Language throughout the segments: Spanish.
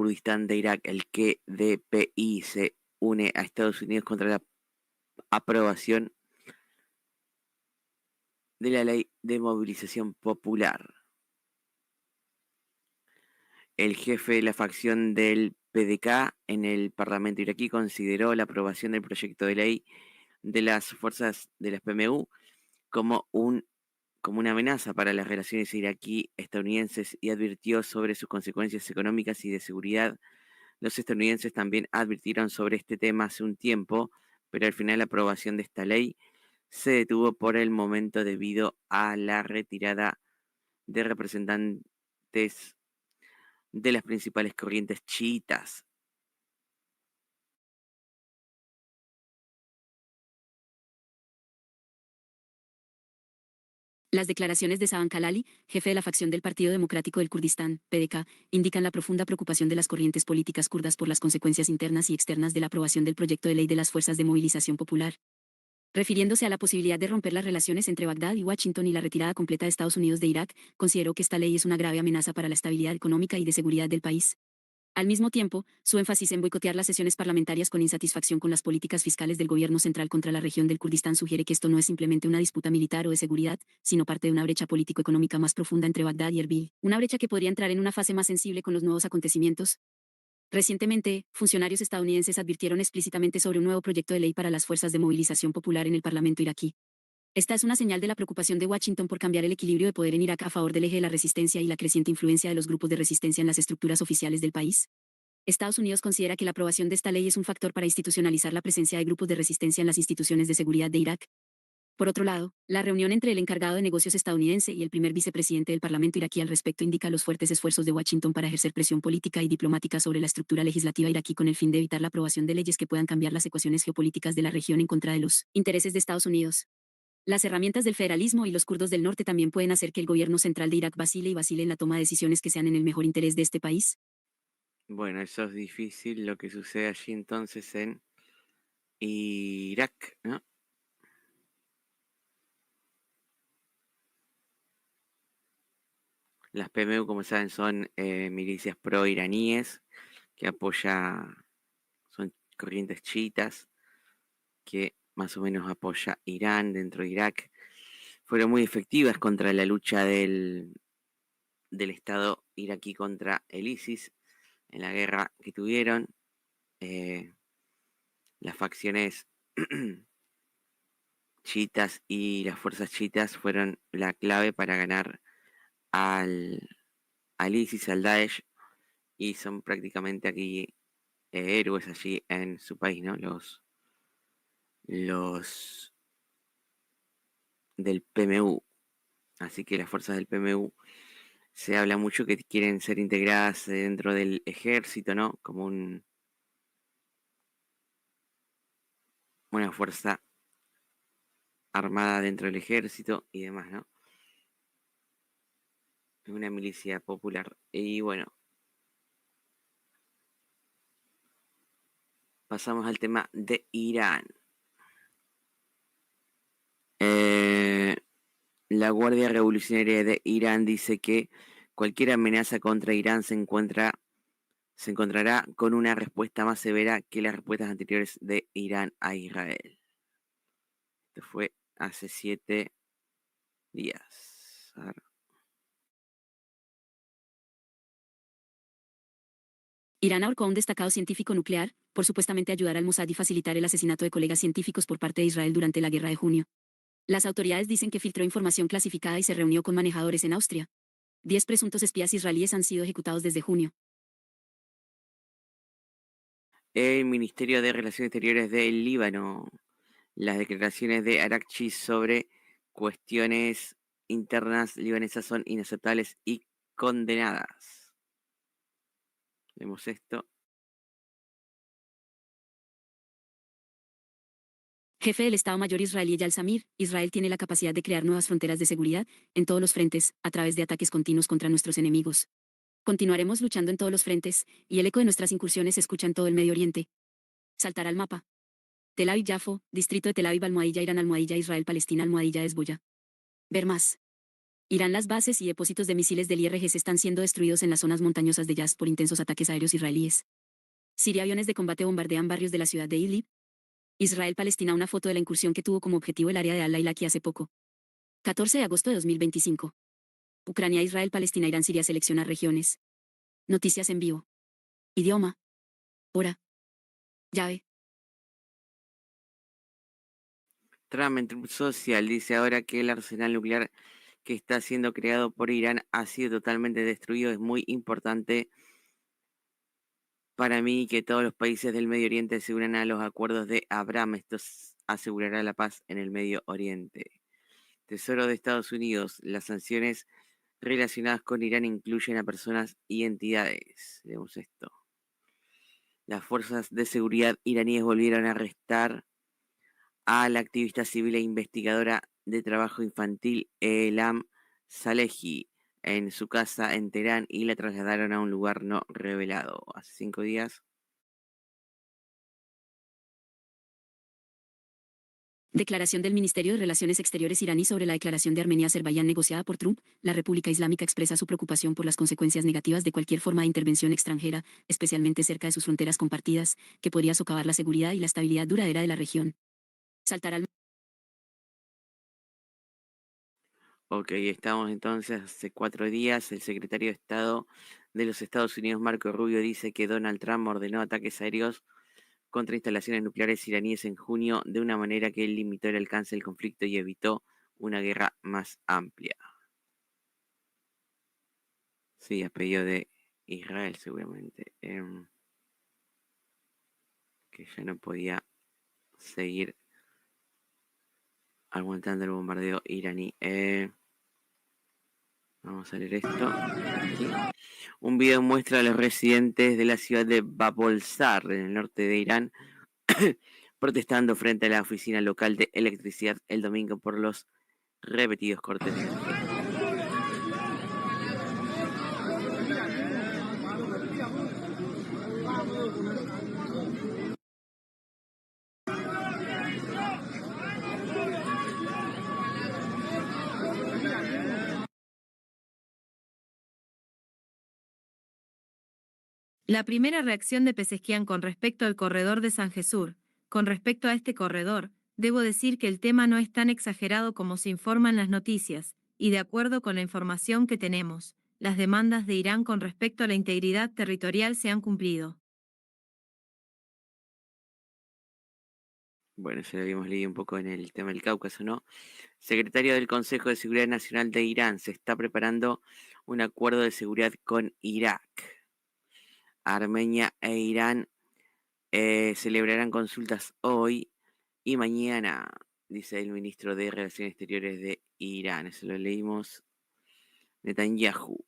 Kurdistán de Irak, el KDPI, se une a Estados Unidos contra la aprobación de la ley de movilización popular. El jefe de la facción del PDK en el Parlamento iraquí consideró la aprobación del proyecto de ley de las fuerzas de las PMU como una amenaza para las relaciones iraquí-estadounidenses y advirtió sobre sus consecuencias económicas y de seguridad. Los estadounidenses también advirtieron sobre este tema hace un tiempo, pero al final la aprobación de esta ley se detuvo por el momento debido a la retirada de representantes de las principales corrientes chiitas. Las declaraciones de Saban Kalali, jefe de la facción del Partido Democrático del Kurdistán, PDK, indican la profunda preocupación de las corrientes políticas kurdas por las consecuencias internas y externas de la aprobación del proyecto de ley de las Fuerzas de Movilización Popular. Refiriéndose a la posibilidad de romper las relaciones entre Bagdad y Washington y la retirada completa de Estados Unidos de Irak, consideró que esta ley es una grave amenaza para la estabilidad económica y de seguridad del país. Al mismo tiempo, su énfasis en boicotear las sesiones parlamentarias con insatisfacción con las políticas fiscales del gobierno central contra la región del Kurdistán sugiere que esto no es simplemente una disputa militar o de seguridad, sino parte de una brecha político-económica más profunda entre Bagdad y Erbil, una brecha que podría entrar en una fase más sensible con los nuevos acontecimientos. Recientemente, funcionarios estadounidenses advirtieron explícitamente sobre un nuevo proyecto de ley para las fuerzas de movilización popular en el Parlamento iraquí. Esta es una señal de la preocupación de Washington por cambiar el equilibrio de poder en Irak a favor del eje de la resistencia y la creciente influencia de los grupos de resistencia en las estructuras oficiales del país. Estados Unidos considera que la aprobación de esta ley es un factor para institucionalizar la presencia de grupos de resistencia en las instituciones de seguridad de Irak. Por otro lado, la reunión entre el encargado de negocios estadounidense y el primer vicepresidente del Parlamento iraquí al respecto indica los fuertes esfuerzos de Washington para ejercer presión política y diplomática sobre la estructura legislativa iraquí con el fin de evitar la aprobación de leyes que puedan cambiar las ecuaciones geopolíticas de la región en contra de los intereses de Estados Unidos. Las herramientas del federalismo y los kurdos del norte también pueden hacer que el gobierno central de Irak vacile en la toma de decisiones que sean en el mejor interés de este país. Bueno, eso es difícil lo que sucede allí entonces en Irak, ¿no? Las PMU, como saben, son milicias pro-iraníes que son corrientes chiitas que más o menos apoya Irán dentro de Irak. Fueron muy efectivas contra la lucha del Estado iraquí contra el ISIS en la guerra que tuvieron. Las facciones chiitas y las fuerzas chiitas fueron la clave para ganar al ISIS, al Daesh, y son prácticamente aquí héroes allí en su país, ¿no? Los del PMU. Así que las fuerzas del PMU se habla mucho que quieren ser integradas dentro del ejército, ¿no? Como una fuerza armada dentro del ejército y demás, ¿no? Es una milicia popular. Y bueno, pasamos al tema de Irán. La Guardia Revolucionaria de Irán dice que cualquier amenaza contra Irán se encontrará con una respuesta más severa que las respuestas anteriores de Irán a Israel. Esto fue hace 7 días. A ver. Irán ahorcó a un destacado científico nuclear, por supuestamente ayudar al Mossad y facilitar el asesinato de colegas científicos por parte de Israel durante la guerra de junio. Las autoridades dicen que filtró información clasificada y se reunió con manejadores en Austria. 10 presuntos espías israelíes han sido ejecutados desde junio. El Ministerio de Relaciones Exteriores del Líbano. Las declaraciones de Arakchi sobre cuestiones internas libanesas son inaceptables y condenadas. Vemos esto. Jefe del Estado Mayor israelí Eyal Zamir, Israel tiene la capacidad de crear nuevas fronteras de seguridad, en todos los frentes, a través de ataques continuos contra nuestros enemigos. Continuaremos luchando en todos los frentes, y el eco de nuestras incursiones se escucha en todo el Medio Oriente. Saltar al mapa. Tel Aviv-Yafo, Distrito de Tel Aviv, Almohadilla Irán, Almohadilla Israel, Palestina, Almohadilla Hezbollah. Ver más. Irán. Las bases y depósitos de misiles del IRGC están siendo destruidos en las zonas montañosas de Yazd por intensos ataques aéreos israelíes. Siria. Aviones de combate bombardean barrios de la ciudad de Idlib. Israel-Palestina. Una foto de la incursión que tuvo como objetivo el área de Al-Lailaki hace poco. 14 de agosto de 2025. Ucrania, Israel, Palestina, Irán, Siria. Seleccionar regiones. Noticias en vivo. Idioma. Hora. Llave. Trump en Truth Social dice ahora que el arsenal nuclear que está siendo creado por Irán ha sido totalmente destruido. Es muy importante para mí que todos los países del Medio Oriente se unan a los acuerdos de Abraham. Esto asegurará la paz en el Medio Oriente. Tesoro de Estados Unidos. Las sanciones relacionadas con Irán incluyen a personas y entidades. Vemos esto. Las fuerzas de seguridad iraníes volvieron a arrestar a la activista civil e investigadora de trabajo infantil Elam Salehi en su casa en Teherán y la trasladaron a un lugar no revelado. Hace 5 días. Declaración del Ministerio de Relaciones Exteriores iraní sobre la declaración de Armenia-Azerbaiyán negociada por Trump. La República Islámica expresa su preocupación por las consecuencias negativas de cualquier forma de intervención extranjera, especialmente cerca de sus fronteras compartidas, que podría socavar la seguridad y la estabilidad duradera de la región. Saltar al... Ok, estamos entonces hace 4 días. El secretario de Estado de los Estados Unidos, Marco Rubio, dice que Donald Trump ordenó ataques aéreos contra instalaciones nucleares iraníes en junio de una manera que limitó el alcance del conflicto y evitó una guerra más amplia. Sí, a pedido de Israel seguramente, que ya no podía seguir aguantando el bombardeo iraní. Vamos a leer esto. Aquí. Un video muestra a los residentes de la ciudad de Babolsar, en el norte de Irán, protestando frente a la oficina local de electricidad el domingo por los repetidos cortes de energía. La primera reacción de Pezeshkian con respecto al corredor de San Jesús. Con respecto a este corredor, debo decir que el tema no es tan exagerado como se informa en las noticias, y de acuerdo con la información que tenemos, las demandas de Irán con respecto a la integridad territorial se han cumplido. Bueno, ya lo habíamos leído un poco en el tema del Cáucaso, ¿no? Secretario del Consejo de Seguridad Nacional de Irán, se está preparando un acuerdo de seguridad con Irak. Armenia e Irán celebrarán consultas hoy y mañana, dice el ministro de Relaciones Exteriores de Irán. Eso lo leímos. Netanyahu.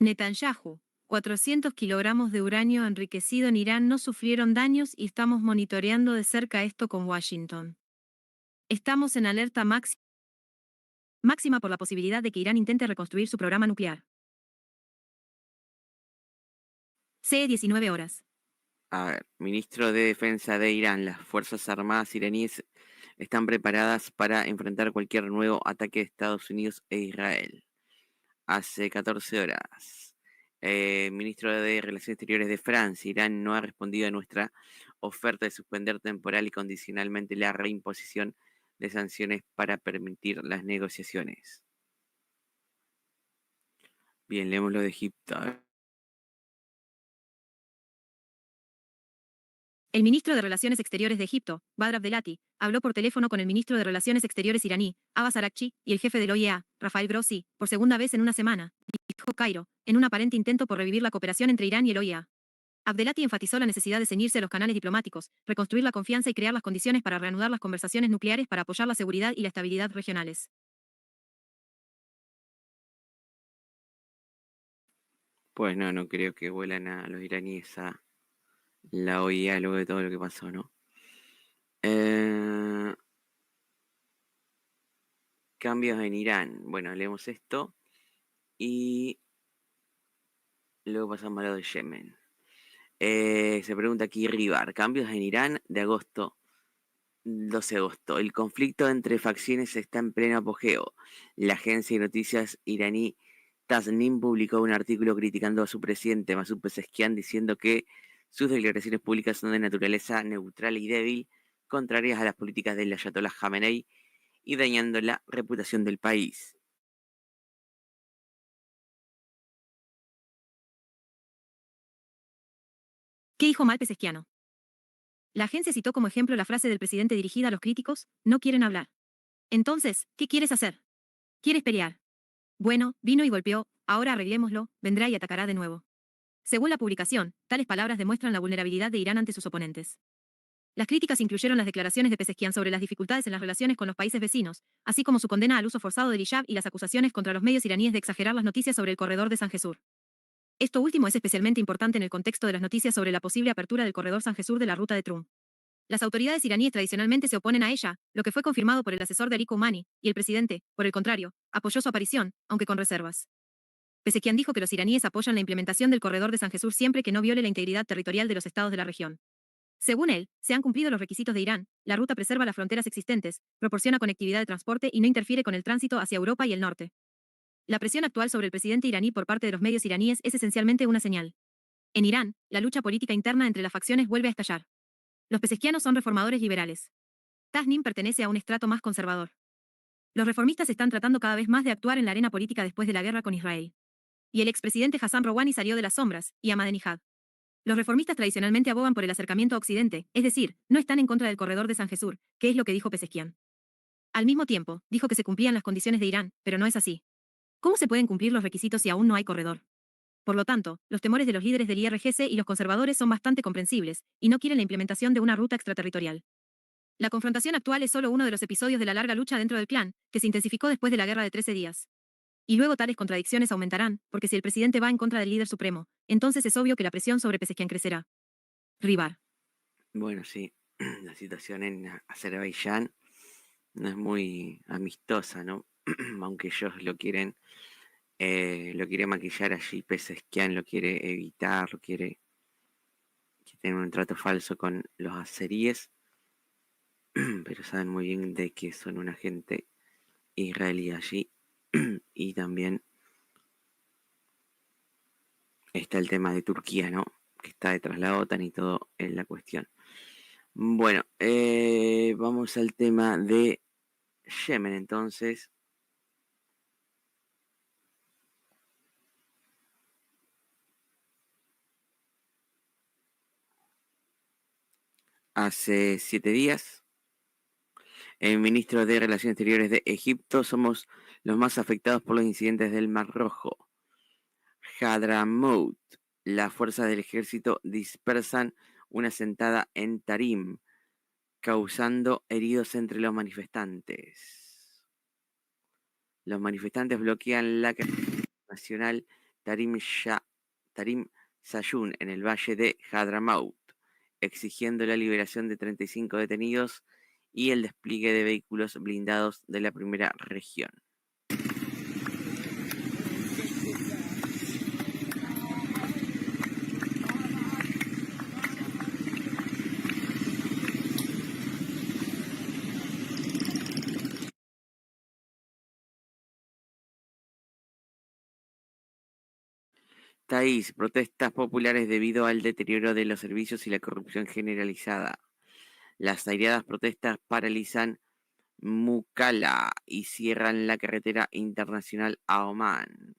Netanyahu, 400 kilogramos de uranio enriquecido en Irán no sufrieron daños y estamos monitoreando de cerca esto con Washington. Estamos en alerta máxima por la posibilidad de que Irán intente reconstruir su programa nuclear. CE 19 horas. A ver, ministro de Defensa de Irán, las Fuerzas Armadas iraníes están preparadas para enfrentar cualquier nuevo ataque de Estados Unidos e Israel. Hace 14 horas. Ministro de Relaciones Exteriores de Francia, Irán no ha respondido a nuestra oferta de suspender temporal y condicionalmente la reimposición de sanciones para permitir las negociaciones. Bien, leemos lo de Egipto. A ver. El ministro de Relaciones Exteriores de Egipto, Badr Abdelati, habló por teléfono con el ministro de Relaciones Exteriores iraní, Abbas Araghchi, y el jefe del OIEA, Rafael Grossi, por segunda vez en una semana, dijo Cairo, en un aparente intento por revivir la cooperación entre Irán y el OIEA. Abdelati enfatizó la necesidad de ceñirse a los canales diplomáticos, reconstruir la confianza y crear las condiciones para reanudar las conversaciones nucleares para apoyar la seguridad y la estabilidad regionales. Pues no creo que vuelan a los iraníes a la OEA luego de todo lo que pasó, ¿no? Cambios en Irán. Bueno, leemos esto y luego pasamos a lo de Yemen. Se pregunta aquí Rivar. Cambios en Irán de agosto 12 de agosto. El conflicto entre facciones está en pleno apogeo. La agencia de noticias iraní Tasnim publicó un artículo criticando a su presidente, Masoud Pezeshkian, diciendo que sus declaraciones públicas son de naturaleza neutral y débil, contrarias a las políticas del Ayatollah Khamenei y dañando la reputación del país. ¿Qué dijo mal Pezeshkian? La agencia citó como ejemplo la frase del presidente dirigida a los críticos: no quieren hablar. Entonces, ¿qué quieres hacer? ¿Quieres pelear? Bueno, vino y golpeó, ahora arreglémoslo, vendrá y atacará de nuevo. Según la publicación, tales palabras demuestran la vulnerabilidad de Irán ante sus oponentes. Las críticas incluyeron las declaraciones de Pezeshkian sobre las dificultades en las relaciones con los países vecinos, así como su condena al uso forzado del hijab y las acusaciones contra los medios iraníes de exagerar las noticias sobre el corredor de San Jesús. Esto último es especialmente importante en el contexto de las noticias sobre la posible apertura del corredor San Jesús de la ruta de Trump. Las autoridades iraníes tradicionalmente se oponen a ella, lo que fue confirmado por el asesor de Ariq Oumani, y el presidente, por el contrario, apoyó su aparición, aunque con reservas. Pezeshkian dijo que los iraníes apoyan la implementación del corredor de San Jesús siempre que no viole la integridad territorial de los estados de la región. Según él, se han cumplido los requisitos de Irán, la ruta preserva las fronteras existentes, proporciona conectividad de transporte y no interfiere con el tránsito hacia Europa y el norte. La presión actual sobre el presidente iraní por parte de los medios iraníes es esencialmente una señal. En Irán, la lucha política interna entre las facciones vuelve a estallar. Los pezeshkianos son reformadores liberales. Tasnim pertenece a un estrato más conservador. Los reformistas están tratando cada vez más de actuar en la arena política después de la guerra con Israel. Y el expresidente Hassan Rouhani salió de las sombras, y Ahmadinejad. Los reformistas tradicionalmente abogan por el acercamiento a Occidente, es decir, no están en contra del corredor de San Jesús, que es lo que dijo Pezeshkian. Al mismo tiempo, dijo que se cumplían las condiciones de Irán, pero no es así. ¿Cómo se pueden cumplir los requisitos si aún no hay corredor? Por lo tanto, los temores de los líderes del IRGC y los conservadores son bastante comprensibles, y no quieren la implementación de una ruta extraterritorial. La confrontación actual es solo uno de los episodios de la larga lucha dentro del clan, que se intensificó después de la guerra de 13 días. Y luego tales contradicciones aumentarán, porque si el presidente va en contra del líder supremo, entonces es obvio que la presión sobre Pezeshkian crecerá. Ribar. Bueno, sí, la situación en Azerbaiyán no es muy amistosa, ¿no? Aunque ellos lo quieren maquillar allí, Pezeshkian lo quiere evitar, quiere tener un trato falso con los azeríes, pero saben muy bien de que son un agente israelí allí. Y también está el tema de Turquía, ¿no? Que está detrás de la OTAN y todo en la cuestión. Bueno, vamos al tema de Yemen entonces. Hace 7 días, el ministro de Relaciones Exteriores de Egipto: somos los más afectados por los incidentes del Mar Rojo. Hadramaut: las fuerzas del ejército dispersan una sentada en Tarim, causando heridos entre los manifestantes. Los manifestantes bloquean la carretera nacional Tarim Sayun en el valle de Hadramaut, exigiendo la liberación de 35 detenidos y el despliegue de vehículos blindados de la primera región. Taís: protestas populares debido al deterioro de los servicios y la corrupción generalizada. Las aireadas protestas paralizan Mukalla y cierran la carretera internacional a Omán.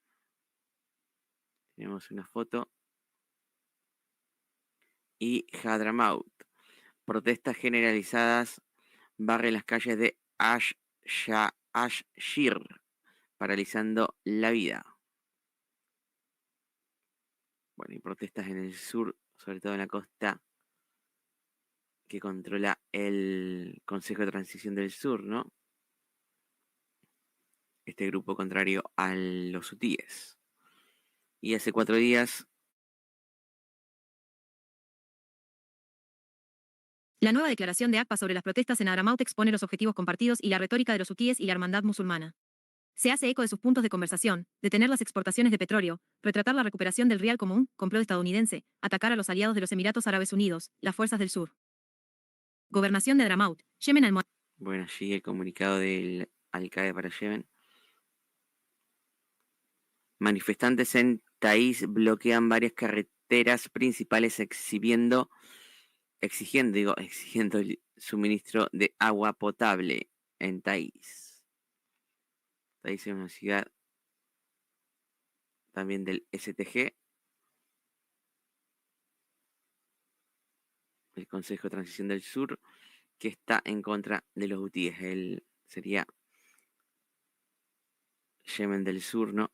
Tenemos una foto. Y Hadramaut: protestas generalizadas barren las calles de Ashir, paralizando la vida. Bueno, y protestas en el sur, sobre todo en la costa, que controla el Consejo de Transición del Sur, ¿no? Este grupo contrario a los hutíes. Y hace 4 días... La nueva declaración de ACPA sobre las protestas en Hadramaut expone los objetivos compartidos y la retórica de los hutíes y la hermandad musulmana. Se hace eco de sus puntos de conversación: detener las exportaciones de petróleo, retratar la recuperación del rial común, complot estadounidense, atacar a los aliados de los Emiratos Árabes Unidos, las fuerzas del sur. Gobernación de Hadramaut, Yemen al Bueno, allí el comunicado del Al-Qaeda para Yemen. Manifestantes en Taiz bloquean varias carreteras principales exigiendo el suministro de agua potable en Taiz. Taiz es una ciudad también del STG, el Consejo de Transición del Sur, que está en contra de los hutíes. Él sería Yemen del Sur, ¿no?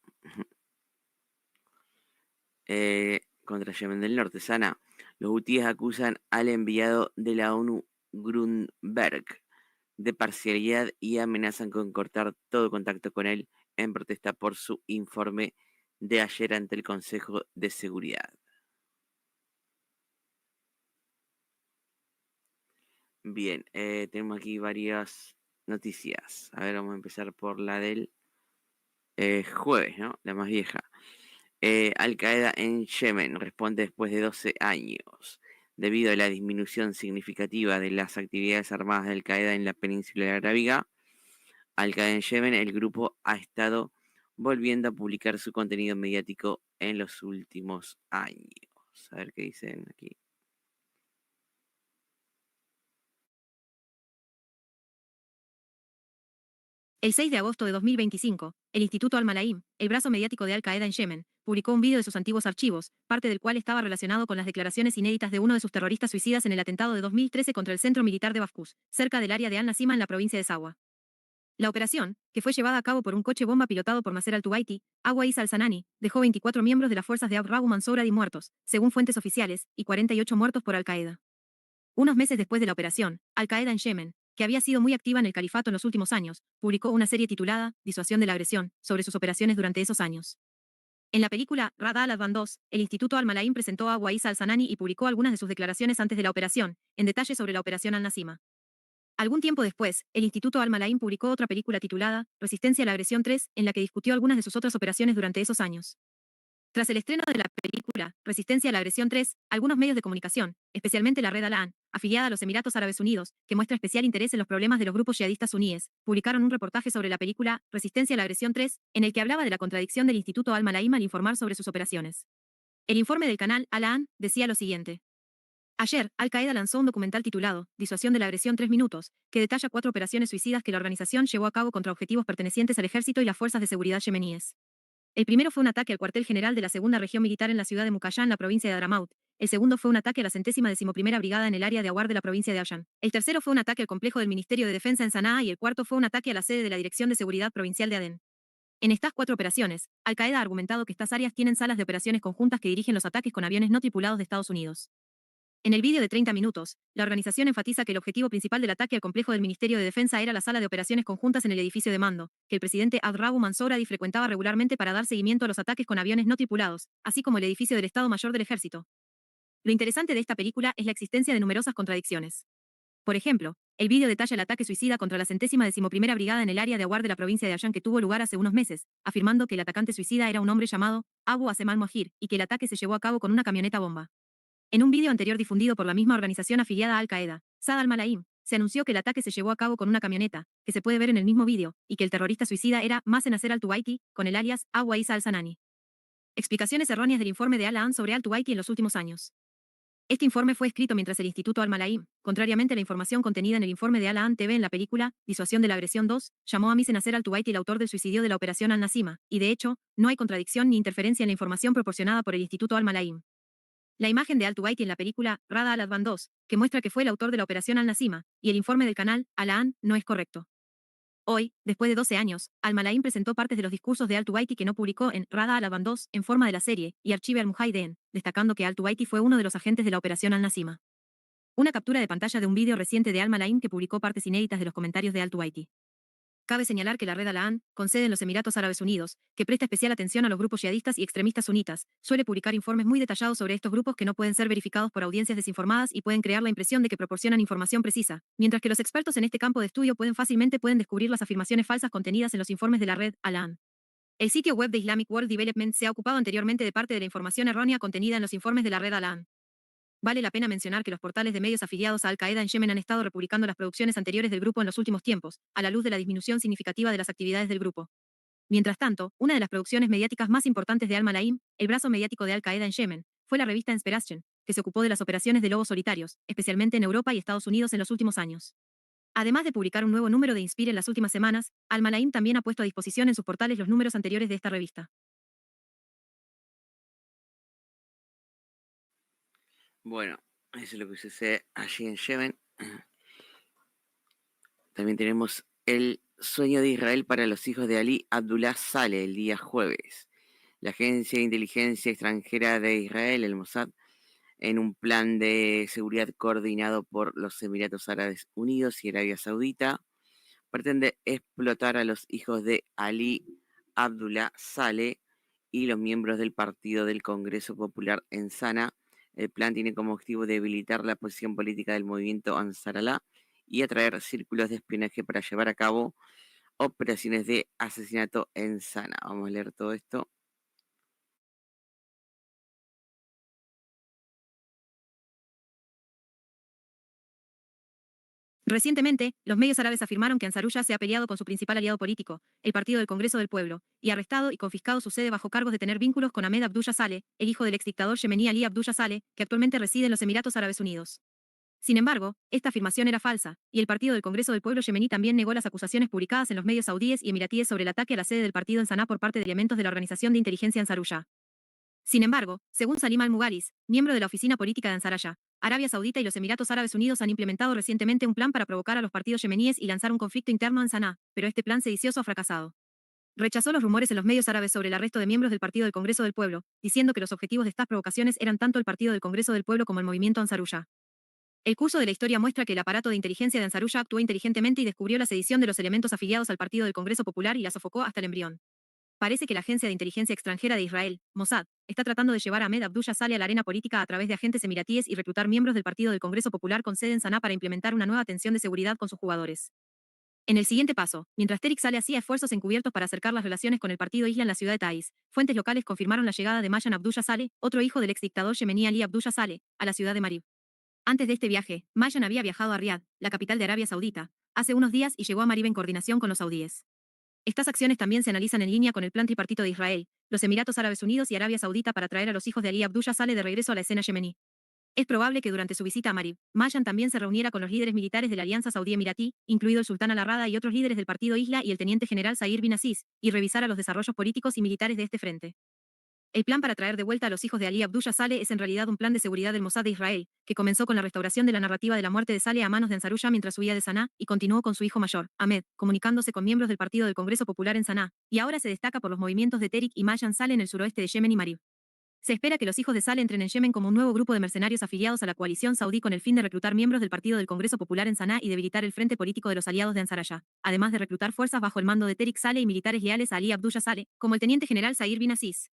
Contra Yemen del Norte. Sana, los hutíes acusan al enviado de la ONU, Grunberg, de parcialidad y amenazan con cortar todo contacto con él en protesta por su informe de ayer ante el Consejo de Seguridad. Bien, tenemos aquí varias noticias. A ver, vamos a empezar por la del jueves, ¿no? La más vieja. Al-Qaeda en Yemen responde después de 12 años. Debido a la disminución significativa de las actividades armadas de Al-Qaeda en la península arábiga, Al-Qaeda en Yemen, el grupo ha estado volviendo a publicar su contenido mediático en los últimos años. A ver qué dicen aquí. El 6 de agosto de 2025, el Instituto Al-Malaim, el brazo mediático de Al-Qaeda en Yemen, publicó un vídeo de sus antiguos archivos, parte del cual estaba relacionado con las declaraciones inéditas de uno de sus terroristas suicidas en el atentado de 2013 contra el centro militar de Bafkus, cerca del área de Al-Nasima en la provincia de Sawa. La operación, que fue llevada a cabo por un coche bomba pilotado por Nasser al-Tuwaiti, Abu Isa al-Sanani, dejó 24 miembros de las fuerzas de Abu Mansouradi muertos, según fuentes oficiales, y 48 muertos por Al-Qaeda. Unos meses después de la operación, Al-Qaeda en Yemen, que había sido muy activa en el califato en los últimos años, publicó una serie titulada Disuasión de la agresión, sobre sus operaciones durante esos años. En la película Rada al-Advan 2, el Instituto Al-Malaim presentó a Abu Isa al-Sanani y publicó algunas de sus declaraciones antes de la operación, en detalle sobre la operación Al-Nasima. Algún tiempo después, el Instituto Al-Malaim publicó otra película titulada Resistencia a la agresión 3, en la que discutió algunas de sus otras operaciones durante esos años. Tras el estreno de la película Resistencia a la agresión 3, algunos medios de comunicación, especialmente la red Al-An, afiliada a los Emiratos Árabes Unidos, que muestra especial interés en los problemas de los grupos yihadistas suníes, publicaron un reportaje sobre la película Resistencia a la agresión 3, en el que hablaba de la contradicción del Instituto Al-Malaim al informar sobre sus operaciones. El informe del canal Al-An decía lo siguiente. Ayer, Al-Qaeda lanzó un documental titulado Disuasión de la agresión 3 minutos, que detalla 4 operaciones suicidas que la organización llevó a cabo contra objetivos pertenecientes al ejército y las fuerzas de seguridad yemeníes. El primero fue un ataque al cuartel general de la segunda región militar en la ciudad de Mukalla, en la provincia de Hadramaut. El segundo fue un ataque a la 111ª brigada en el área de Awar de la provincia de Ashan. El tercero fue un ataque al complejo del Ministerio de Defensa en Sanaa y el cuarto fue un ataque a la sede de la Dirección de Seguridad Provincial de Adén. En estas 4 operaciones, Al-Qaeda ha argumentado que estas áreas tienen salas de operaciones conjuntas que dirigen los ataques con aviones no tripulados de Estados Unidos. En el vídeo de 30 minutos, la organización enfatiza que el objetivo principal del ataque al complejo del Ministerio de Defensa era la sala de operaciones conjuntas en el edificio de mando, que el presidente Abd-Rabbu Mansouradi frecuentaba regularmente para dar seguimiento a los ataques con aviones no tripulados, así como el edificio del Estado Mayor del Ejército. Lo interesante de esta película es la existencia de numerosas contradicciones. Por ejemplo, el vídeo detalla el ataque suicida contra la 111ª brigada en el área de Awar de la provincia de Ashan que tuvo lugar hace unos meses, afirmando que el atacante suicida era un hombre llamado Abu Asem al-Mohir y que el ataque se llevó a cabo con una camioneta bomba. En un vídeo anterior difundido por la misma organización afiliada a Al-Qaeda, Saad al-Malaim, se anunció que el ataque se llevó a cabo con una camioneta, que se puede ver en el mismo vídeo, y que el terrorista suicida era Nasser al-Tuwaiti, con el alias Abu Isa al-Sanani. Explicaciones erróneas del informe de Al-An sobre al-Tuwaiti en los últimos años. Este informe fue escrito mientras el Instituto Al-Malaim, contrariamente a la información contenida en el informe de Al-An TV en la película Disuasión de la agresión 2, llamó a Nasser al-Tuwaiti el autor del suicidio de la operación Al-Nasima, y de hecho, no hay contradicción ni interferencia en la información proporcionada por el Instituto Al-Malaim. La imagen de al-Tuwaiti en la película Rada al-Advan 2, que muestra que fue el autor de la operación Al-Nasima, y el informe del canal Al-An, no es correcto. Hoy, después de 12 años, Al-Malaim presentó partes de los discursos de al-Tuwaiti que no publicó en Rada al-Advan 2 en forma de la serie, y archive al-Mujahideen, destacando que al-Tuwaiti fue uno de los agentes de la operación Al-Nasima. Una captura de pantalla de un vídeo reciente de Al-Malaim que publicó partes inéditas de los comentarios de al-Tuwaiti. Cabe señalar que la red Al-An, con sede en los Emiratos Árabes Unidos, que presta especial atención a los grupos yihadistas y extremistas sunitas, suele publicar informes muy detallados sobre estos grupos que no pueden ser verificados por audiencias desinformadas y pueden crear la impresión de que proporcionan información precisa, mientras que los expertos en este campo de estudio pueden descubrir las afirmaciones falsas contenidas en los informes de la red Al-An. El sitio web de Islamic World Development se ha ocupado anteriormente de parte de la información errónea contenida en los informes de la red Al-An. Vale la pena mencionar que los portales de medios afiliados a Al-Qaeda en Yemen han estado republicando las producciones anteriores del grupo en los últimos tiempos, a la luz de la disminución significativa de las actividades del grupo. Mientras tanto, una de las producciones mediáticas más importantes de Al-Malaim, el brazo mediático de Al-Qaeda en Yemen, fue la revista Inspiration, que se ocupó de las operaciones de lobos solitarios, especialmente en Europa y Estados Unidos en los últimos años. Además de publicar un nuevo número de Inspire en las últimas semanas, Al-Malaim también ha puesto a disposición en sus portales los números anteriores de esta revista. Bueno, eso es lo que sucede allí en Yemen. También tenemos el sueño de Israel para los hijos de Ali Abdullah Saleh el día jueves. La Agencia de Inteligencia Extranjera de Israel, el Mossad, en un plan de seguridad coordinado por los Emiratos Árabes Unidos y Arabia Saudita, pretende explotar a los hijos de Ali Abdullah Saleh y los miembros del Partido del Congreso Popular en Sana. El plan tiene como objetivo debilitar la posición política del movimiento Ansar Allah y atraer círculos de espionaje para llevar a cabo operaciones de asesinato en Sana. Vamos a leer todo esto. Recientemente, los medios árabes afirmaron que Ansarullah se ha peleado con su principal aliado político, el Partido del Congreso del Pueblo, y arrestado y confiscado su sede bajo cargos de tener vínculos con Ahmed Abdullah Saleh, el hijo del exdictador yemení Ali Abdullah Saleh, que actualmente reside en los Emiratos Árabes Unidos. Sin embargo, esta afirmación era falsa, y el Partido del Congreso del Pueblo yemení también negó las acusaciones publicadas en los medios saudíes y emiratíes sobre el ataque a la sede del partido en Saná por parte de elementos de la organización de inteligencia Ansarullah. Sin embargo, según Salim al-Mugaris, miembro de la oficina política de Ansarallah, Arabia Saudita y los Emiratos Árabes Unidos han implementado recientemente un plan para provocar a los partidos yemeníes y lanzar un conflicto interno en Saná, pero este plan sedicioso ha fracasado. Rechazó los rumores en los medios árabes sobre el arresto de miembros del Partido del Congreso del Pueblo, diciendo que los objetivos de estas provocaciones eran tanto el Partido del Congreso del Pueblo como el movimiento Ansarullah. El curso de la historia muestra que el aparato de inteligencia de Ansarullah actuó inteligentemente y descubrió la sedición de los elementos afiliados al Partido del Congreso Popular y la sofocó hasta el embrión. Parece que la Agencia de Inteligencia Extranjera de Israel, Mossad, está tratando de llevar a Ahmed Abdullah Saleh a la arena política a través de agentes emiratíes y reclutar miembros del Partido del Congreso Popular con sede en Saná para implementar una nueva tensión de seguridad con sus jugadores. En el siguiente paso, mientras Tariq Saleh hacía esfuerzos encubiertos para acercar las relaciones con el partido Isla en la ciudad de Taiz, fuentes locales confirmaron la llegada de Mayan Abdullah Saleh, otro hijo del exdictador yemení Ali Abdullah Saleh, a la ciudad de Marib. Antes de este viaje, Mayan había viajado a Riad, la capital de Arabia Saudita, hace unos días y llegó a Marib en coordinación con los saudíes. Estas acciones también se analizan en línea con el plan tripartito de Israel, los Emiratos Árabes Unidos y Arabia Saudita para traer a los hijos de Ali Abdullah Saleh de regreso a la escena yemení. Es probable que durante su visita a Marib, Mayan también se reuniera con los líderes militares de la Alianza Saudí-Emiratí, incluido el sultán al-Arrada y otros líderes del partido Isla y el teniente general Zahir bin Aziz, y revisara los desarrollos políticos y militares de este frente. El plan para traer de vuelta a los hijos de Ali Abdullah Saleh es en realidad un plan de seguridad del Mossad de Israel, que comenzó con la restauración de la narrativa de la muerte de Saleh a manos de Ansarullah mientras huía de Saná, y continuó con su hijo mayor, Ahmed, comunicándose con miembros del Partido del Congreso Popular en Saná, y ahora se destaca por los movimientos de Tariq y Mayan Saleh en el suroeste de Yemen y Marib. Se espera que los hijos de Saleh entren en Yemen como un nuevo grupo de mercenarios afiliados a la coalición saudí con el fin de reclutar miembros del Partido del Congreso Popular en Saná y debilitar el frente político de los aliados de Ansarallah, además de reclutar fuerzas bajo el mando de Tariq Saleh y militares leales a Ali Abdullah Saleh, como el teniente general Zahir bin Aziz.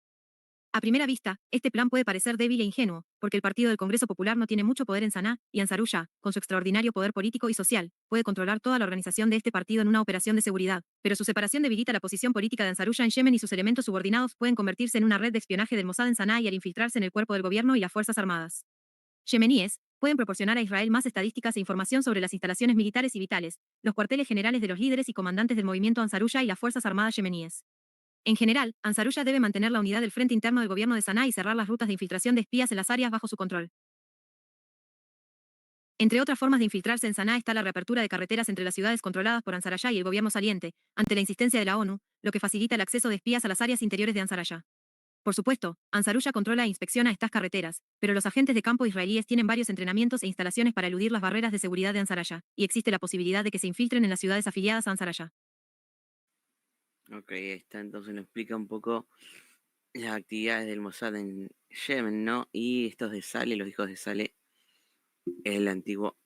A primera vista, este plan puede parecer débil e ingenuo, porque el Partido del Congreso Popular no tiene mucho poder en Saná, y Ansarullah, con su extraordinario poder político y social, puede controlar toda la organización de este partido en una operación de seguridad, pero su separación debilita la posición política de Ansarullah en Yemen y sus elementos subordinados pueden convertirse en una red de espionaje del Mossad en Saná y al infiltrarse en el cuerpo del gobierno y las fuerzas armadas yemeníes, pueden proporcionar a Israel más estadísticas e información sobre las instalaciones militares y vitales, los cuarteles generales de los líderes y comandantes del movimiento Ansarullah y las fuerzas armadas yemeníes. En general, Ansarullah debe mantener la unidad del frente interno del gobierno de Saná y cerrar las rutas de infiltración de espías en las áreas bajo su control. Entre otras formas de infiltrarse en Saná está la reapertura de carreteras entre las ciudades controladas por Ansarallah y el gobierno saliente, ante la insistencia de la ONU, lo que facilita el acceso de espías a las áreas interiores de Ansarallah. Por supuesto, Ansarullah controla e inspecciona estas carreteras, pero los agentes de campo israelíes tienen varios entrenamientos e instalaciones para eludir las barreras de seguridad de Ansarallah, y existe la posibilidad de que se infiltren en las ciudades afiliadas a Ansarallah. Ok, ahí está, entonces nos explica un poco las actividades del Mossad en Yemen, ¿no? Y estos de Saleh, los hijos de Saleh, el antiguo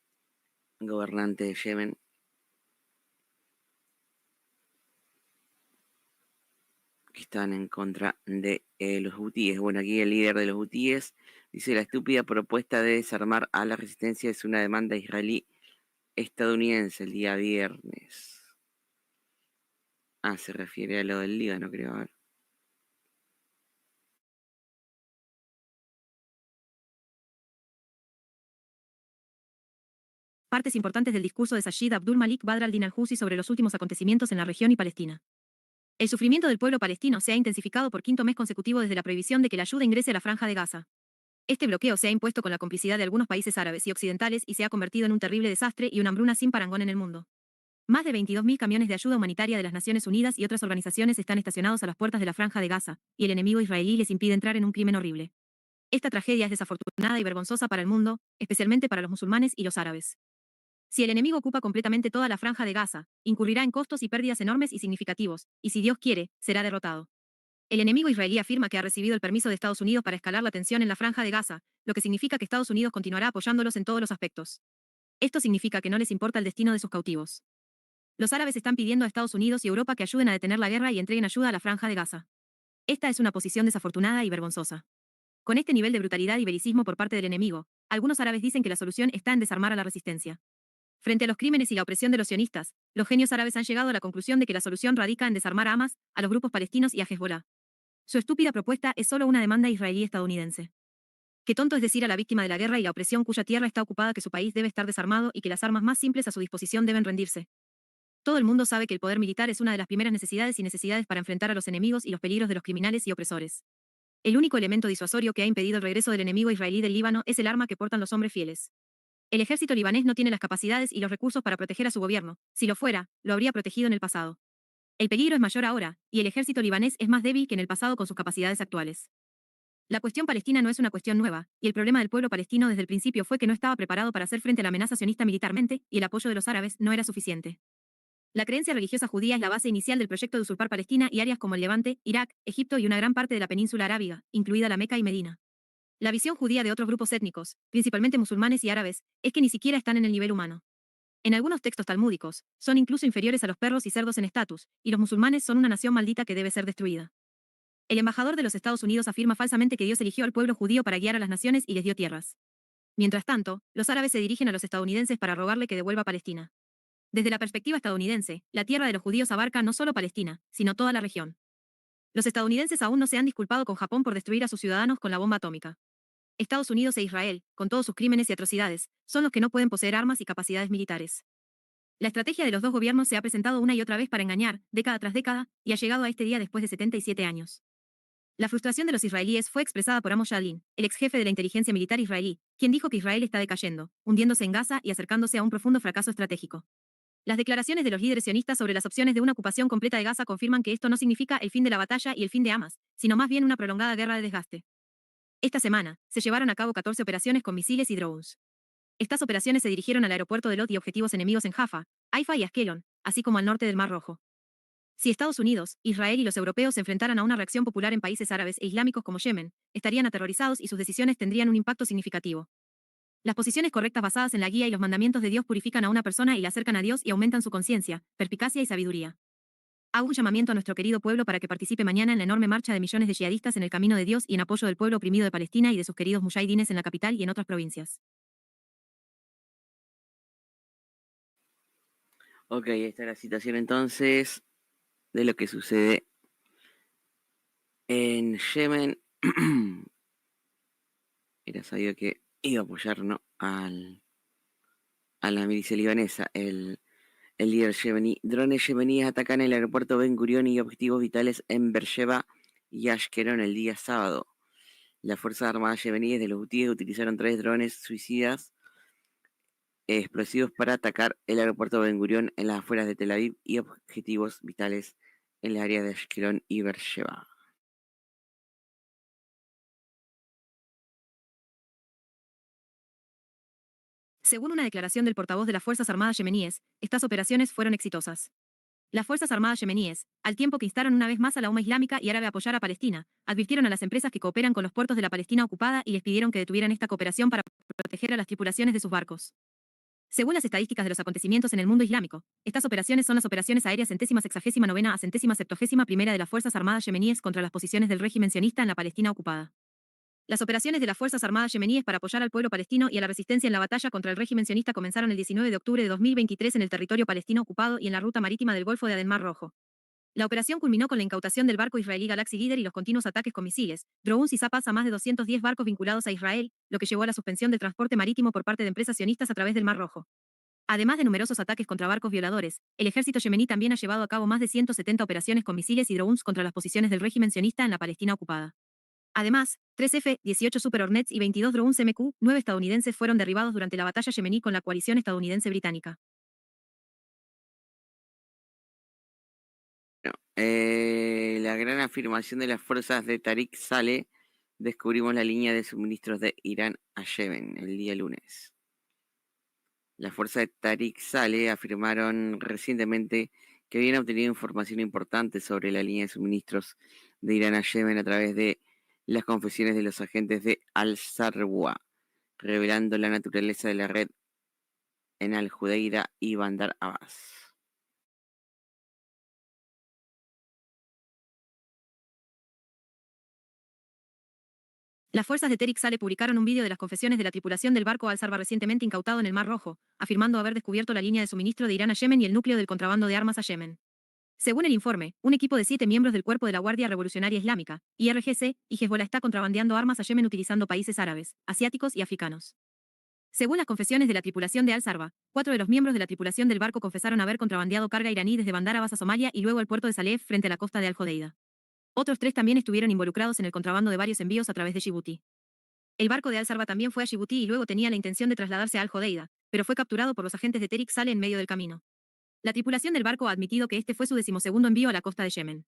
gobernante de Yemen, que están en contra de los hutíes. Bueno, aquí el líder de los hutíes dice: la estúpida propuesta de desarmar a la resistencia es una demanda israelí estadounidense el día viernes. Se refiere a lo del Líbano, creo. A ver. Partes importantes del discurso de Sajid Abdul Malik Badr al-Din al-Houthi sobre los últimos acontecimientos en la región y Palestina. El sufrimiento del pueblo palestino se ha intensificado por quinto mes consecutivo desde la prohibición de que la ayuda ingrese a la Franja de Gaza. Este bloqueo se ha impuesto con la complicidad de algunos países árabes y occidentales y se ha convertido en un terrible desastre y una hambruna sin parangón en el mundo. Más de 22.000 camiones de ayuda humanitaria de las Naciones Unidas y otras organizaciones están estacionados a las puertas de la Franja de Gaza, y el enemigo israelí les impide entrar en un crimen horrible. Esta tragedia es desafortunada y vergonzosa para el mundo, especialmente para los musulmanes y los árabes. Si el enemigo ocupa completamente toda la Franja de Gaza, incurrirá en costos y pérdidas enormes y significativos, y si Dios quiere, será derrotado. El enemigo israelí afirma que ha recibido el permiso de Estados Unidos para escalar la tensión en la Franja de Gaza, lo que significa que Estados Unidos continuará apoyándolos en todos los aspectos. Esto significa que no les importa el destino de sus cautivos. Los árabes están pidiendo a Estados Unidos y Europa que ayuden a detener la guerra y entreguen ayuda a la Franja de Gaza. Esta es una posición desafortunada y vergonzosa. Con este nivel de brutalidad y belicismo por parte del enemigo, algunos árabes dicen que la solución está en desarmar a la resistencia. Frente a los crímenes y la opresión de los sionistas, los genios árabes han llegado a la conclusión de que la solución radica en desarmar a Hamas, a los grupos palestinos y a Hezbollah. Su estúpida propuesta es solo una demanda israelí-estadounidense. Qué tonto es decir a la víctima de la guerra y la opresión cuya tierra está ocupada que su país debe estar desarmado y que las armas más simples a su disposición deben rendirse. Todo el mundo sabe que el poder militar es una de las primeras necesidades y necesidades para enfrentar a los enemigos y los peligros de los criminales y opresores. El único elemento disuasorio que ha impedido el regreso del enemigo israelí del Líbano es el arma que portan los hombres fieles. El ejército libanés no tiene las capacidades y los recursos para proteger a su gobierno. Si lo fuera, lo habría protegido en el pasado. El peligro es mayor ahora, y el ejército libanés es más débil que en el pasado con sus capacidades actuales. La cuestión palestina no es una cuestión nueva, y el problema del pueblo palestino desde el principio fue que no estaba preparado para hacer frente a la amenaza sionista militarmente, y el apoyo de los árabes no era suficiente. La creencia religiosa judía es la base inicial del proyecto de usurpar Palestina y áreas como el Levante, Irak, Egipto y una gran parte de la península arábiga, incluida la Meca y Medina. La visión judía de otros grupos étnicos, principalmente musulmanes y árabes, es que ni siquiera están en el nivel humano. En algunos textos talmúdicos, son incluso inferiores a los perros y cerdos en estatus, y los musulmanes son una nación maldita que debe ser destruida. El embajador de los Estados Unidos afirma falsamente que Dios eligió al pueblo judío para guiar a las naciones y les dio tierras. Mientras tanto, los árabes se dirigen a los estadounidenses para rogarle que devuelva Palestina. Desde la perspectiva estadounidense, la tierra de los judíos abarca no solo Palestina, sino toda la región. Los estadounidenses aún no se han disculpado con Japón por destruir a sus ciudadanos con la bomba atómica. Estados Unidos e Israel, con todos sus crímenes y atrocidades, son los que no pueden poseer armas y capacidades militares. La estrategia de los dos gobiernos se ha presentado una y otra vez para engañar, década tras década, y ha llegado a este día después de 77 años. La frustración de los israelíes fue expresada por Amos Yadlin, el ex jefe de la inteligencia militar israelí, quien dijo que Israel está decayendo, hundiéndose en Gaza y acercándose a un profundo fracaso estratégico. Las declaraciones de los líderes sionistas sobre las opciones de una ocupación completa de Gaza confirman que esto no significa el fin de la batalla y el fin de Hamas, sino más bien una prolongada guerra de desgaste. Esta semana, se llevaron a cabo 14 operaciones con misiles y drones. Estas operaciones se dirigieron al aeropuerto de Lot y objetivos enemigos en Jaffa, Haifa y Askelon, así como al norte del Mar Rojo. Si Estados Unidos, Israel y los europeos se enfrentaran a una reacción popular en países árabes e islámicos como Yemen, estarían aterrorizados y sus decisiones tendrían un impacto significativo. Las posiciones correctas basadas en la guía y los mandamientos de Dios purifican a una persona y la acercan a Dios y aumentan su conciencia, perspicacia y sabiduría. Hago un llamamiento a nuestro querido pueblo para que participe mañana en la enorme marcha de millones de yihadistas en el camino de Dios y en apoyo del pueblo oprimido de Palestina y de sus queridos mujahidines en la capital y en otras provincias. Ok, esta es la situación entonces de lo que sucede en Yemen. Era sabido que iba a apoyar, ¿no?, a la milicia libanesa. El líder yemení. Drones yemeníes atacan el aeropuerto Ben Gurion y objetivos vitales en Beersheba y Ashkelon el día sábado. Las Fuerzas Armadas yemeníes de los hutíes utilizaron 3 drones suicidas explosivos para atacar el aeropuerto Ben Gurion en las afueras de Tel Aviv y objetivos vitales en las áreas de Ashkelon y Beersheba. Según una declaración del portavoz de las Fuerzas Armadas yemeníes, estas operaciones fueron exitosas. Las Fuerzas Armadas yemeníes, al tiempo que instaron una vez más a la Umma Islámica y árabe a apoyar a Palestina, advirtieron a las empresas que cooperan con los puertos de la Palestina ocupada y les pidieron que detuvieran esta cooperación para proteger a las tripulaciones de sus barcos. Según las estadísticas de los acontecimientos en el mundo islámico, estas operaciones son las operaciones aéreas 169ª a 171ª de las Fuerzas Armadas yemeníes contra las posiciones del régimen sionista en la Palestina ocupada. Las operaciones de las Fuerzas Armadas yemeníes para apoyar al pueblo palestino y a la resistencia en la batalla contra el régimen sionista comenzaron el 19 de octubre de 2023 en el territorio palestino ocupado y en la ruta marítima del Golfo de Adén Mar Rojo. La operación culminó con la incautación del barco israelí Galaxy Leader y los continuos ataques con misiles, drones y zapas a más de 210 barcos vinculados a Israel, lo que llevó a la suspensión del transporte marítimo por parte de empresas sionistas a través del Mar Rojo. Además de numerosos ataques contra barcos violadores, el ejército yemení también ha llevado a cabo más de 170 operaciones con misiles y drones contra las posiciones del régimen sionista en la Palestina ocupada. Además, 3 F-18 Super Hornets y 22 drones MQ-9 estadounidenses fueron derribados durante la batalla yemení con la coalición estadounidense-británica. La gran afirmación de las fuerzas de Tariq Saleh, descubrimos la línea de suministros de Irán a Yemen el día lunes. Las fuerzas de Tariq Saleh afirmaron recientemente que habían obtenido información importante sobre la línea de suministros de Irán a Yemen a través de las confesiones de los agentes de Al-Zarwa, revelando la naturaleza de la red en Al-Judeida y Bandar Abbas. Las fuerzas de Tariq Saleh publicaron un vídeo de las confesiones de la tripulación del barco Al-Zarwa recientemente incautado en el Mar Rojo, afirmando haber descubierto la línea de suministro de Irán a Yemen y el núcleo del contrabando de armas a Yemen. Según el informe, un equipo de 7 miembros del Cuerpo de la Guardia Revolucionaria Islámica, IRGC, y Hezbollah está contrabandeando armas a Yemen utilizando países árabes, asiáticos y africanos. Según las confesiones de la tripulación de Al-Zarwa, 4 de los miembros de la tripulación del barco confesaron haber contrabandeado carga iraní desde Bandar Abbas a Somalia y luego al puerto de Saleh frente a la costa de Al-Jodeida. Otros 3 también estuvieron involucrados en el contrabando de varios envíos a través de Djibouti. El barco de Al-Zarwa también fue a Djibouti y luego tenía la intención de trasladarse a Al-Jodeida, pero fue capturado por los agentes de Tariq Saleh en medio del camino. La tripulación del barco ha admitido que este fue su 12º envío a la costa de Yemen.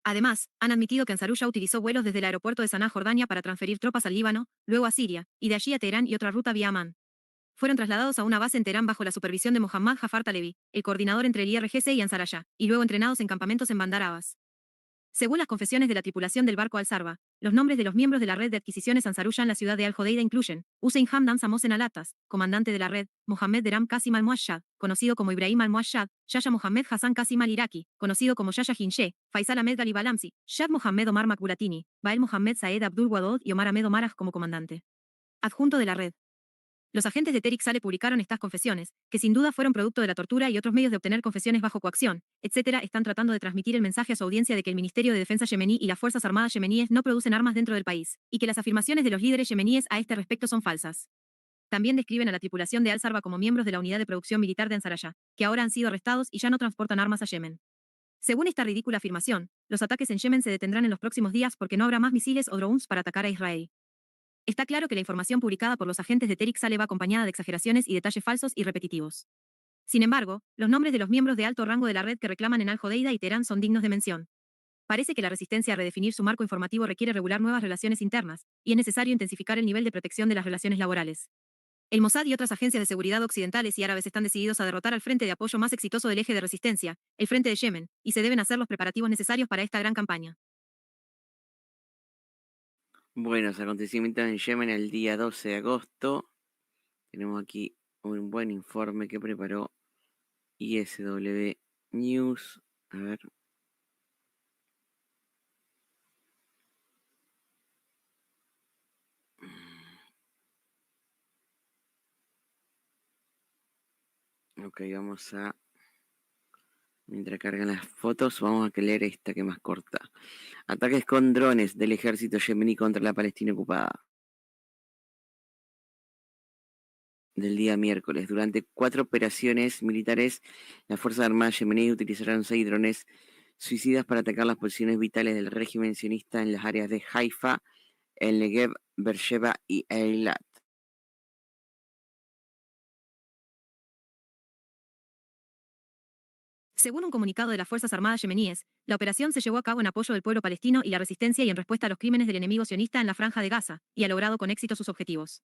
Además, han admitido que Ansarullah utilizó vuelos desde el aeropuerto de Saná, Jordania, para transferir tropas al Líbano, luego a Siria, y de allí a Teherán y otra ruta vía Amán. Fueron trasladados a una base en Teherán bajo la supervisión de Mohammad Jafar Talebi, el coordinador entre el IRGC y Ansarallah, y luego entrenados en campamentos en Bandar Abbas. Según las confesiones de la tripulación del barco Al-Zarwa, los nombres de los miembros de la red de adquisiciones Ansarullah en la ciudad de Al-Jodeida incluyen Hussein Hamdan Samosen Al-Attas, comandante de la red, Mohamed Deram Qasim al-Muashad, conocido como Ibrahim al-Muashad, Yahya Mohamed Hassan Qasim al-Iraqi, conocido como Yahya Hinshe, Faisal Ahmed Ghalib al-Amsi, Shad Mohamed Omar Makbulatini, Bael Mohamed Saed Abdul Wadod y Omar Ahmed Omaraj como comandante adjunto de la red. Los agentes de Tariq Saleh publicaron estas confesiones, que sin duda fueron producto de la tortura y otros medios de obtener confesiones bajo coacción, etc. Están tratando de transmitir el mensaje a su audiencia de que el Ministerio de Defensa yemení y las Fuerzas Armadas yemeníes no producen armas dentro del país, y que las afirmaciones de los líderes yemeníes a este respecto son falsas. También describen a la tripulación de Al-Zarwa como miembros de la unidad de producción militar de Ansarallah, que ahora han sido arrestados y ya no transportan armas a Yemen. Según esta ridícula afirmación, los ataques en Yemen se detendrán en los próximos días porque no habrá más misiles o drones para atacar a Israel. Está claro que la información publicada por los agentes de Tariq Saleh va acompañada de exageraciones y detalles falsos y repetitivos. Sin embargo, los nombres de los miembros de alto rango de la red que reclaman en Al-Jodeida y Teherán son dignos de mención. Parece que la resistencia a redefinir su marco informativo requiere regular nuevas relaciones internas, y es necesario intensificar el nivel de protección de las relaciones laborales. El Mossad y otras agencias de seguridad occidentales y árabes están decididos a derrotar al frente de apoyo más exitoso del eje de resistencia, el Frente de Yemen, y se deben hacer los preparativos necesarios para esta gran campaña. Buenos acontecimientos en Yemen el día 12 de agosto. Tenemos aquí un buen informe que preparó ISW News. A ver. Ok, vamos a... Mientras cargan las fotos, vamos a leer esta que es más corta. Ataques con drones del ejército yemení contra la Palestina ocupada. Del día miércoles. Durante 4 operaciones militares, las Fuerzas Armadas yemeníes utilizaron 6 drones suicidas para atacar las posiciones vitales del régimen sionista en las áreas de Haifa, el Negev, Beersheba y Eilat. Según un comunicado de las Fuerzas Armadas yemeníes, la operación se llevó a cabo en apoyo del pueblo palestino y la resistencia y en respuesta a los crímenes del enemigo sionista en la Franja de Gaza, y ha logrado con éxito sus objetivos.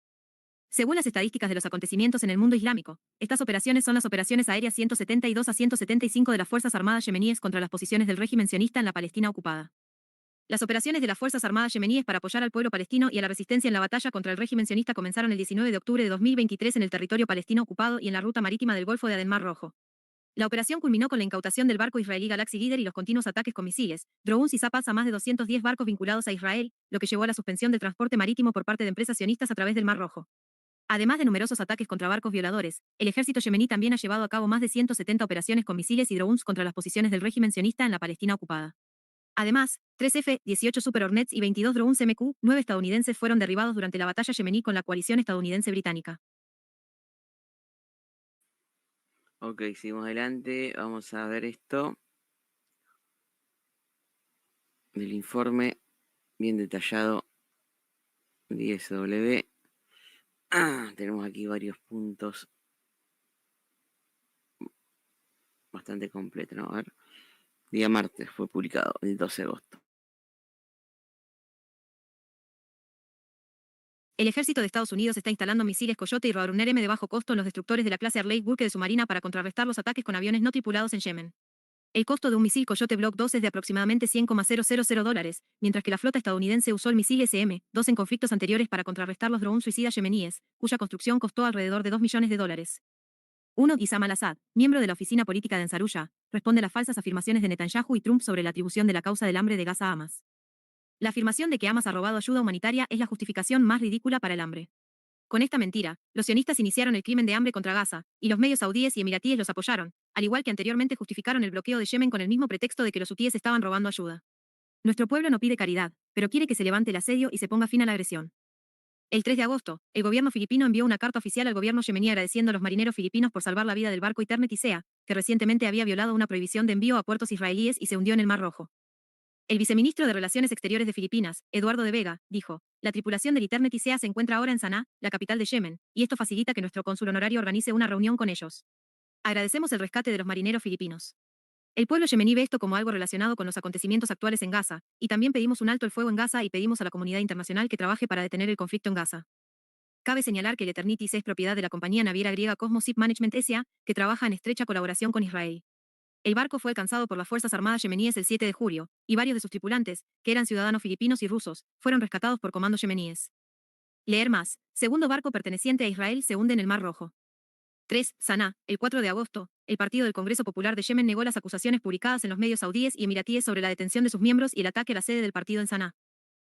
Según las estadísticas de los acontecimientos en el mundo islámico, estas operaciones son las operaciones aéreas 172 a 175 de las Fuerzas Armadas yemeníes contra las posiciones del régimen sionista en la Palestina ocupada. Las operaciones de las Fuerzas Armadas yemeníes para apoyar al pueblo palestino y a la resistencia en la batalla contra el régimen sionista comenzaron el 19 de octubre de 2023 en el territorio palestino ocupado y en la ruta marítima del Golfo de Adén Mar Rojo. La operación culminó con la incautación del barco israelí Galaxy Leader y los continuos ataques con misiles, drones y zapas a más de 210 barcos vinculados a Israel, lo que llevó a la suspensión del transporte marítimo por parte de empresas sionistas a través del Mar Rojo. Además de numerosos ataques contra barcos violadores, el ejército yemení también ha llevado a cabo más de 170 operaciones con misiles y drones contra las posiciones del régimen sionista en la Palestina ocupada. Además, 3 F-18 Super Hornets y 22 drones MQ-9 estadounidenses fueron derribados durante la batalla yemení con la coalición estadounidense-británica. Ok, seguimos adelante. Vamos a ver esto del informe bien detallado de ISW. Tenemos aquí varios puntos bastante completos, ¿no? A ver. Día martes fue publicado, el 12 de agosto. El ejército de Estados Unidos está instalando misiles Coyote y Roer de bajo costo en los destructores de la clase Arleigh Burke de su marina para contrarrestar los ataques con aviones no tripulados en Yemen. El costo de un misil Coyote Block 2 es de aproximadamente $100,000, mientras que la flota estadounidense usó el misil SM-2 en conflictos anteriores para contrarrestar los drones suicidas yemeníes, cuya construcción costó alrededor de $2 millones. 1. Issam al-Assad, miembro de la oficina política de Ansarullah, responde a las falsas afirmaciones de Netanyahu y Trump sobre la atribución de la causa del hambre de Gaza a Hamas. La afirmación de que Hamas ha robado ayuda humanitaria es la justificación más ridícula para el hambre. Con esta mentira, los sionistas iniciaron el crimen de hambre contra Gaza, y los medios saudíes y emiratíes los apoyaron, al igual que anteriormente justificaron el bloqueo de Yemen con el mismo pretexto de que los hutíes estaban robando ayuda. Nuestro pueblo no pide caridad, pero quiere que se levante el asedio y se ponga fin a la agresión. El 3 de agosto, el gobierno filipino envió una carta oficial al gobierno yemení agradeciendo a los marineros filipinos por salvar la vida del barco Eternity Sea, que recientemente había violado una prohibición de envío a puertos israelíes y se hundió en el Mar Rojo. El viceministro de Relaciones Exteriores de Filipinas, Eduardo de Vega, dijo: la tripulación del Eternity Sea se encuentra ahora en Saná, la capital de Yemen, y esto facilita que nuestro cónsul honorario organice una reunión con ellos. Agradecemos el rescate de los marineros filipinos. El pueblo yemení ve esto como algo relacionado con los acontecimientos actuales en Gaza, y también pedimos un alto el fuego en Gaza y pedimos a la comunidad internacional que trabaje para detener el conflicto en Gaza. Cabe señalar que el Eternity Sea es propiedad de la compañía naviera griega Cosmos Ship Management S.A., que trabaja en estrecha colaboración con Israel. El barco fue alcanzado por las Fuerzas Armadas yemeníes el 7 de julio, y varios de sus tripulantes, que eran ciudadanos filipinos y rusos, fueron rescatados por comandos yemeníes. Leer más. Segundo barco perteneciente a Israel se hunde en el Mar Rojo. 3. Saná. El 4 de agosto, el Partido del Congreso Popular de Yemen negó las acusaciones publicadas en los medios saudíes y emiratíes sobre la detención de sus miembros y el ataque a la sede del partido en Saná.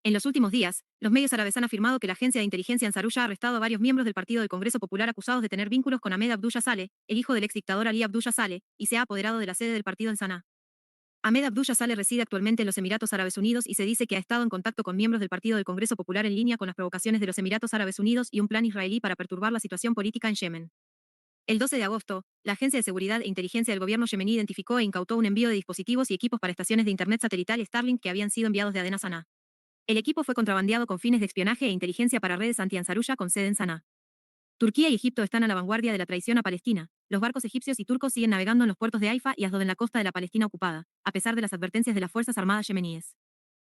En los últimos días, los medios árabes han afirmado que la agencia de inteligencia Ansarullah ha arrestado a varios miembros del Partido del Congreso Popular acusados de tener vínculos con Ahmed Abdullah Saleh, el hijo del ex dictador Ali Abdullah Saleh, y se ha apoderado de la sede del partido en Saná. Ahmed Abdullah Saleh reside actualmente en los Emiratos Árabes Unidos y se dice que ha estado en contacto con miembros del Partido del Congreso Popular en línea con las provocaciones de los Emiratos Árabes Unidos y un plan israelí para perturbar la situación política en Yemen. El 12 de agosto, la Agencia de Seguridad e Inteligencia del gobierno yemení identificó e incautó un envío de dispositivos y equipos para estaciones de Internet satelital Starlink que habían sido enviados de Adena a Saná. El equipo fue contrabandeado con fines de espionaje e inteligencia para redes anti-Ansarullah con sede en Saná. Turquía y Egipto están a la vanguardia de la traición a Palestina. Los barcos egipcios y turcos siguen navegando en los puertos de Haifa y Asdod en la costa de la Palestina ocupada, a pesar de las advertencias de las Fuerzas Armadas yemeníes.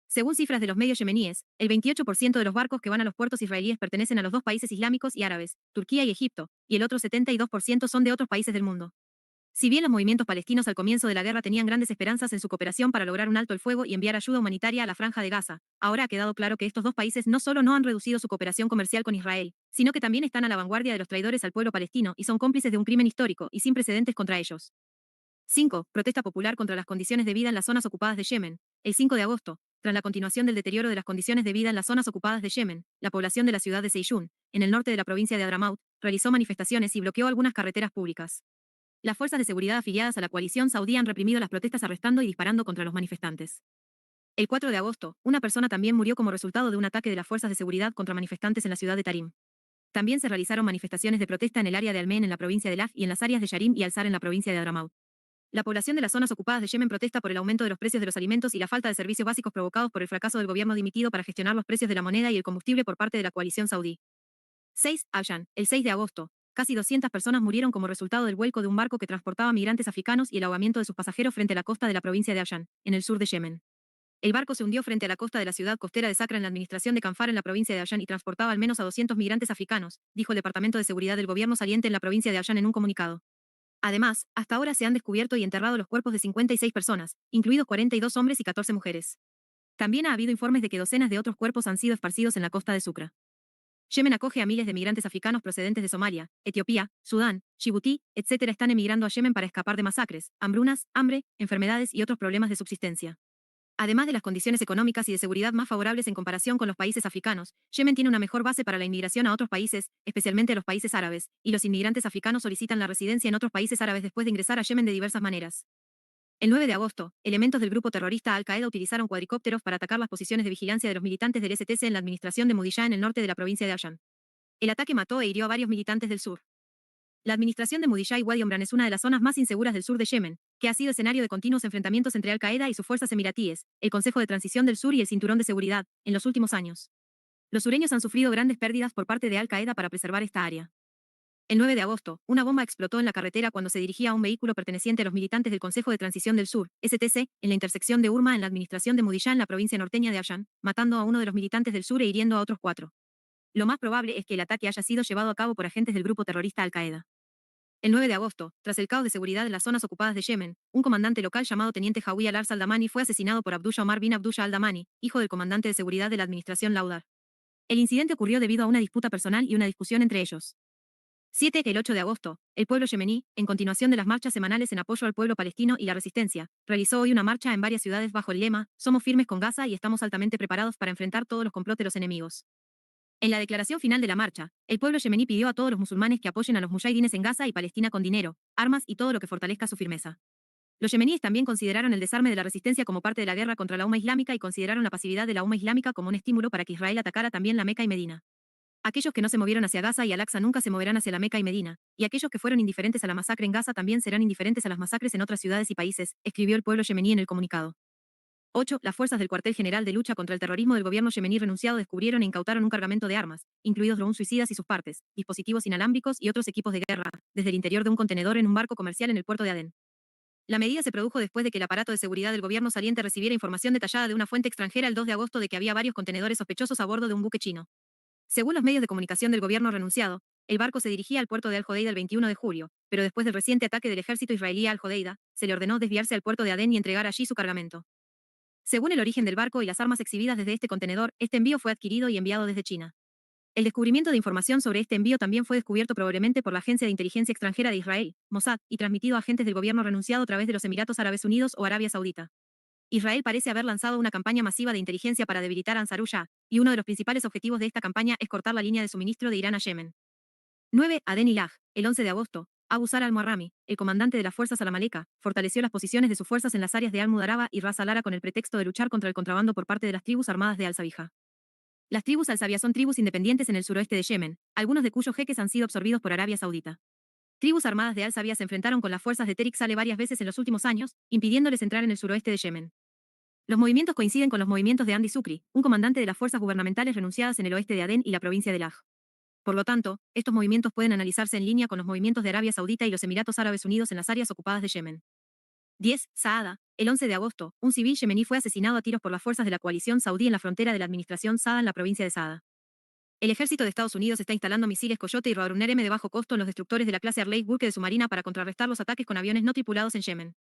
Según cifras de los medios yemeníes, el 28% de los barcos que van a los puertos israelíes pertenecen a los dos países islámicos y árabes, Turquía y Egipto, y el otro 72% son de otros países del mundo. Si bien los movimientos palestinos al comienzo de la guerra tenían grandes esperanzas en su cooperación para lograr un alto el fuego y enviar ayuda humanitaria a la franja de Gaza, ahora ha quedado claro que estos dos países no solo no han reducido su cooperación comercial con Israel, sino que también están a la vanguardia de los traidores al pueblo palestino y son cómplices de un crimen histórico y sin precedentes contra ellos. 5. Protesta popular contra las condiciones de vida en las zonas ocupadas de Yemen. El 5 de agosto, tras la continuación del deterioro de las condiciones de vida en las zonas ocupadas de Yemen, la población de la ciudad de Seychun, en el norte de la provincia de Hadramaut, realizó manifestaciones y bloqueó algunas carreteras públicas. Las fuerzas de seguridad afiliadas a la coalición saudí han reprimido las protestas arrestando y disparando contra los manifestantes. El 4 de agosto, una persona también murió como resultado de un ataque de las fuerzas de seguridad contra manifestantes en la ciudad de Tarim. También se realizaron manifestaciones de protesta en el área de Almen en la provincia de Laf y en las áreas de Yarim y Alzar en la provincia de Hadramaut. La población de las zonas ocupadas de Yemen protesta por el aumento de los precios de los alimentos y la falta de servicios básicos provocados por el fracaso del gobierno dimitido para gestionar los precios de la moneda y el combustible por parte de la coalición saudí. 6. Abyan. El 6 de agosto, casi 200 personas murieron como resultado del vuelco de un barco que transportaba migrantes africanos y el ahogamiento de sus pasajeros frente a la costa de la provincia de Abyan, en el sur de Yemen. El barco se hundió frente a la costa de la ciudad costera de Sacra en la administración de Canfar en la provincia de Abyan y transportaba al menos a 200 migrantes africanos, dijo el Departamento de Seguridad del gobierno saliente en la provincia de Abyan en un comunicado. Además, hasta ahora se han descubierto y enterrado los cuerpos de 56 personas, incluidos 42 hombres y 14 mujeres. También ha habido informes de que docenas de otros cuerpos han sido esparcidos en la costa de Sucra. Yemen acoge a miles de migrantes africanos procedentes de Somalia, Etiopía, Sudán, Djibouti, etc. Están emigrando a Yemen para escapar de masacres, hambrunas, hambre, enfermedades y otros problemas de subsistencia. Además de las condiciones económicas y de seguridad más favorables en comparación con los países africanos, Yemen tiene una mejor base para la inmigración a otros países, especialmente a los países árabes, y los inmigrantes africanos solicitan la residencia en otros países árabes después de ingresar a Yemen de diversas maneras. El 9 de agosto, elementos del grupo terrorista Al-Qaeda utilizaron cuadricópteros para atacar las posiciones de vigilancia de los militantes del STC en la administración de Mudiyah en el norte de la provincia de Abyan. El ataque mató e hirió a varios militantes del sur. La administración de Mudiyah y Wadi Omran es una de las zonas más inseguras del sur de Yemen, que ha sido escenario de continuos enfrentamientos entre Al-Qaeda y sus fuerzas emiratíes, el Consejo de Transición del Sur y el Cinturón de Seguridad, en los últimos años. Los sureños han sufrido grandes pérdidas por parte de Al-Qaeda para preservar esta área. El 9 de agosto, una bomba explotó en la carretera cuando se dirigía a un vehículo perteneciente a los militantes del Consejo de Transición del Sur, STC, en la intersección de Urma en la administración de Mudiyah en la provincia norteña de Abyan, matando a uno de los militantes del sur e hiriendo a otros 4. Lo más probable es que el ataque haya sido llevado a cabo por agentes del grupo terrorista Al-Qaeda. El 9 de agosto, tras el caos de seguridad en las zonas ocupadas de Yemen, un comandante local llamado Teniente Jawi al-Ars al-Damani fue asesinado por Abdullah Omar bin Abdullah al-Damani, hijo del comandante de seguridad de la administración Laudar. El incidente ocurrió debido a una disputa personal y una discusión entre ellos. 7. El 8 de agosto, el pueblo yemení, en continuación de las marchas semanales en apoyo al pueblo palestino y la resistencia, realizó hoy una marcha en varias ciudades bajo el lema: "Somos firmes con Gaza y estamos altamente preparados para enfrentar todos los complots de los enemigos". En la declaración final de la marcha, el pueblo yemení pidió a todos los musulmanes que apoyen a los mujahidines en Gaza y Palestina con dinero, armas y todo lo que fortalezca su firmeza. Los yemeníes también consideraron el desarme de la resistencia como parte de la guerra contra la Umma Islámica y consideraron la pasividad de la Umma Islámica como un estímulo para que Israel atacara también la Meca y Medina. Aquellos que no se movieron hacia Gaza y Al-Aqsa nunca se moverán hacia la Meca y Medina, y aquellos que fueron indiferentes a la masacre en Gaza también serán indiferentes a las masacres en otras ciudades y países, escribió el pueblo yemení en el comunicado. 8. Las fuerzas del Cuartel General de Lucha contra el Terrorismo del gobierno yemení renunciado descubrieron e incautaron un cargamento de armas, incluidos drones suicidas y sus partes, dispositivos inalámbricos y otros equipos de guerra, desde el interior de un contenedor en un barco comercial en el puerto de Adén. La medida se produjo después de que el aparato de seguridad del gobierno saliente recibiera información detallada de una fuente extranjera el 2 de agosto de que había varios contenedores sospechosos a bordo de un buque chino. Según los medios de comunicación del gobierno renunciado, el barco se dirigía al puerto de Al-Hodeida el 21 de julio, pero después del reciente ataque del ejército israelí a Al-Hodeida, se le ordenó desviarse al puerto de Adén y entregar allí su cargamento. Según el origen del barco y las armas exhibidas desde este contenedor, este envío fue adquirido y enviado desde China. El descubrimiento de información sobre este envío también fue descubierto probablemente por la Agencia de Inteligencia Extranjera de Israel, Mossad, y transmitido a agentes del gobierno renunciado a través de los Emiratos Árabes Unidos o Arabia Saudita. Israel parece haber lanzado una campaña masiva de inteligencia para debilitar a Ansarullah, y uno de los principales objetivos de esta campaña es cortar la línea de suministro de Irán a Yemen. 9. Adén y Laj, el 11 de agosto, Abu Sar al-Muarrami, el comandante de las fuerzas Al-Maleka, fortaleció las posiciones de sus fuerzas en las áreas de Al-Mudaraba y Ras al-Ara con el pretexto de luchar contra el contrabando por parte de las tribus armadas de Al-Sabija. Las tribus Al-Sabia son tribus independientes en el suroeste de Yemen, algunos de cuyos jeques han sido absorbidos por Arabia Saudita. Tribus armadas de Al-Sabia se enfrentaron con las fuerzas de Tariq Saleh varias veces en los últimos años, impidiéndoles entrar en el suroeste de Yemen. Los movimientos coinciden con los movimientos de Andy Sukri, un comandante de las fuerzas gubernamentales renunciadas en el oeste de Adén y la provincia de Laj. Por lo tanto, estos movimientos pueden analizarse en línea con los movimientos de Arabia Saudita y los Emiratos Árabes Unidos en las áreas ocupadas de Yemen. 10. Saada. El 11 de agosto, un civil yemení fue asesinado a tiros por las fuerzas de la coalición saudí en la frontera de la administración Saada en la provincia de Saada. El ejército de Estados Unidos está instalando misiles Coyote y Roaruner M de bajo costo en los destructores de la clase Arleigh Burke de su marina para contrarrestar los ataques con aviones no tripulados en Yemen.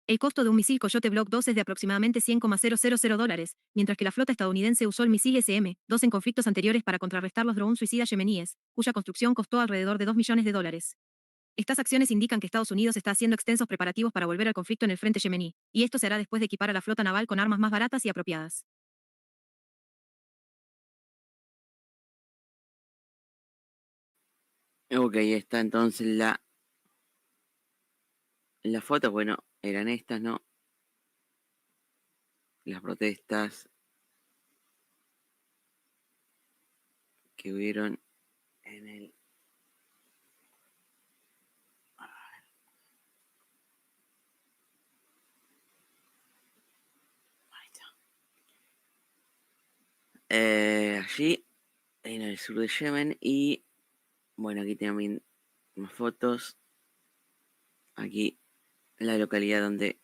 El costo de un misil Coyote Block 2 es de aproximadamente $100,000, mientras que la flota estadounidense usó el misil SM-2 en conflictos anteriores para contrarrestar los drones suicidas yemeníes, cuya construcción costó alrededor de $2 millones. Estas acciones indican que Estados Unidos está haciendo extensos preparativos para volver al conflicto en el frente yemení, y esto se hará después de equipar a la flota naval con armas más baratas y apropiadas. Ok, está entonces la foto, bueno, eran estas, ¿no? Las protestas que hubieron en el... Ahí está. Allí, en el sur de Yemen, y bueno, aquí también más fotos. Aquí, la localidad donde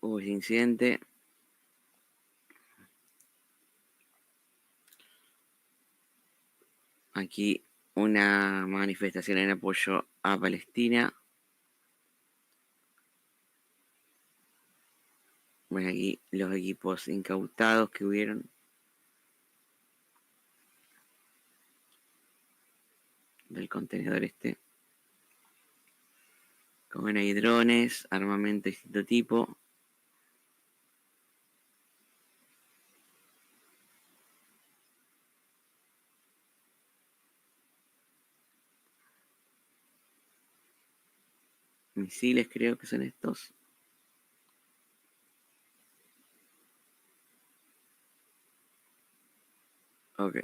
hubo ese incidente. Aquí una manifestación en apoyo a Palestina. Bueno, aquí los equipos incautados que hubieron del contenedor este. Como ven, hay drones, armamento de distinto tipo. Misiles creo que son estos. Ok.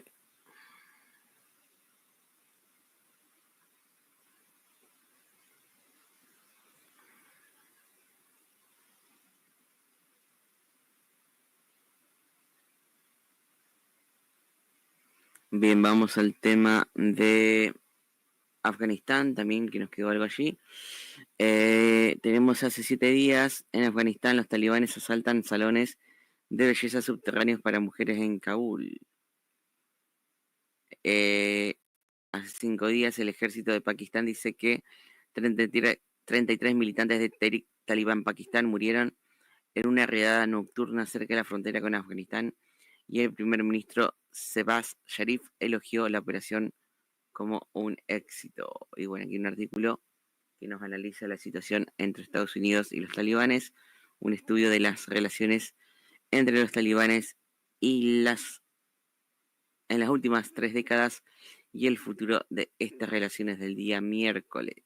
Bien, vamos al tema de Afganistán también, que nos quedó algo allí. Tenemos hace 7 días en Afganistán los talibanes asaltan salones de belleza subterráneos para mujeres en Kabul. Hace 5 días el ejército de Pakistán dice que 33 militantes de Talibán Pakistán murieron en una redada nocturna cerca de la frontera con Afganistán y el primer ministro Shehbaz Sharif elogió la operación como un éxito. Y bueno, aquí un artículo que nos analiza la situación entre Estados Unidos y los talibanes, un estudio de las relaciones entre los talibanes y en las últimas 3 décadas y el futuro de estas relaciones del día miércoles.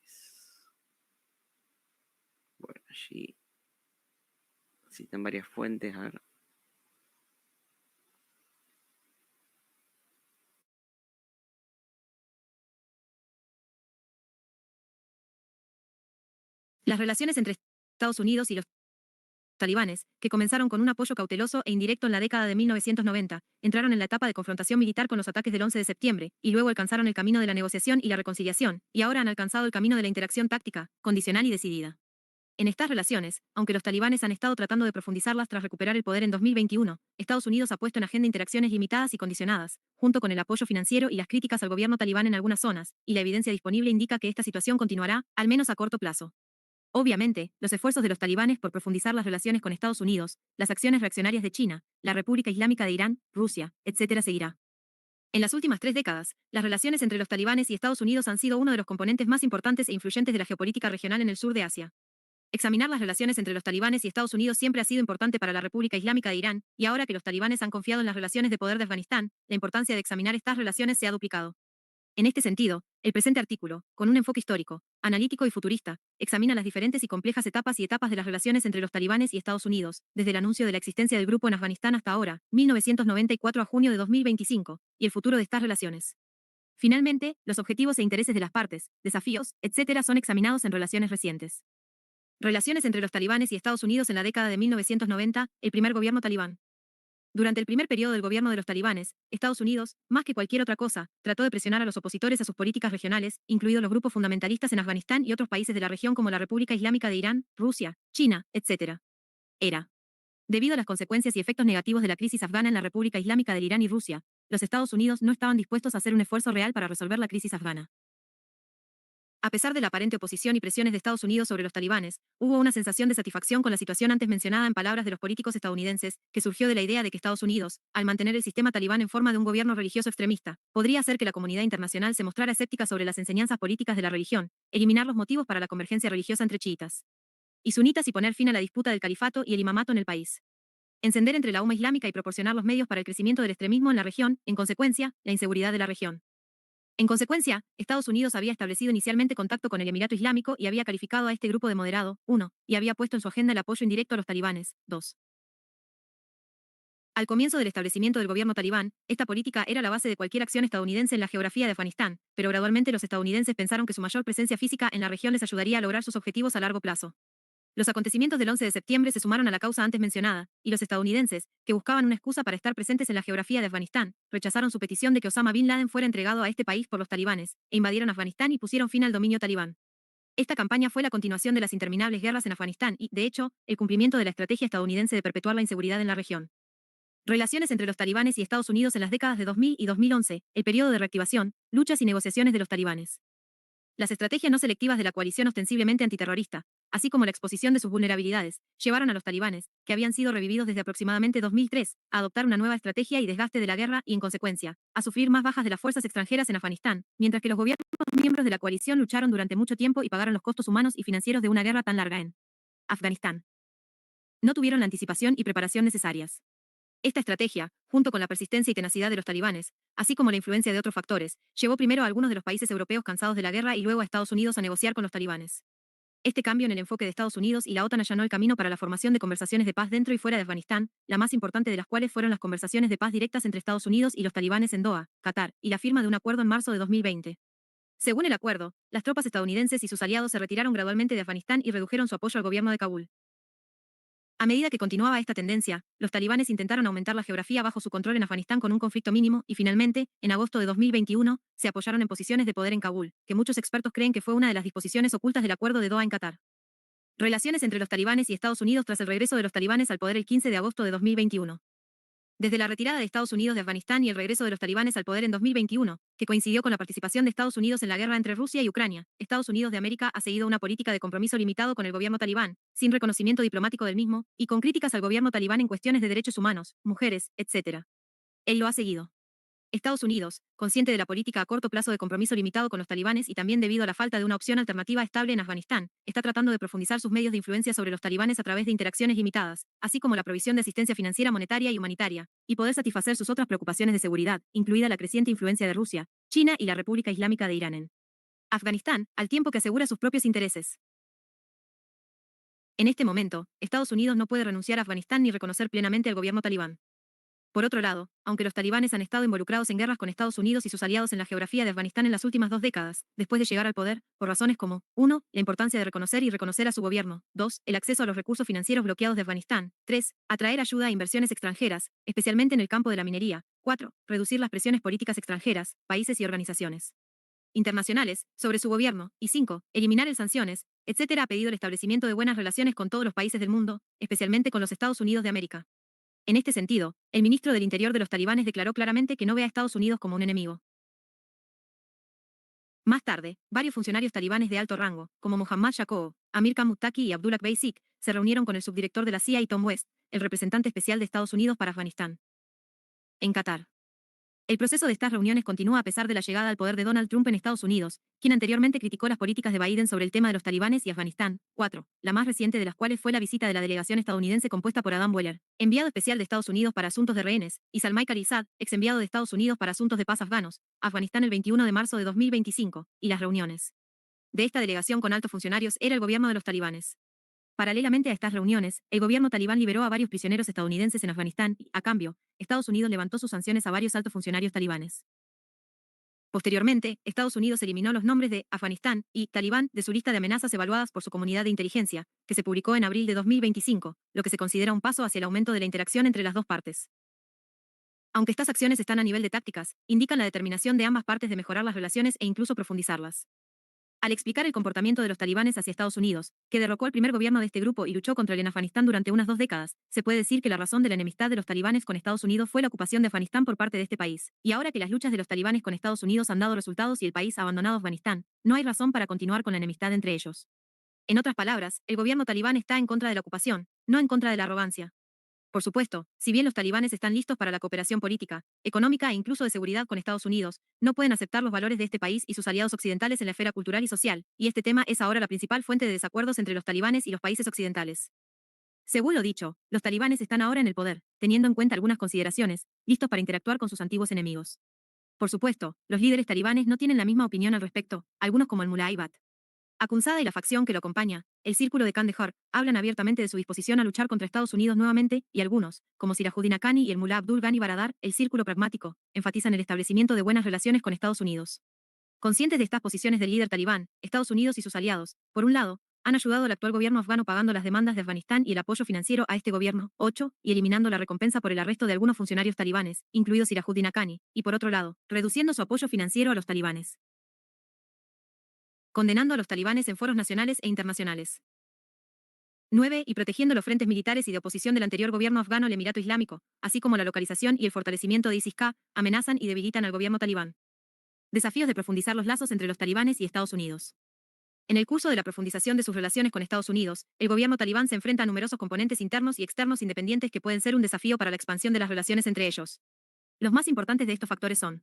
Bueno, allí citan varias fuentes, a ver. Las relaciones entre Estados Unidos y los talibanes, que comenzaron con un apoyo cauteloso e indirecto en la década de 1990, entraron en la etapa de confrontación militar con los ataques del 11 de septiembre, y luego alcanzaron el camino de la negociación y la reconciliación, y ahora han alcanzado el camino de la interacción táctica, condicional y decidida. En estas relaciones, aunque los talibanes han estado tratando de profundizarlas tras recuperar el poder en 2021, Estados Unidos ha puesto en agenda interacciones limitadas y condicionadas, junto con el apoyo financiero y las críticas al gobierno talibán en algunas zonas, y la evidencia disponible indica que esta situación continuará, al menos a corto plazo. Obviamente, los esfuerzos de los talibanes por profundizar las relaciones con Estados Unidos, las acciones reaccionarias de China, la República Islámica de Irán, Rusia, etc. seguirá. En las últimas 3 décadas, las relaciones entre los talibanes y Estados Unidos han sido uno de los componentes más importantes e influyentes de la geopolítica regional en el sur de Asia. Examinar las relaciones entre los talibanes y Estados Unidos siempre ha sido importante para la República Islámica de Irán, y ahora que los talibanes han confiado en las relaciones de poder de Afganistán, la importancia de examinar estas relaciones se ha duplicado. En este sentido, el presente artículo, con un enfoque histórico, analítico y futurista, examina las diferentes y complejas etapas de las relaciones entre los talibanes y Estados Unidos, desde el anuncio de la existencia del grupo en Afganistán hasta ahora, 1994 a junio de 2025, y el futuro de estas relaciones. Finalmente, los objetivos e intereses de las partes, desafíos, etc. son examinados en relaciones recientes. Relaciones entre los talibanes y Estados Unidos en la década de 1990, el primer gobierno talibán. Durante el primer periodo del gobierno de los talibanes, Estados Unidos, más que cualquier otra cosa, trató de presionar a los opositores a sus políticas regionales, incluidos los grupos fundamentalistas en Afganistán y otros países de la región como la República Islámica de Irán, Rusia, China, etc. Debido a las consecuencias y efectos negativos de la crisis afgana en la República Islámica de Irán y Rusia, los Estados Unidos no estaban dispuestos a hacer un esfuerzo real para resolver la crisis afgana. A pesar de la aparente oposición y presiones de Estados Unidos sobre los talibanes, hubo una sensación de satisfacción con la situación antes mencionada en palabras de los políticos estadounidenses, que surgió de la idea de que Estados Unidos, al mantener el sistema talibán en forma de un gobierno religioso extremista, podría hacer que la comunidad internacional se mostrara escéptica sobre las enseñanzas políticas de la religión, eliminar los motivos para la convergencia religiosa entre chiitas y sunitas y poner fin a la disputa del califato y el imamato en el país. Encender entre la umma islámica y proporcionar los medios para el crecimiento del extremismo en la región, en consecuencia, la inseguridad de la región. En consecuencia, Estados Unidos había establecido inicialmente contacto con el Emirato Islámico y había calificado a este grupo de moderado, 1, y había puesto en su agenda el apoyo indirecto a los talibanes, 2. Al comienzo del establecimiento del gobierno talibán, esta política era la base de cualquier acción estadounidense en la geografía de Afganistán, pero gradualmente los estadounidenses pensaron que su mayor presencia física en la región les ayudaría a lograr sus objetivos a largo plazo. Los acontecimientos del 11 de septiembre se sumaron a la causa antes mencionada, y los estadounidenses, que buscaban una excusa para estar presentes en la geografía de Afganistán, rechazaron su petición de que Osama Bin Laden fuera entregado a este país por los talibanes, e invadieron Afganistán y pusieron fin al dominio talibán. Esta campaña fue la continuación de las interminables guerras en Afganistán y, de hecho, el cumplimiento de la estrategia estadounidense de perpetuar la inseguridad en la región. Relaciones entre los talibanes y Estados Unidos en las décadas de 2000 y 2011, el periodo de reactivación, luchas y negociaciones de los talibanes. Las estrategias no selectivas de la coalición ostensiblemente antiterrorista, así como la exposición de sus vulnerabilidades, llevaron a los talibanes, que habían sido revividos desde aproximadamente 2003, a adoptar una nueva estrategia y desgaste de la guerra y, en consecuencia, a sufrir más bajas de las fuerzas extranjeras en Afganistán, mientras que los gobiernos miembros de la coalición lucharon durante mucho tiempo y pagaron los costos humanos y financieros de una guerra tan larga en Afganistán. No tuvieron la anticipación y preparación necesarias. Esta estrategia, junto con la persistencia y tenacidad de los talibanes, así como la influencia de otros factores, llevó primero a algunos de los países europeos cansados de la guerra y luego a Estados Unidos a negociar con los talibanes. Este cambio en el enfoque de Estados Unidos y la OTAN allanó el camino para la formación de conversaciones de paz dentro y fuera de Afganistán, la más importante de las cuales fueron las conversaciones de paz directas entre Estados Unidos y los talibanes en Doha, Qatar, y la firma de un acuerdo en marzo de 2020. Según el acuerdo, las tropas estadounidenses y sus aliados se retiraron gradualmente de Afganistán y redujeron su apoyo al gobierno de Kabul. A medida que continuaba esta tendencia, los talibanes intentaron aumentar la geografía bajo su control en Afganistán con un conflicto mínimo y finalmente, en agosto de 2021, se apoyaron en posiciones de poder en Kabul, que muchos expertos creen que fue una de las disposiciones ocultas del acuerdo de Doha en Qatar. Relaciones entre los talibanes y Estados Unidos tras el regreso de los talibanes al poder el 15 de agosto de 2021. Desde la retirada de Estados Unidos de Afganistán y el regreso de los talibanes al poder en 2021, que coincidió con la participación de Estados Unidos en la guerra entre Rusia y Ucrania, Estados Unidos de América ha seguido una política de compromiso limitado con el gobierno talibán, sin reconocimiento diplomático del mismo, y con críticas al gobierno talibán en cuestiones de derechos humanos, mujeres, etc. Él lo ha seguido. Estados Unidos, consciente de la política a corto plazo de compromiso limitado con los talibanes y también debido a la falta de una opción alternativa estable en Afganistán, está tratando de profundizar sus medios de influencia sobre los talibanes a través de interacciones limitadas, así como la provisión de asistencia financiera, monetaria y humanitaria, y poder satisfacer sus otras preocupaciones de seguridad, incluida la creciente influencia de Rusia, China y la República Islámica de Irán en Afganistán, al tiempo que asegura sus propios intereses. En este momento, Estados Unidos no puede renunciar a Afganistán ni reconocer plenamente al gobierno talibán. Por otro lado, aunque los talibanes han estado involucrados en guerras con Estados Unidos y sus aliados en la geografía de Afganistán en las últimas 2 décadas, después de llegar al poder, por razones como 1. La importancia de reconocer y reconocer a su gobierno, 2. El acceso a los recursos financieros bloqueados de Afganistán, 3. Atraer ayuda a inversiones extranjeras, especialmente en el campo de la minería, 4. Reducir las presiones políticas extranjeras, países y organizaciones internacionales, sobre su gobierno, y 5. Eliminar el sanciones, etc. Ha pedido el establecimiento de buenas relaciones con todos los países del mundo, especialmente con los Estados Unidos de América. En este sentido, el ministro del Interior de los talibanes declaró claramente que no ve a Estados Unidos como un enemigo. Más tarde, varios funcionarios talibanes de alto rango, como Mohammad Shakoo, Amir Khan Muttaqi y Abdullah Basic, se reunieron con el subdirector de la CIA y Tom West, el representante especial de Estados Unidos para Afganistán. En Qatar. El proceso de estas reuniones continúa a pesar de la llegada al poder de Donald Trump en Estados Unidos, quien anteriormente criticó las políticas de Biden sobre el tema de los talibanes y Afganistán. 4. La más reciente de las cuales fue la visita de la delegación estadounidense compuesta por Adam Weller, enviado especial de Estados Unidos para asuntos de rehenes, y Salmay Khalilzad, ex enviado de Estados Unidos para asuntos de paz afganos, Afganistán el 21 de marzo de 2025, y las reuniones de esta delegación con altos funcionarios era el gobierno de los talibanes. Paralelamente a estas reuniones, el gobierno talibán liberó a varios prisioneros estadounidenses en Afganistán y, a cambio, Estados Unidos levantó sus sanciones a varios altos funcionarios talibanes. Posteriormente, Estados Unidos eliminó los nombres de Afganistán y Talibán de su lista de amenazas evaluadas por su comunidad de inteligencia, que se publicó en abril de 2025, lo que se considera un paso hacia el aumento de la interacción entre las dos partes. Aunque estas acciones están a nivel de tácticas, indican la determinación de ambas partes de mejorar las relaciones e incluso profundizarlas. Al explicar el comportamiento de los talibanes hacia Estados Unidos, que derrocó al primer gobierno de este grupo y luchó contra el en Afganistán durante unas 2 décadas, se puede decir que la razón de la enemistad de los talibanes con Estados Unidos fue la ocupación de Afganistán por parte de este país. Y ahora que las luchas de los talibanes con Estados Unidos han dado resultados y el país ha abandonado Afganistán, no hay razón para continuar con la enemistad entre ellos. En otras palabras, el gobierno talibán está en contra de la ocupación, no en contra de la arrogancia. Por supuesto, si bien los talibanes están listos para la cooperación política, económica e incluso de seguridad con Estados Unidos, no pueden aceptar los valores de este país y sus aliados occidentales en la esfera cultural y social, y este tema es ahora la principal fuente de desacuerdos entre los talibanes y los países occidentales. Según lo dicho, los talibanes están ahora en el poder, teniendo en cuenta algunas consideraciones, listos para interactuar con sus antiguos enemigos. Por supuesto, los líderes talibanes no tienen la misma opinión al respecto, algunos como el Mullah Aibat Akhundzada y la facción que lo acompaña, el Círculo de Kandahar, hablan abiertamente de su disposición a luchar contra Estados Unidos nuevamente, y algunos, como Sirajuddin Haqqani y el Mullah Abdul Ghani Baradar, el Círculo Pragmático, enfatizan el establecimiento de buenas relaciones con Estados Unidos. Conscientes de estas posiciones del líder talibán, Estados Unidos y sus aliados, por un lado, han ayudado al actual gobierno afgano pagando las demandas de Afganistán y el apoyo financiero a este gobierno, 8, y eliminando la recompensa por el arresto de algunos funcionarios talibanes, incluido Sirajuddin Haqqani, y por otro lado, reduciendo su apoyo financiero a los talibanes. Condenando a los talibanes en foros nacionales e internacionales. 9. Y protegiendo los frentes militares y de oposición del anterior gobierno afgano al Emirato Islámico, así como la localización y el fortalecimiento de ISIS-K, amenazan y debilitan al gobierno talibán. Desafíos de profundizar los lazos entre los talibanes y Estados Unidos. En el curso de la profundización de sus relaciones con Estados Unidos, el gobierno talibán se enfrenta a numerosos componentes internos y externos independientes que pueden ser un desafío para la expansión de las relaciones entre ellos. Los más importantes de estos factores son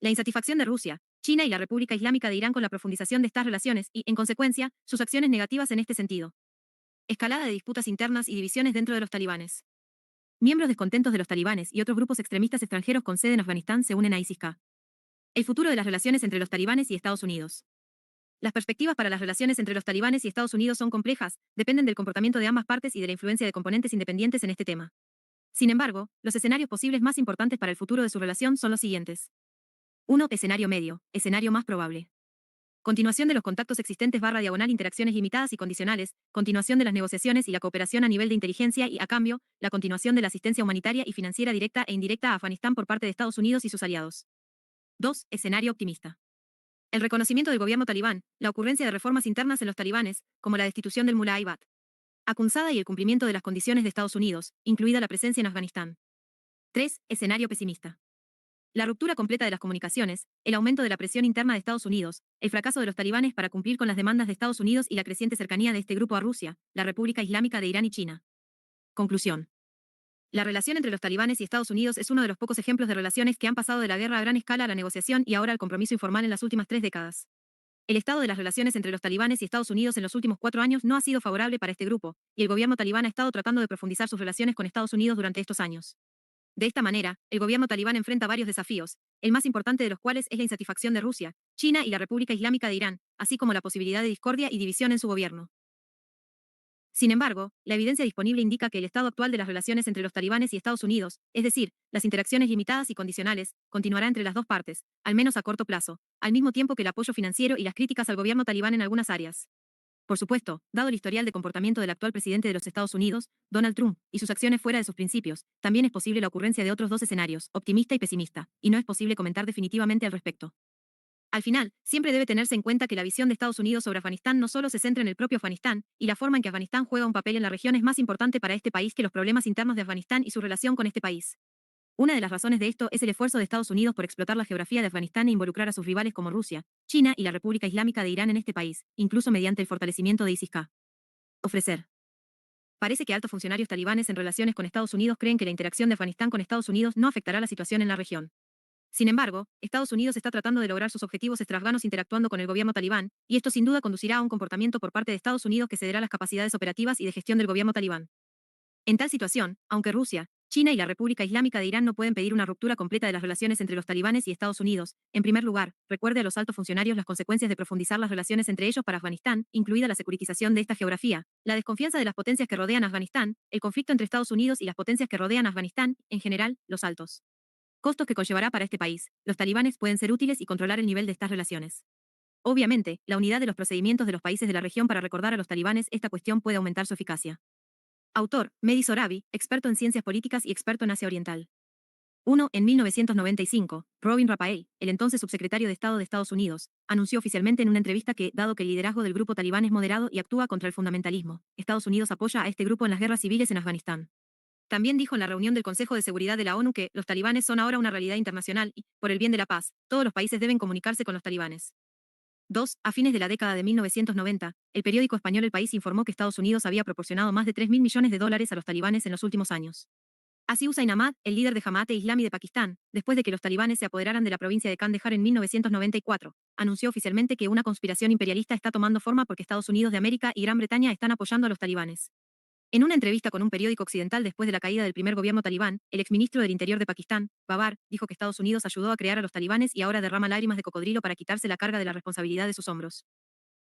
la insatisfacción de Rusia, China y la República Islámica de Irán con la profundización de estas relaciones y, en consecuencia, sus acciones negativas en este sentido. Escalada de disputas internas y divisiones dentro de los talibanes. Miembros descontentos de los talibanes y otros grupos extremistas extranjeros con sede en Afganistán se unen a ISIS-K. El futuro de las relaciones entre los talibanes y Estados Unidos. Las perspectivas para las relaciones entre los talibanes y Estados Unidos son complejas, dependen del comportamiento de ambas partes y de la influencia de componentes independientes en este tema. Sin embargo, los escenarios posibles más importantes para el futuro de su relación son los siguientes. 1. Escenario medio, escenario más probable. Continuación de los contactos existentes / interacciones limitadas y condicionales, continuación de las negociaciones y la cooperación a nivel de inteligencia y, a cambio, la continuación de la asistencia humanitaria y financiera directa e indirecta a Afganistán por parte de Estados Unidos y sus aliados. 2. Escenario optimista. El reconocimiento del gobierno talibán, la ocurrencia de reformas internas en los talibanes, como la destitución del Mullah Aibad Akunzada y el cumplimiento de las condiciones de Estados Unidos, incluida la presencia en Afganistán. 3. Escenario pesimista. La ruptura completa de las comunicaciones, el aumento de la presión interna de Estados Unidos, el fracaso de los talibanes para cumplir con las demandas de Estados Unidos y la creciente cercanía de este grupo a Rusia, la República Islámica de Irán y China. Conclusión. La relación entre los talibanes y Estados Unidos es uno de los pocos ejemplos de relaciones que han pasado de la guerra a gran escala a la negociación y ahora al compromiso informal en las últimas 3 décadas. El estado de las relaciones entre los talibanes y Estados Unidos en los últimos 4 años no ha sido favorable para este grupo, y el gobierno talibán ha estado tratando de profundizar sus relaciones con Estados Unidos durante estos años. De esta manera, el gobierno talibán enfrenta varios desafíos, el más importante de los cuales es la insatisfacción de Rusia, China y la República Islámica de Irán, así como la posibilidad de discordia y división en su gobierno. Sin embargo, la evidencia disponible indica que el estado actual de las relaciones entre los talibanes y Estados Unidos, es decir, las interacciones limitadas y condicionales, continuará entre las dos partes, al menos a corto plazo, al mismo tiempo que el apoyo financiero y las críticas al gobierno talibán en algunas áreas. Por supuesto, dado el historial de comportamiento del actual presidente de los Estados Unidos, Donald Trump, y sus acciones fuera de sus principios, también es posible la ocurrencia de otros dos escenarios, optimista y pesimista, y no es posible comentar definitivamente al respecto. Al final, siempre debe tenerse en cuenta que la visión de Estados Unidos sobre Afganistán no solo se centra en el propio Afganistán, y la forma en que Afganistán juega un papel en la región es más importante para este país que los problemas internos de Afganistán y su relación con este país. Una de las razones de esto es el esfuerzo de Estados Unidos por explotar la geografía de Afganistán e involucrar a sus rivales como Rusia, China y la República Islámica de Irán en este país, incluso mediante el fortalecimiento de ISIS-K. Ofrecer. Parece que altos funcionarios talibanes en relaciones con Estados Unidos creen que la interacción de Afganistán con Estados Unidos no afectará la situación en la región. Sin embargo, Estados Unidos está tratando de lograr sus objetivos extraafganos interactuando con el gobierno talibán, y esto sin duda conducirá a un comportamiento por parte de Estados Unidos que cederá las capacidades operativas y de gestión del gobierno talibán. En tal situación, aunque Rusia, China y la República Islámica de Irán no pueden pedir una ruptura completa de las relaciones entre los talibanes y Estados Unidos, en primer lugar, recuerde a los altos funcionarios las consecuencias de profundizar las relaciones entre ellos para Afganistán, incluida la securitización de esta geografía, la desconfianza de las potencias que rodean Afganistán, el conflicto entre Estados Unidos y las potencias que rodean Afganistán, en general, los altos costos que conllevará para este país. Los talibanes pueden ser útiles y controlar el nivel de estas relaciones. Obviamente, la unidad de los procedimientos de los países de la región para recordar a los talibanes esta cuestión puede aumentar su eficacia. Autor, Mehdi Sorabi, experto en ciencias políticas y experto en Asia Oriental. 1. En 1995, Robin Rapael, el entonces subsecretario de Estado de Estados Unidos, anunció oficialmente en una entrevista que, dado que el liderazgo del grupo talibán es moderado y actúa contra el fundamentalismo, Estados Unidos apoya a este grupo en las guerras civiles en Afganistán. También dijo en la reunión del Consejo de Seguridad de la ONU que los talibanes son ahora una realidad internacional y, por el bien de la paz, todos los países deben comunicarse con los talibanes. 2. A fines de la década de 1990, el periódico español El País informó que Estados Unidos había proporcionado más de 3.000 millones de dólares a los talibanes en los últimos años. Así Hussein Ahmad, el líder de Jamaat-e Islami de Pakistán, después de que los talibanes se apoderaran de la provincia de Kandahar en 1994, anunció oficialmente que una conspiración imperialista está tomando forma porque Estados Unidos de América y Gran Bretaña están apoyando a los talibanes. En una entrevista con un periódico occidental después de la caída del primer gobierno talibán, el exministro del Interior de Pakistán, Babar, dijo que Estados Unidos ayudó a crear a los talibanes y ahora derrama lágrimas de cocodrilo para quitarse la carga de la responsabilidad de sus hombros.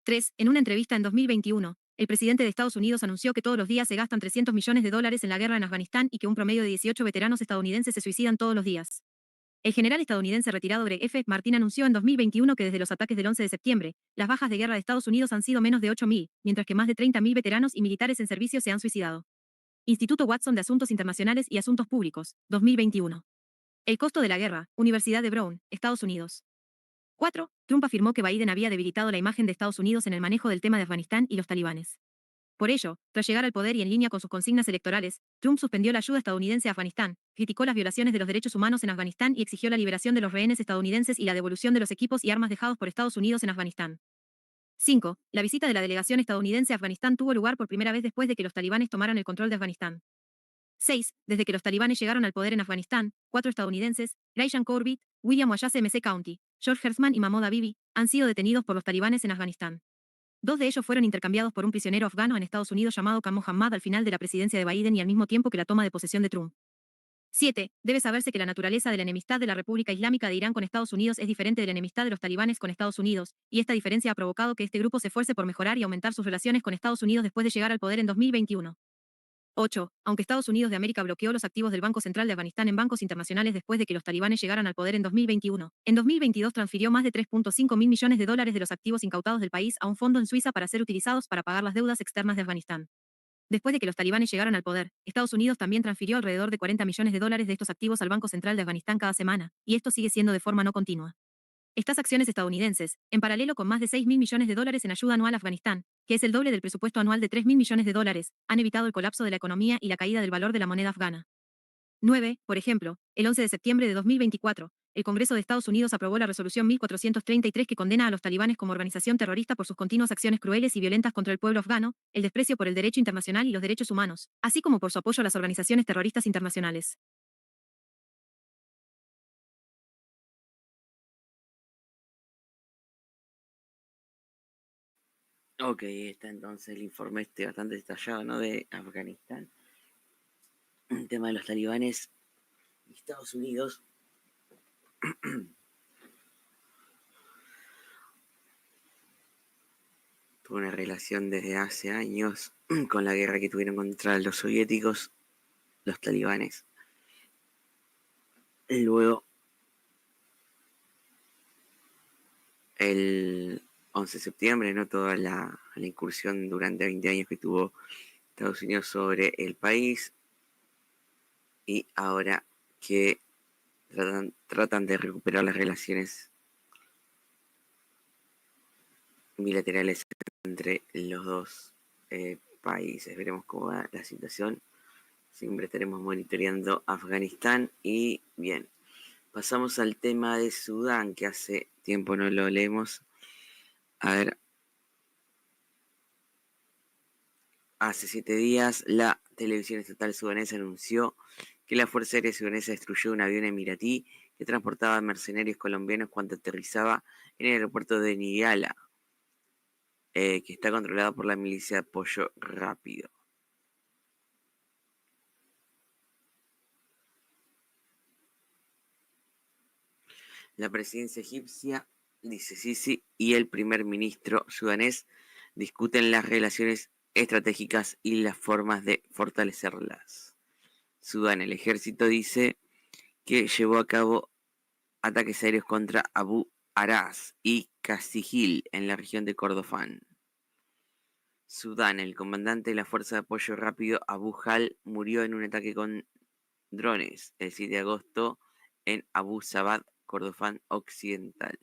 3. En una entrevista en 2021, el presidente de Estados Unidos anunció que todos los días se gastan 300 millones de dólares en la guerra en Afganistán y que un promedio de 18 veteranos estadounidenses se suicidan todos los días. El general estadounidense retirado Greg F. Martin anunció en 2021 que desde los ataques del 11 de septiembre, las bajas de guerra de Estados Unidos han sido menos de 8.000, mientras que más de 30.000 veteranos y militares en servicio se han suicidado. Instituto Watson de Asuntos Internacionales y Asuntos Públicos, 2021. El costo de la guerra, Universidad de Brown, Estados Unidos. 4. Trump afirmó que Biden había debilitado la imagen de Estados Unidos en el manejo del tema de Afganistán y los talibanes. Por ello, tras llegar al poder y en línea con sus consignas electorales, Trump suspendió la ayuda estadounidense a Afganistán, criticó las violaciones de los derechos humanos en Afganistán y exigió la liberación de los rehenes estadounidenses y la devolución de los equipos y armas dejados por Estados Unidos en Afganistán. 5. La visita de la delegación estadounidense a Afganistán tuvo lugar por primera vez después de que los talibanes tomaran el control de Afganistán. 6. Desde que los talibanes llegaron al poder en Afganistán, 4 estadounidenses, Raishan Corbett, William Wallace MC County, George Herzman y Mahmoud Habibi, han sido detenidos por los talibanes en Afganistán. 2 de ellos fueron intercambiados por un prisionero afgano en Estados Unidos llamado Khan Mohammad al final de la presidencia de Biden y al mismo tiempo que la toma de posesión de Trump. 7. Debe saberse que la naturaleza de la enemistad de la República Islámica de Irán con Estados Unidos es diferente de la enemistad de los talibanes con Estados Unidos, y esta diferencia ha provocado que este grupo se esfuerce por mejorar y aumentar sus relaciones con Estados Unidos después de llegar al poder en 2021. 8. Aunque Estados Unidos de América bloqueó los activos del Banco Central de Afganistán en bancos internacionales después de que los talibanes llegaran al poder en 2021, en 2022 transfirió más de 3.5 mil millones de dólares de los activos incautados del país a un fondo en Suiza para ser utilizados para pagar las deudas externas de Afganistán. Después de que los talibanes llegaran al poder, Estados Unidos también transfirió alrededor de 40 millones de dólares de estos activos al Banco Central de Afganistán cada semana, y esto sigue siendo de forma no continua. Estas acciones estadounidenses, en paralelo con más de 6 mil millones de dólares en ayuda anual a Afganistán, que es el doble del presupuesto anual de 3 mil millones de dólares, han evitado el colapso de la economía y la caída del valor de la moneda afgana. 9. Por ejemplo, el 11 de septiembre de 2024, el Congreso de Estados Unidos aprobó la resolución 1433 que condena a los talibanes como organización terrorista por sus continuas acciones crueles y violentas contra el pueblo afgano, el desprecio por el derecho internacional y los derechos humanos, así como por su apoyo a las organizaciones terroristas internacionales. Ok, está entonces el informe bastante detallado, ¿no? De Afganistán. El tema de los talibanes y Estados Unidos. Tuvo una relación desde hace años con la guerra que tuvieron contra los soviéticos, los talibanes. Luego, el 11 de septiembre, ¿no? Toda la incursión durante 20 años que tuvo Estados Unidos sobre el país. Y ahora que tratan de recuperar las relaciones bilaterales entre los dos países. Veremos cómo va la situación. Siempre estaremos monitoreando Afganistán. Y bien, pasamos al tema de Sudán, que hace tiempo no lo leemos. A ver, hace 7 días la televisión estatal sudanesa anunció que la Fuerza Aérea Sudanesa destruyó un avión emiratí que transportaba mercenarios colombianos cuando aterrizaba en el aeropuerto de Niyala, que está controlado por la milicia de apoyo rápido. La presidencia egipcia, dice Sisi, y el primer ministro sudanés discuten las relaciones estratégicas y las formas de fortalecerlas. Sudán, el ejército dice que llevó a cabo ataques aéreos contra Abu Aras y Kasihil en la región de Kordofán. Sudán, el comandante de la Fuerza de Apoyo Rápido Abu Hal murió en un ataque con drones el 7 de agosto en Abu Sabad, Kordofán Occidental.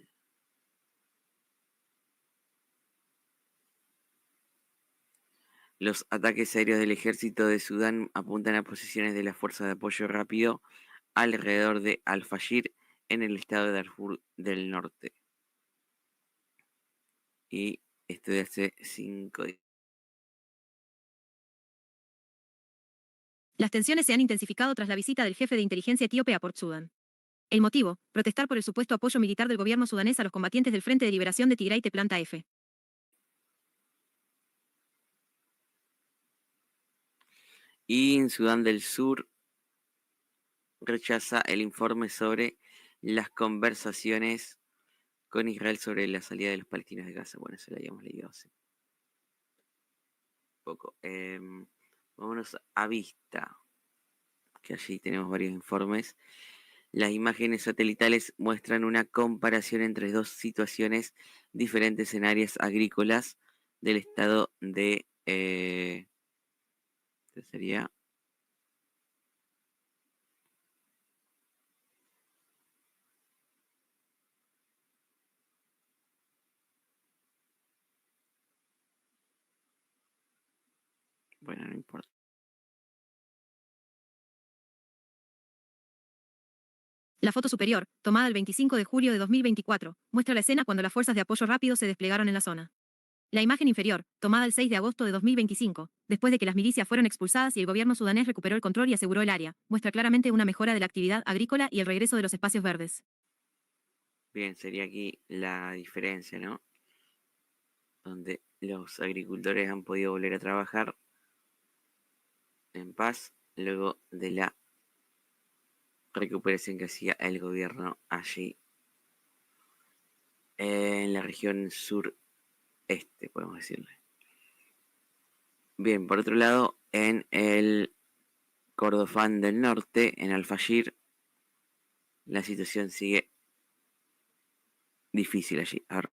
Los ataques aéreos del ejército de Sudán apuntan a posiciones de la Fuerza de Apoyo Rápido alrededor de Al-Fashir en el estado de Darfur del Norte. Y esto de hace 5 días. Las tensiones se han intensificado tras la visita del jefe de inteligencia etíope a Port Sudán. El motivo, protestar por el supuesto apoyo militar del gobierno sudanés a los combatientes del Frente de Liberación de Tigray Planta F. Y en Sudán del Sur rechaza el informe sobre las conversaciones con Israel sobre la salida de los palestinos de Gaza. Bueno, eso lo habíamos leído hace poco. Vámonos a Vista, que allí tenemos varios informes. Las imágenes satelitales muestran una comparación entre dos situaciones diferentes en áreas agrícolas del estado de... ¿qué sería? Bueno, no importa. La foto superior, tomada el 25 de julio de 2024, muestra la escena cuando las fuerzas de apoyo rápido se desplegaron en la zona. La imagen inferior, tomada el 6 de agosto de 2025, después de que las milicias fueron expulsadas y el gobierno sudanés recuperó el control y aseguró el área, muestra claramente una mejora de la actividad agrícola y el regreso de los espacios verdes. Bien, sería aquí la diferencia, ¿no? Donde los agricultores han podido volver a trabajar en paz luego de la recuperación que hacía el gobierno allí en la región sureste, podemos decirle. Bien, por otro lado, en el Kordofán del Norte, en Al-Fashir, la situación sigue difícil allí. A ver.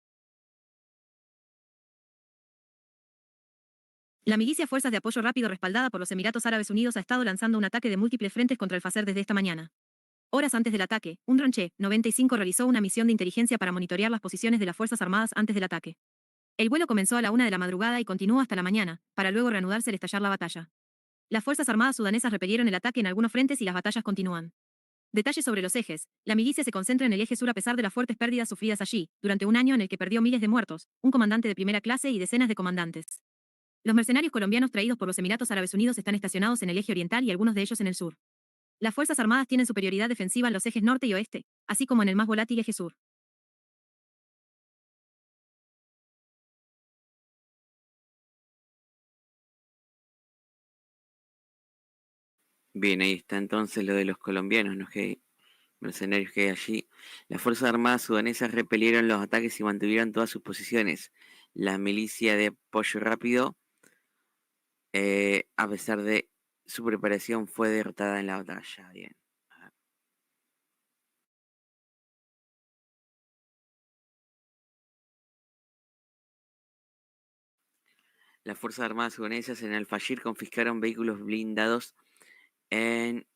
La milicia Fuerzas de Apoyo Rápido respaldada por los Emiratos Árabes Unidos ha estado lanzando un ataque de múltiples frentes contra el Fasher desde esta mañana. Horas antes del ataque, un dron Che-95 realizó una misión de inteligencia para monitorear las posiciones de las Fuerzas Armadas antes del ataque. El vuelo comenzó a la 1 de la madrugada y continuó hasta la mañana, para luego reanudarse al estallar la batalla. Las Fuerzas Armadas sudanesas repelieron el ataque en algunos frentes y las batallas continúan. Detalles sobre los ejes. La milicia se concentra en el eje sur a pesar de las fuertes pérdidas sufridas allí, durante un año en el que perdió miles de muertos, un comandante de primera clase y decenas de comandantes. Los mercenarios colombianos traídos por los Emiratos Árabes Unidos están estacionados en el eje oriental y algunos de ellos en el sur. Las Fuerzas Armadas tienen superioridad defensiva en los ejes norte y oeste, así como en el más volátil eje sur. Bien, ahí está entonces lo de los colombianos, ¿no? Que mercenarios que hay allí. Las Fuerzas Armadas sudanesas repelieron los ataques y mantuvieron todas sus posiciones. La milicia de apoyo rápido, a pesar de su preparación, fue derrotada en la batalla. Bien. Las Fuerzas Armadas sudanesas en Al-Fashir confiscaron vehículos blindados en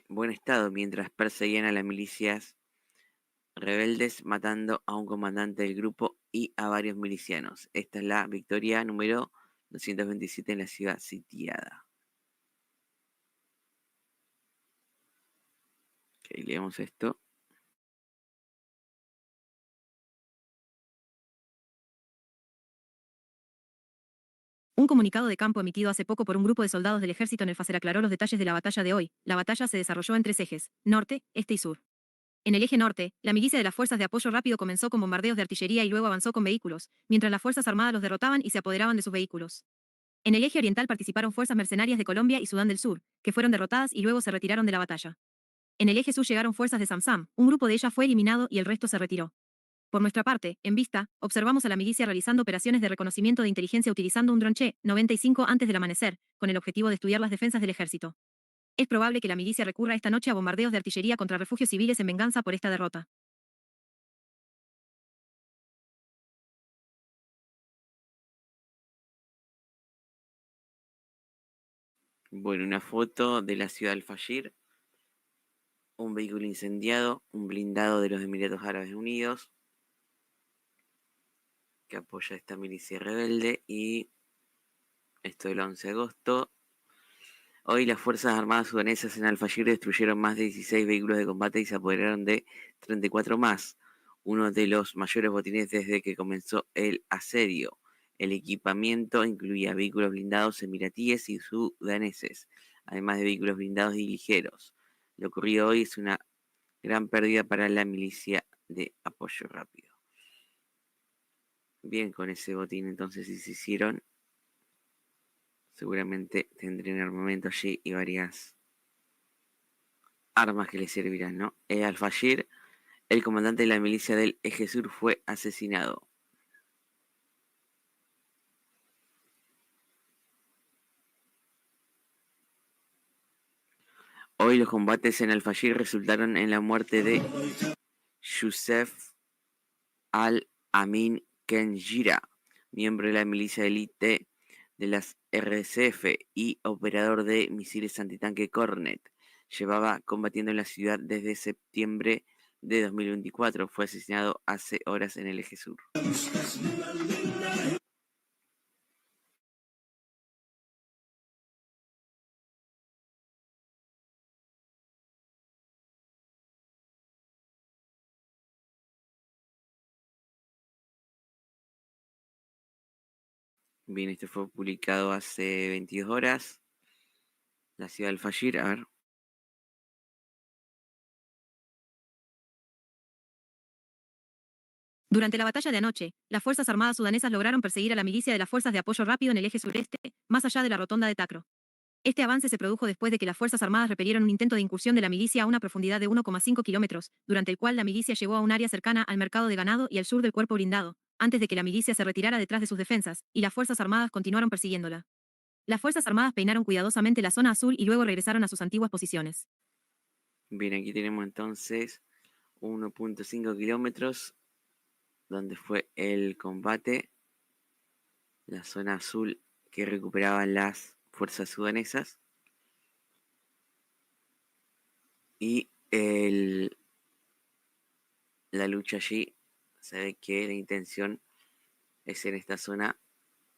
buen estado mientras perseguían a las milicias rebeldes, matando a un comandante del grupo y a varios milicianos. Esta es la victoria número 227 en la ciudad sitiada. Ok, leemos esto. Un comunicado de campo emitido hace poco por un grupo de soldados del ejército en el Fasher aclaró los detalles de la batalla de hoy. La batalla se desarrolló en tres ejes: norte, este y sur. En el eje norte, la milicia de las Fuerzas de Apoyo Rápido comenzó con bombardeos de artillería y luego avanzó con vehículos, mientras las Fuerzas Armadas los derrotaban y se apoderaban de sus vehículos. En el eje oriental participaron fuerzas mercenarias de Colombia y Sudán del Sur, que fueron derrotadas y luego se retiraron de la batalla. En el eje sur llegaron fuerzas de Samsam, un grupo de ellas fue eliminado y el resto se retiró. Por nuestra parte, en vista, observamos a la milicia realizando operaciones de reconocimiento de inteligencia utilizando un dron Che-95 antes del amanecer, con el objetivo de estudiar las defensas del ejército. Es probable que la milicia recurra esta noche a bombardeos de artillería contra refugios civiles en venganza por esta derrota. Bueno, una foto de la ciudad de Al-Fashir, un vehículo incendiado, un blindado de los Emiratos Árabes Unidos que apoya a esta milicia rebelde, y esto del 11 de agosto. Hoy las Fuerzas Armadas sudanesas en Al-Fashir destruyeron más de 16 vehículos de combate y se apoderaron de 34 más, uno de los mayores botines desde que comenzó el asedio. El equipamiento incluía vehículos blindados emiratíes y sudaneses, además de vehículos blindados y ligeros. Lo ocurrido hoy es una gran pérdida para la milicia de apoyo rápido. Bien, con ese botín entonces si se hicieron, seguramente tendrían armamento allí y varias armas que les servirán, ¿no? Al-Fashir, el comandante de la milicia del Eje Sur, fue asesinado. Hoy los combates en Al-Fashir resultaron en la muerte de Youssef Al-Amin Kenjira, miembro de la milicia élite de las RSF y operador de misiles antitanque Cornet. Llevaba combatiendo en la ciudad desde septiembre de 2024. Fue asesinado hace horas en el Eje Sur. Bien, esto fue publicado hace 22 horas. La ciudad del Fashir, a ver. Durante la batalla de anoche, las Fuerzas Armadas sudanesas lograron perseguir a la milicia de las Fuerzas de Apoyo Rápido en el eje sureste, más allá de la rotonda de Tacro. Este avance se produjo después de que las Fuerzas Armadas repelieron un intento de incursión de la milicia a una profundidad de 1,5 kilómetros, durante el cual la milicia llegó a un área cercana al mercado de ganado y al sur del cuerpo blindado, antes de que la milicia se retirara detrás de sus defensas, y las Fuerzas Armadas continuaron persiguiéndola. Las Fuerzas Armadas peinaron cuidadosamente la zona azul y luego regresaron a sus antiguas posiciones. Bien, aquí tenemos entonces 1.5 kilómetros donde fue el combate, la zona azul que recuperaban las fuerzas sudanesas y la lucha allí. Se ve que la intención es en esta zona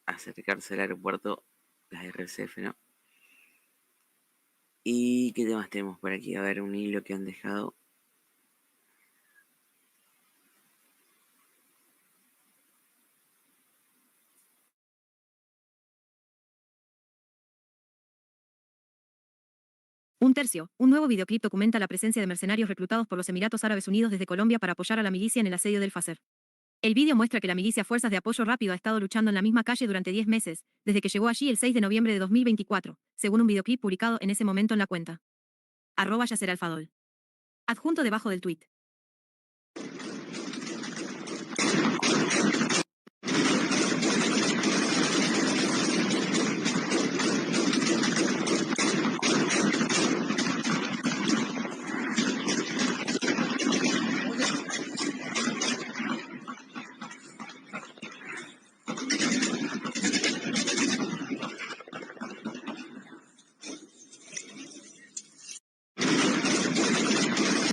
acercarse al aeropuerto, las RSF, ¿no? ¿Y qué temas tenemos por aquí? A ver, un hilo que han dejado. Un tercio, un nuevo videoclip documenta la presencia de mercenarios reclutados por los Emiratos Árabes Unidos desde Colombia para apoyar a la milicia en el asedio del Fasser. El vídeo muestra que la milicia Fuerzas de Apoyo Rápido ha estado luchando en la misma calle durante 10 meses, desde que llegó allí el 6 de noviembre de 2024, según un videoclip publicado en ese momento en la cuenta. @Yasser Alfadol. Adjunto debajo del tweet.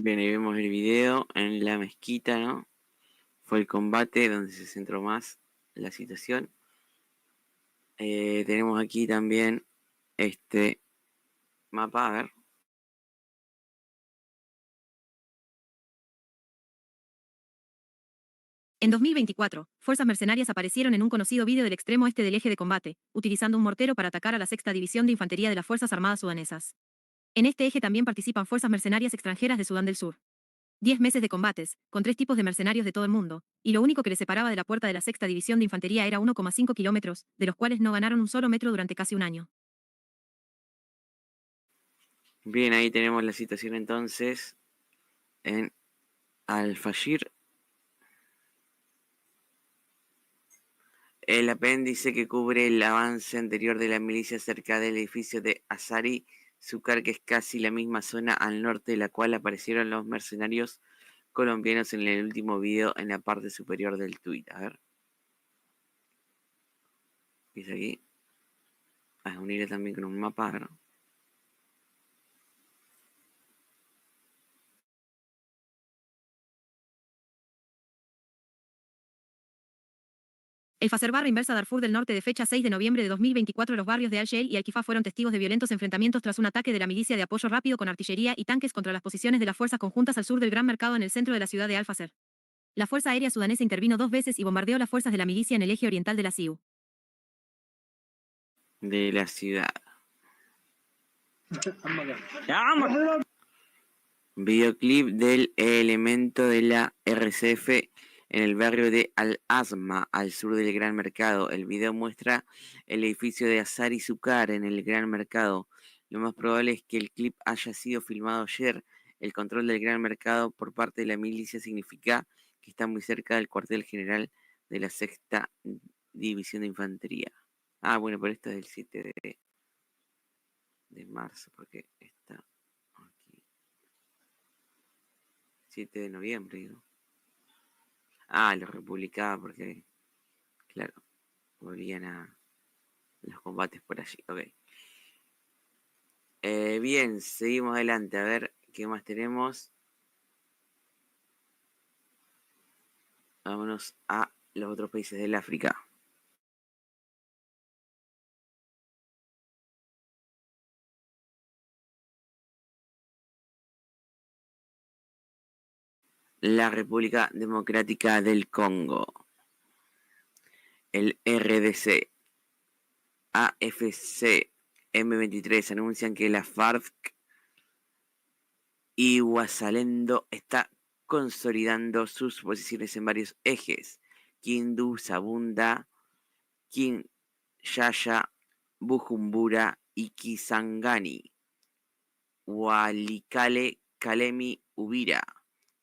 Bien, ahí vemos el video en la mezquita, ¿no? Fue el combate donde se centró más la situación. Tenemos aquí también este mapa, a ver. En 2024, fuerzas mercenarias aparecieron en un conocido vídeo del extremo este del eje de combate, utilizando un mortero para atacar a la Sexta División de Infantería de las Fuerzas Armadas Sudanesas. En este eje también participan fuerzas mercenarias extranjeras de Sudán del Sur. 10 meses de combates, con 3 tipos de mercenarios de todo el mundo, y lo único que les separaba de la puerta de la Sexta División de Infantería era 1,5 kilómetros, de los cuales no ganaron un solo metro durante casi un año. Bien, ahí tenemos la situación entonces en Al-Fashir. El apéndice que cubre el avance anterior de la milicia cerca del edificio de Azari Zúcar, que es casi la misma zona al norte de la cual aparecieron los mercenarios colombianos en el último video en la parte superior del tweet. A ver. Dice aquí. A unirle también con un mapa, ¿no? El Fasser barra inversa Darfur del Norte de fecha 6 de noviembre de 2024 los barrios de Al-Sheil y Al-Kifá fueron testigos de violentos enfrentamientos tras un ataque de la milicia de apoyo rápido con artillería y tanques contra las posiciones de las fuerzas conjuntas al sur del Gran Mercado en el centro de la ciudad de Al-Fasser. La Fuerza Aérea Sudanesa intervino 2 veces y bombardeó las fuerzas de la milicia en el eje oriental de la CIU. De la ciudad. Videoclip del elemento de la RCF en el barrio de Al-Asma, al sur del Gran Mercado. El video muestra el edificio de Azari Zúcar en el Gran Mercado. Lo más probable es que el clip haya sido filmado ayer. El control del Gran Mercado por parte de la milicia significa que está muy cerca del cuartel general de la Sexta División de Infantería. Ah, bueno, pero esto es del 7 de marzo, porque está aquí. 7 de noviembre, digo. Ah, los republicaba porque, claro, volvían a los combates por allí. Ok. Bien, seguimos adelante. A ver qué más tenemos. Vámonos a los otros países del África. La República Democrática del Congo. El RDC. AFC. M23 anuncian que la FARC y Ouazalendo está consolidando sus posiciones en varios ejes: Kindu, Sabunda, Kinshasa, Bujumbura y Kisangani. Walikale, Kalemi, Uvira.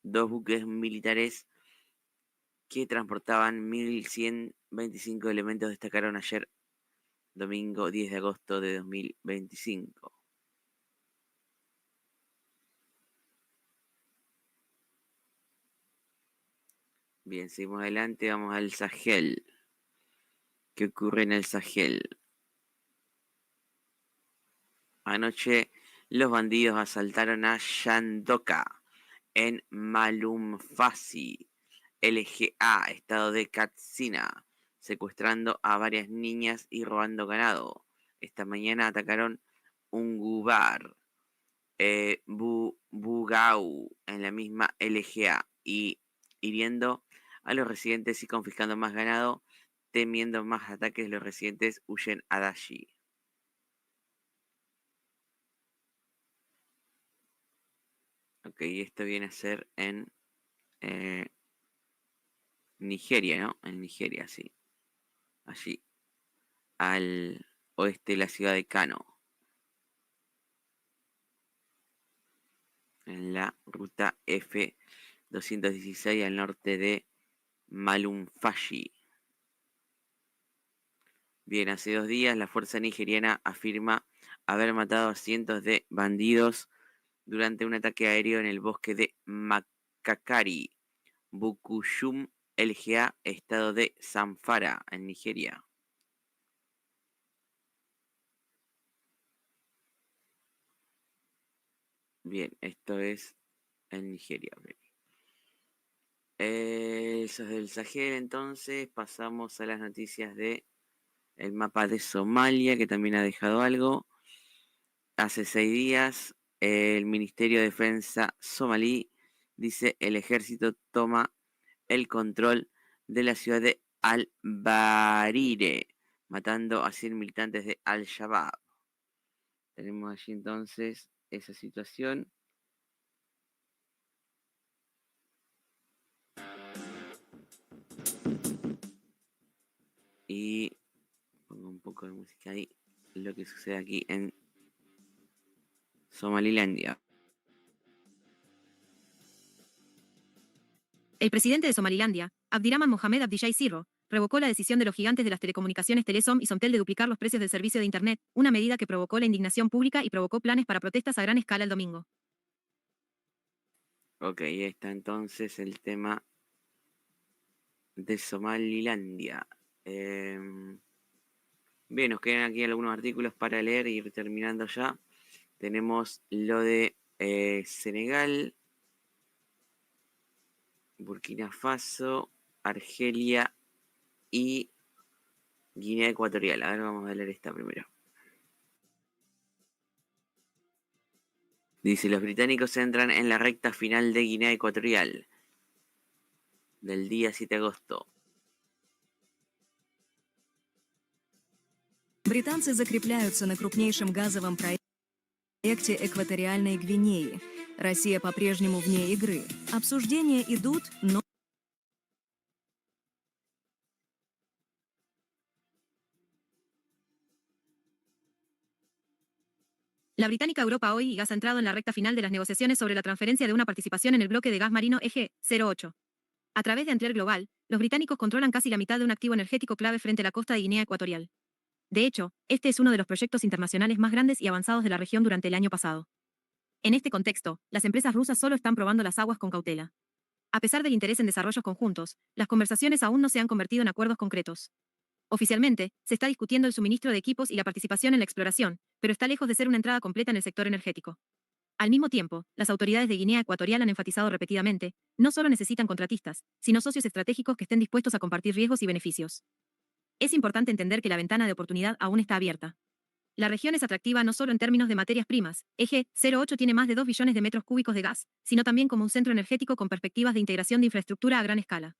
2 buques militares que transportaban 1.125 elementos destacaron ayer domingo 10 de agosto de 2025. Bien, seguimos adelante, vamos al Sahel. ¿Qué ocurre en el Sahel? Anoche los bandidos asaltaron a Shandoka en Malumfashi, LGA, estado de Katsina, secuestrando a varias niñas y robando ganado. Esta mañana atacaron Ungubar, Bugau, en la misma LGA, y hiriendo a los residentes y confiscando más ganado. Temiendo más ataques, los residentes huyen a Dashi. Ok, esto viene a ser en Nigeria, ¿no? En Nigeria, sí. Allí, al oeste de la ciudad de Kano, en la ruta F-216 al norte de Malumfashi. Bien, hace 2 días la fuerza nigeriana afirma haber matado a cientos de bandidos durante un ataque aéreo en el bosque de Makakari, Bukuyum, LGA, estado de Zamfara, en Nigeria. Bien, esto es en Nigeria. Okay. Eso es del Sahel, entonces pasamos a las noticias de el mapa de Somalia, que también ha dejado algo. Hace 6 días, el Ministerio de Defensa somalí dice el ejército toma el control de la ciudad de Al-Barire, matando a 100 militantes de Al-Shabaab. Tenemos allí entonces esa situación. Y pongo un poco de música ahí, lo que sucede aquí en Somalilandia. El presidente de Somalilandia, Abdirahman Mohamed Abdillay Sirro, revocó la decisión de los gigantes de las telecomunicaciones Telesom y Somtel de duplicar los precios del servicio de Internet, una medida que provocó la indignación pública y provocó planes para protestas a gran escala el domingo. Ok, ahí está entonces el tema de Somalilandia. Bien, nos quedan aquí algunos artículos para leer y ir terminando ya. Tenemos lo de Senegal, Burkina Faso, Argelia y Guinea Ecuatorial. A ver, vamos a leer esta primero. Dice, los británicos entran en la recta final de Guinea Ecuatorial del día 7 de agosto. Британцы закрепляются на крупнейшем газовом проекте экваториальной Гвинеи. Россия по-прежнему вне игры. Обсуждения идут, но... La británica Europa Oil y Gas ha entrado en la recta final de las negociaciones sobre la transferencia de una participación en el bloque de gas marino EG-08. A través de Antler Global, los británicos controlan casi la mitad de un activo energético clave frente a la costa de Guinea Ecuatorial. De hecho, este es uno de los proyectos internacionales más grandes y avanzados de la región durante el año pasado. En este contexto, las empresas rusas solo están probando las aguas con cautela. A pesar del interés en desarrollos conjuntos, las conversaciones aún no se han convertido en acuerdos concretos. Oficialmente, se está discutiendo el suministro de equipos y la participación en la exploración, pero está lejos de ser una entrada completa en el sector energético. Al mismo tiempo, las autoridades de Guinea Ecuatorial han enfatizado repetidamente, no solo necesitan contratistas, sino socios estratégicos que estén dispuestos a compartir riesgos y beneficios. Es importante entender que la ventana de oportunidad aún está abierta. La región es atractiva no solo en términos de materias primas, EG-08 tiene más de 2 billones de metros cúbicos de gas, sino también como un centro energético con perspectivas de integración de infraestructura a gran escala.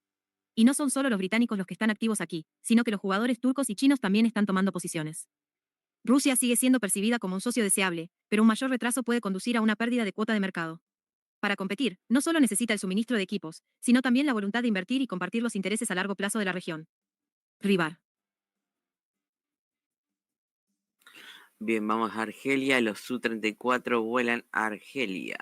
Y no son solo los británicos los que están activos aquí, sino que los jugadores turcos y chinos también están tomando posiciones. Rusia sigue siendo percibida como un socio deseable, pero un mayor retraso puede conducir a una pérdida de cuota de mercado. Para competir, no solo necesita el suministro de equipos, sino también la voluntad de invertir y compartir los intereses a largo plazo de la región. Rivar. Bien, vamos a Argelia. Los Su-34 vuelan a Argelia.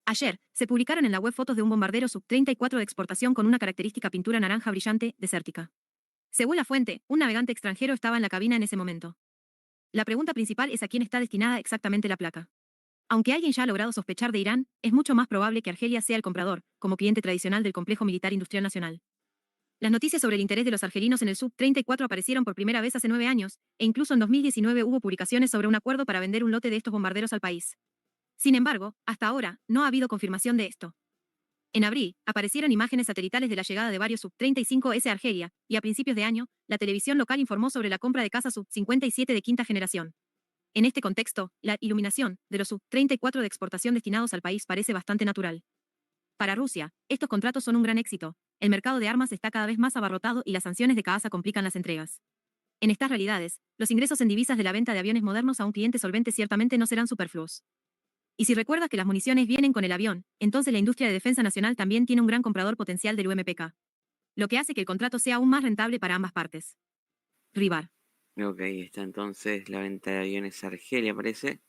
Ayer, Se publicaron en la web fotos de un bombardero Sub-34 de exportación con una característica pintura naranja brillante, desértica. Según la fuente, un navegante extranjero estaba en la cabina en ese momento. La pregunta principal es a quién está destinada exactamente la placa. Aunque alguien ya ha logrado sospechar de Irán, es mucho más probable que Argelia sea el comprador, como cliente tradicional del complejo militar industrial nacional. Las noticias sobre el interés de los argelinos en el Sub-34 aparecieron por primera vez hace 9 años, e incluso en 2019 hubo publicaciones sobre un acuerdo para vender un lote de estos bombarderos al país. Sin embargo, hasta ahora, no ha habido confirmación de esto. En abril, aparecieron imágenes satelitales de la llegada de varios Sub-35S a Argelia, y a principios de año, la televisión local informó sobre la compra de cazas Sub-57 de quinta generación. En este contexto, la iluminación de los Sub-34 de exportación destinados al país parece bastante natural. Para Rusia, estos contratos son un gran éxito. El mercado de armas está cada vez más abarrotado y las sanciones de Caasa complican las entregas. En estas realidades, los ingresos en divisas de la venta de aviones modernos a un cliente solvente ciertamente no serán superfluos. Y si recuerdas que las municiones vienen con el avión, entonces la industria de defensa nacional también tiene un gran comprador potencial del UMPK. Lo que hace que el contrato sea aún más rentable para ambas partes. Rivar. Ok, está entonces la venta de aviones a Argelia, parece.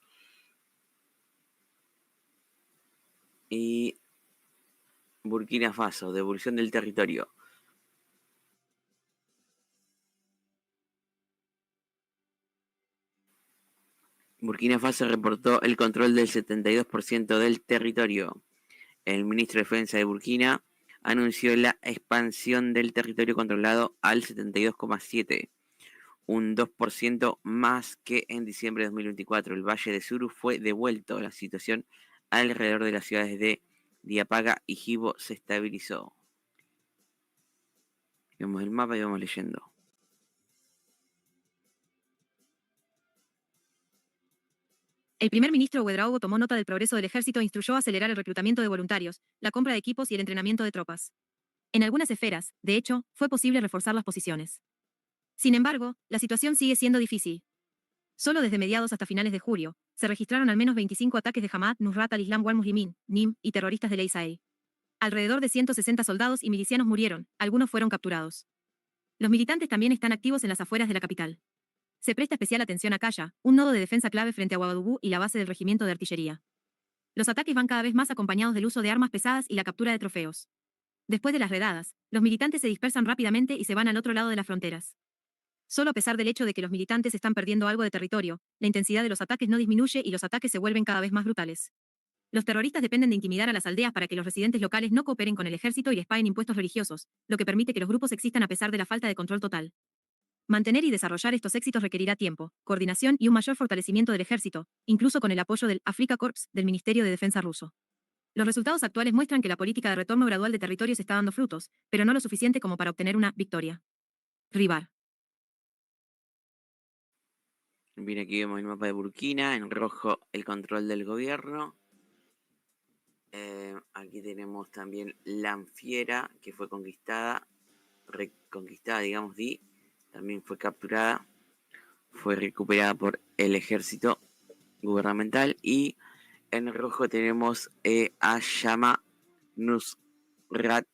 Y Burkina Faso, devolución del territorio. Burkina Faso reportó el control del 72% del territorio. El ministro de Defensa de Burkina anunció la expansión del territorio controlado al 72,7%, un 2% más que en diciembre de 2024. El Valle de Suru fue devuelto. La situación alrededor de las ciudades de Diapaga y Jibo se estabilizó. Vemos el mapa y vamos leyendo. El primer ministro Ouedraogo tomó nota del progreso del ejército e instruyó acelerar el reclutamiento de voluntarios, la compra de equipos y el entrenamiento de tropas. En algunas esferas, de hecho, fue posible reforzar las posiciones. Sin embargo, la situación sigue siendo difícil. Solo desde mediados hasta finales de julio, se registraron al menos 25 ataques de Hamad, Nusrat al-Islam wal Muslimin, NIM, y terroristas de la Israel. Alrededor de 160 soldados y milicianos murieron, algunos fueron capturados. Los militantes también están activos en las afueras de la capital. Se presta especial atención a Kaya, un nodo de defensa clave frente a Ouagadougou y la base del regimiento de artillería. Los ataques van cada vez más acompañados del uso de armas pesadas y la captura de trofeos. Después de las redadas, los militantes se dispersan rápidamente y se van al otro lado de las fronteras. Solo a pesar del hecho de que los militantes están perdiendo algo de territorio, la intensidad de los ataques no disminuye y los ataques se vuelven cada vez más brutales. Los terroristas dependen de intimidar a las aldeas para que los residentes locales no cooperen con el ejército y les paguen impuestos religiosos, lo que permite que los grupos existan a pesar de la falta de control total. Mantener y desarrollar estos éxitos requerirá tiempo, coordinación y un mayor fortalecimiento del ejército, incluso con el apoyo del Afrika Korps del Ministerio de Defensa ruso. Los resultados actuales muestran que la política de retorno gradual de territorios está dando frutos, pero no lo suficiente como para obtener una victoria. Rivar. Bien, aquí vemos el mapa de Burkina, en rojo el control del gobierno. Aquí tenemos también Lanfiera, que fue reconquistada, digamos, también fue capturada, fue recuperada por el ejército gubernamental. Y en rojo tenemos a Shama Nusrat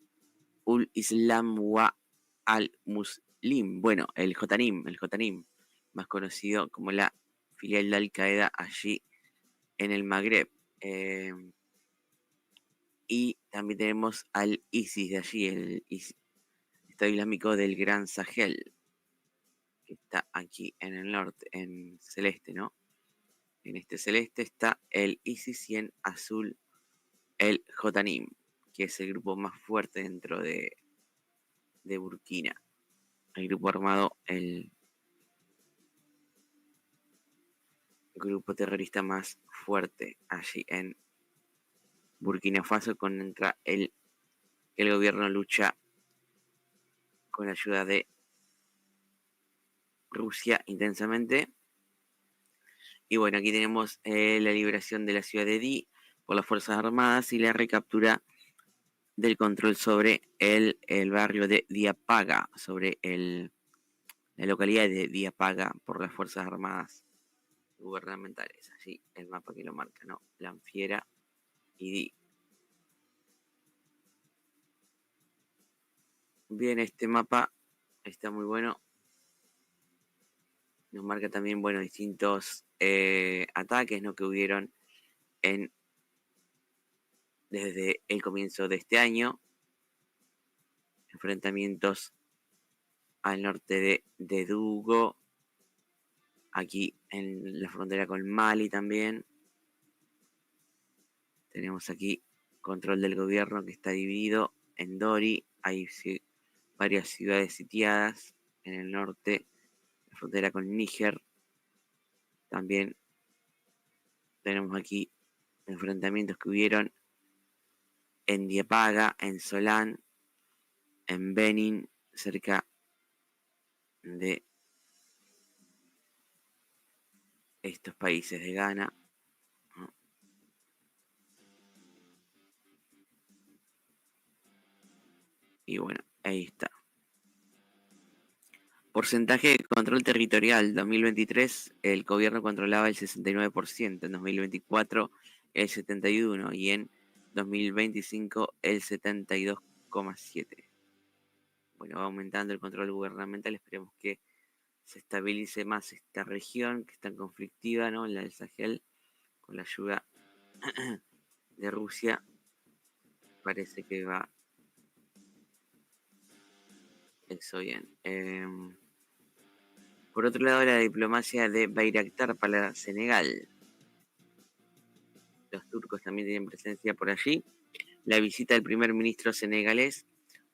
ul Islam wa al-Muslim, bueno, el Jotanim, más conocido como la filial de Al-Qaeda allí en el Magreb. Y también tenemos al ISIS de allí, el Estado Islámico del Gran Sahel, que está aquí en el norte, en celeste, ¿no? En este celeste está el ISIS y en azul el Jotanim, que es el grupo más fuerte dentro de Burkina. El grupo armado, el grupo terrorista más fuerte allí en Burkina Faso, contra el gobierno lucha con la ayuda de Rusia intensamente. Y bueno, aquí tenemos la liberación de la ciudad de Di por las Fuerzas Armadas y la recaptura del control sobre el barrio de Diapaga, sobre la localidad de Diapaga por las Fuerzas Armadas gubernamentales. Allí el mapa que lo marca, ¿no? Lanfiera y Di. Bien, este mapa está muy bueno. Nos marca también, bueno, distintos ataques, ¿no?, que hubieron en desde el comienzo de este año. Enfrentamientos al norte de Dugo, aquí en la frontera con Mali también. Tenemos aquí control del gobierno que está dividido en Dori. Hay varias ciudades sitiadas en el norte, la frontera con Níger. También tenemos aquí enfrentamientos que hubieron en Diepaga, en Solán, en Benin, cerca de estos países de Ghana. Y bueno, ahí está. Porcentaje de control territorial. 2023 el gobierno controlaba el 69%, en 2024 el 71% y en 2025 el 72,7%. Bueno, va aumentando el control gubernamental. Esperemos que se estabilice más esta región que es tan conflictiva, ¿no? La del Sahel, con la ayuda de Rusia. Parece que va eso bien. Por otro lado, la diplomacia de Bayraktar para Senegal. Los turcos también tienen presencia por allí. La visita del primer ministro senegalés,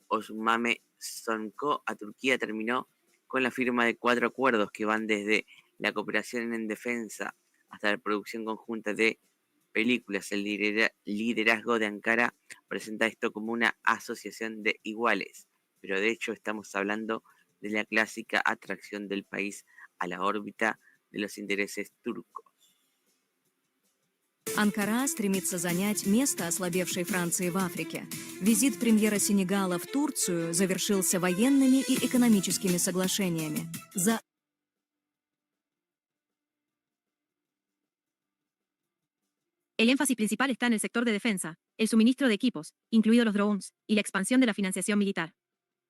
Ousmane Sonko, a Turquía terminó con la firma de 4 acuerdos que van desde la cooperación en defensa hasta la producción conjunta de películas. El liderazgo de Ankara presenta esto como una asociación de iguales, pero de hecho estamos hablando de la clásica atracción del país a la órbita de los intereses turcos. Анкара стремится занять место ослабевшей Франции в Африке. Визит премьера Сенегала в Турцию завершился военными и экономическими соглашениями. El énfasis principal está en el sector de defensa, el suministro de equipos, incluidos los drones, y la expansión de la financiación militar.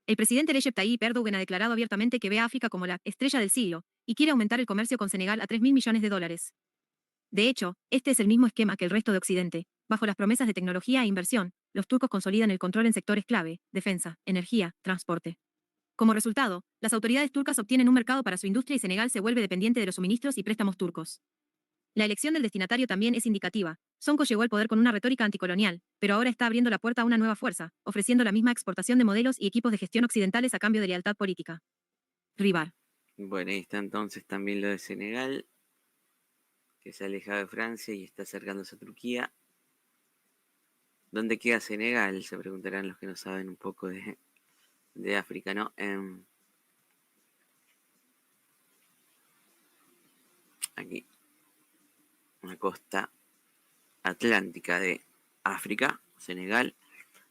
El presidente Recep Tayyip Erdogan ha declarado abiertamente que ve a África como la estrella del siglo y quiere aumentar el comercio con Senegal a $3.000 millones. De hecho, este es el mismo esquema que el resto de Occidente. Bajo las promesas de tecnología e inversión, los turcos consolidan el control en sectores clave: defensa, energía, transporte. Como resultado, las autoridades turcas obtienen un mercado para su industria y Senegal se vuelve dependiente de los suministros y préstamos turcos. La elección del destinatario también es indicativa. Sonko llegó al poder con una retórica anticolonial, pero ahora está abriendo la puerta a una nueva fuerza, ofreciendo la misma exportación de modelos y equipos de gestión occidentales a cambio de lealtad política. Rivar. Bueno, ahí está entonces también lo de Senegal, que se ha alejado de Francia y está acercándose a Turquía. ¿Dónde queda Senegal? Se preguntarán los que no saben un poco de África, ¿no? Aquí, una costa atlántica de África, Senegal.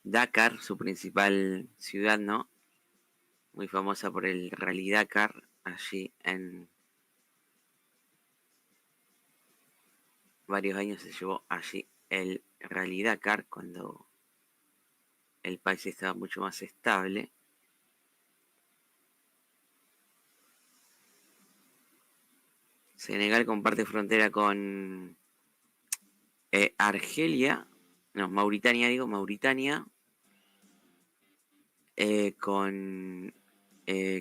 Dakar, su principal ciudad, ¿no? Muy famosa por el Rally Dakar, allí en varios años se llevó allí el Rally Dakar cuando el país estaba mucho más estable. Senegal comparte frontera con Argelia, no, Mauritania, con,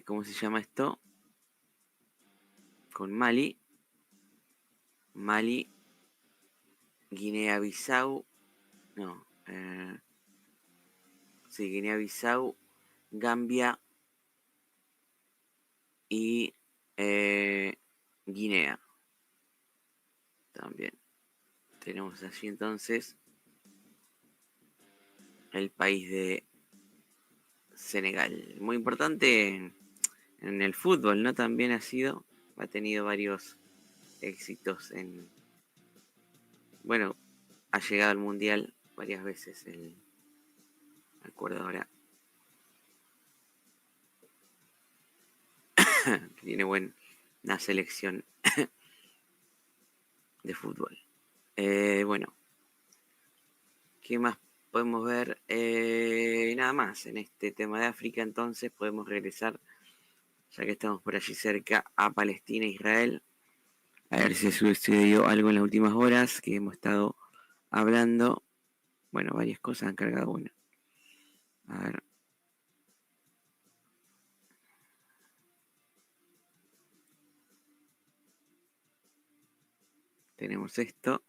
¿cómo se llama esto? Con Mali, Guinea-Bissau, no, sí, Guinea-Bissau, Gambia y Guinea. También tenemos allí entonces el país de Senegal. Muy importante en el fútbol, ¿no? También ha tenido varios éxitos bueno, ha llegado al Mundial varias veces, me acuerdo ahora, que tiene buena selección de fútbol. Bueno, ¿qué más podemos ver? Nada más en este tema de África, entonces podemos regresar, ya que estamos por allí cerca, a Palestina e Israel. A ver si sucedió algo en las últimas horas que hemos estado hablando. Bueno, varias cosas han cargado una. A ver. Tenemos esto.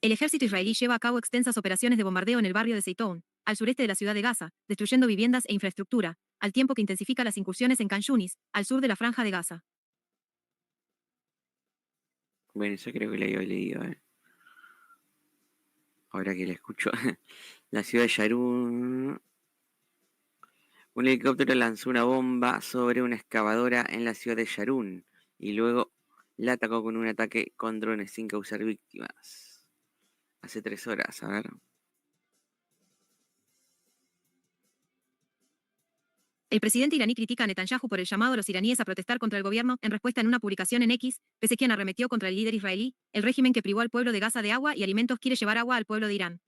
El ejército israelí lleva a cabo extensas operaciones de bombardeo en el barrio de Zeitoun, al sureste de la ciudad de Gaza, destruyendo viviendas e infraestructura, al tiempo que intensifica las incursiones en Khan Yunis, al sur de la franja de Gaza. Bueno, eso creo que lo había leído, ahora que la escucho. La ciudad de Yarun. Un helicóptero lanzó una bomba sobre una excavadora en la ciudad de Yarun y luego la atacó con un ataque con drones sin causar víctimas. Hace 3 horas, a ver. El presidente iraní critica a Netanyahu por el llamado a los iraníes a protestar contra el gobierno en respuesta en una publicación en X, pese a quien arremetió contra el líder israelí, el régimen que privó al pueblo de Gaza de agua y alimentos quiere llevar agua al pueblo de Irán.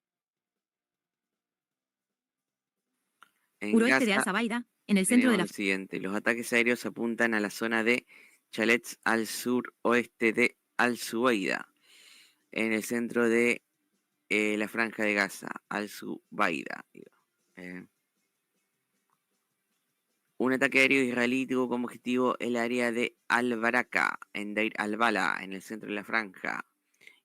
En Uroeste de Gaza Al-Zabaida, en el centro de tenemos la... lo siguiente. Los ataques aéreos apuntan a la zona de Chalets al sur-oeste de Al-Zubaida, en el centro de la franja de Gaza, Al-Zubaida. Un ataque aéreo israelí tuvo como objetivo el área de Al-Baraka, en Deir al-Bala, en el centro de la franja.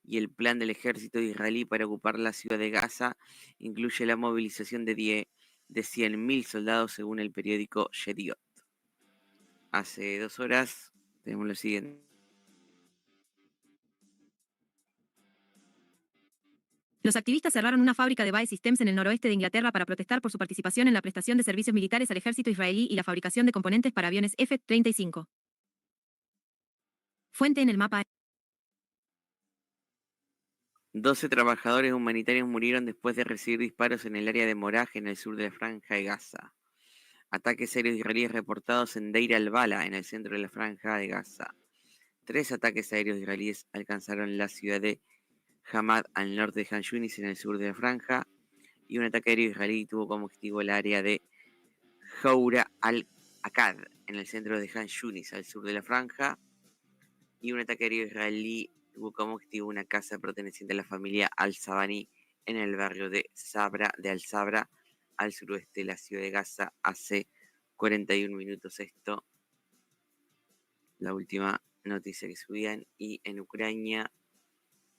Y el plan del ejército israelí para ocupar la ciudad de Gaza incluye la movilización de 100.000 soldados según el periódico Yediot. Hace 2 horas tenemos lo siguiente. Los activistas cerraron una fábrica de BAE Systems en el noroeste de Inglaterra para protestar por su participación en la prestación de servicios militares al ejército israelí y la fabricación de componentes para aviones F-35. Fuente en el mapa. 12 trabajadores humanitarios murieron después de recibir disparos en el área de Moraj, en el sur de la franja de Gaza. Ataques aéreos israelíes reportados en Deir al-Bala, en el centro de la franja de Gaza. 3 ataques aéreos israelíes alcanzaron la ciudad de Hamad al norte de Khan Yunis, en el sur de la franja. Y un ataque aéreo israelí tuvo como objetivo el área de Joura al-Akkad, en el centro de Khan Yunis, al sur de la franja. Y un ataque aéreo israelí tuvo como objetivo una casa perteneciente a la familia al-Sabani en el barrio de Al-Sabra, al suroeste de la ciudad de Gaza, hace 41 minutos. Esto, la última noticia que subían. Y en Ucrania,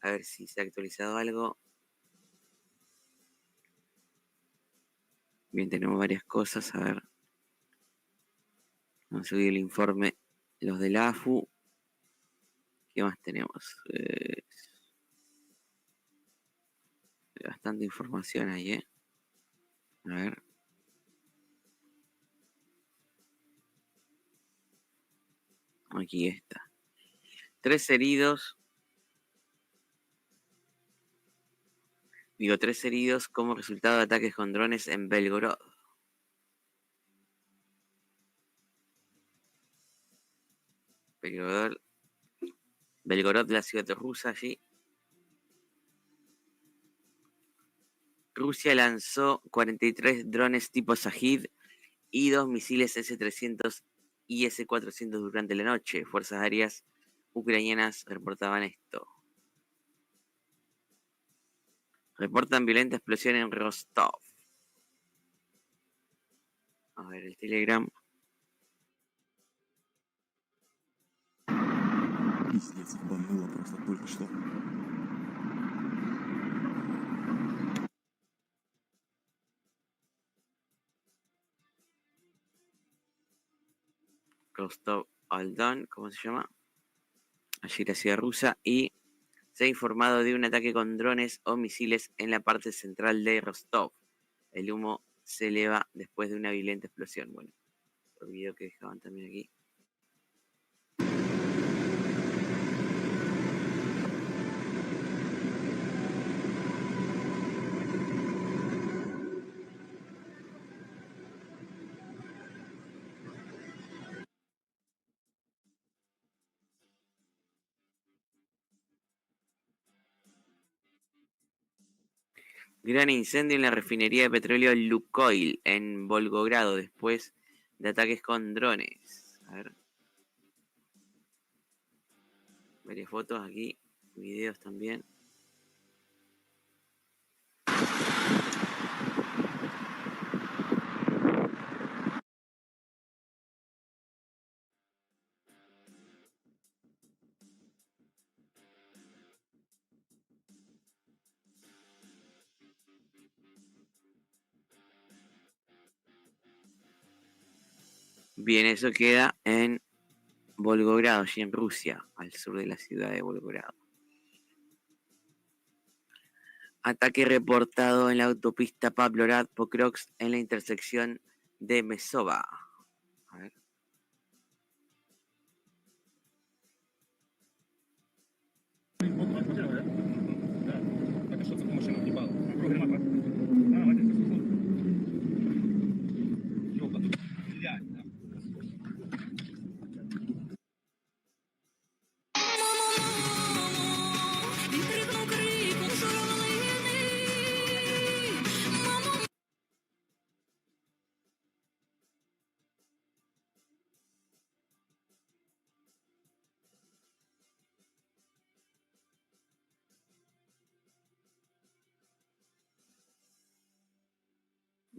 a ver si se ha actualizado algo. Bien, tenemos varias cosas, a ver. Vamos a subir el informe, los de la AFU. ¿Qué más tenemos? Bastante información ahí, A ver. Aquí está. 3 heridos. 3 heridos como resultado de ataques con drones en Belgorod. Belgorod, la ciudad rusa allí. Rusia lanzó 43 drones tipo Shahid y 2 misiles S-300 y S-400 durante la noche. Fuerzas aéreas ucranianas reportaban esto. Reportan violenta explosión en Rostov. A ver el Telegram. Пиздец, ебануло просто только что. Rostov al Don, ¿cómo se llama? Allí la ciudad rusa. Y se ha informado de un ataque con drones o misiles en la parte central de Rostov. El humo se eleva después de una violenta explosión. Bueno, otro video que dejaban también aquí. Gran incendio en la refinería de petróleo Lukoil en Volgogrado después de ataques con drones. A ver. varias fotos aquí, videos también. Bien, eso queda en Volgogrado, allí en Rusia, al sur de la ciudad de Volgogrado. Ataque reportado en la autopista Pavlograd-Pokrovsk en la intersección de Mesova. A ver.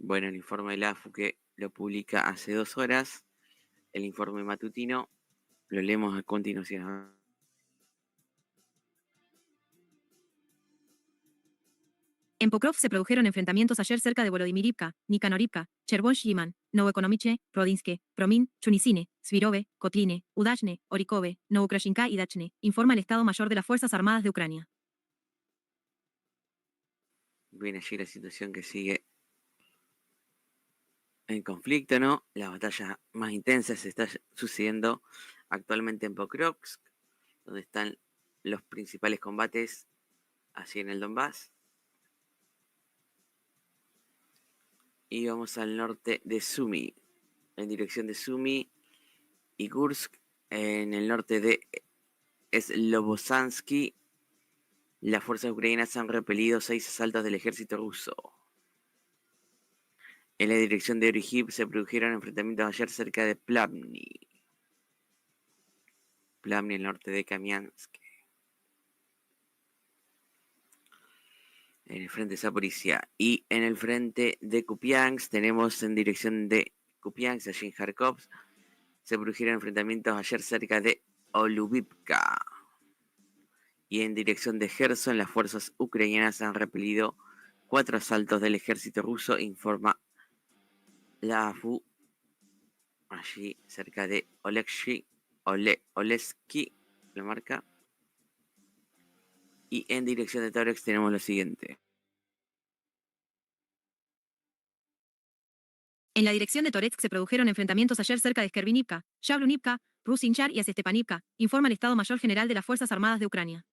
Bueno, el informe de la AFU que lo publica hace 2 horas. El informe matutino lo leemos a continuación. En Pokrov se produjeron enfrentamientos ayer cerca de Volodymyrivka, Nikanorivka, Chervon-Liman, Novoekonomiche, Rodinske, Promin, Chunisine, Svirove, Kotline, Udachne, Orikove, Novokrashinka y Dachne, informa el Estado Mayor de las Fuerzas Armadas de Ucrania. Bien, allí la situación que sigue en conflicto, ¿no? La batalla más intensa se está sucediendo actualmente en Pokrovsk, donde están los principales combates, así en el Donbass. Y vamos al norte de Sumy, en dirección de Sumy y Kursk, en el norte de Slobozansky. Las fuerzas ucranianas han repelido 6 asaltos del ejército ruso. En la dirección de Orihip se produjeron enfrentamientos ayer cerca de Plavny. Plavny, el norte de Kamiansk. En el frente de Zaporizhia. Y en el frente de Kupiansk tenemos en dirección de Kupiansk, allí en Kharkov, se produjeron enfrentamientos ayer cerca de Olubivka. Y en dirección de Gerson, las fuerzas ucranianas han repelido 4 asaltos del ejército ruso, informa la AFU, allí cerca de Olesky, la marca. Y en dirección de Torex tenemos lo siguiente. En la dirección de Toretsk se produjeron enfrentamientos ayer cerca de Skervinivka, Yablunivka, Rusinchar y Stepanivka, informa el Estado Mayor General de las Fuerzas Armadas de Ucrania.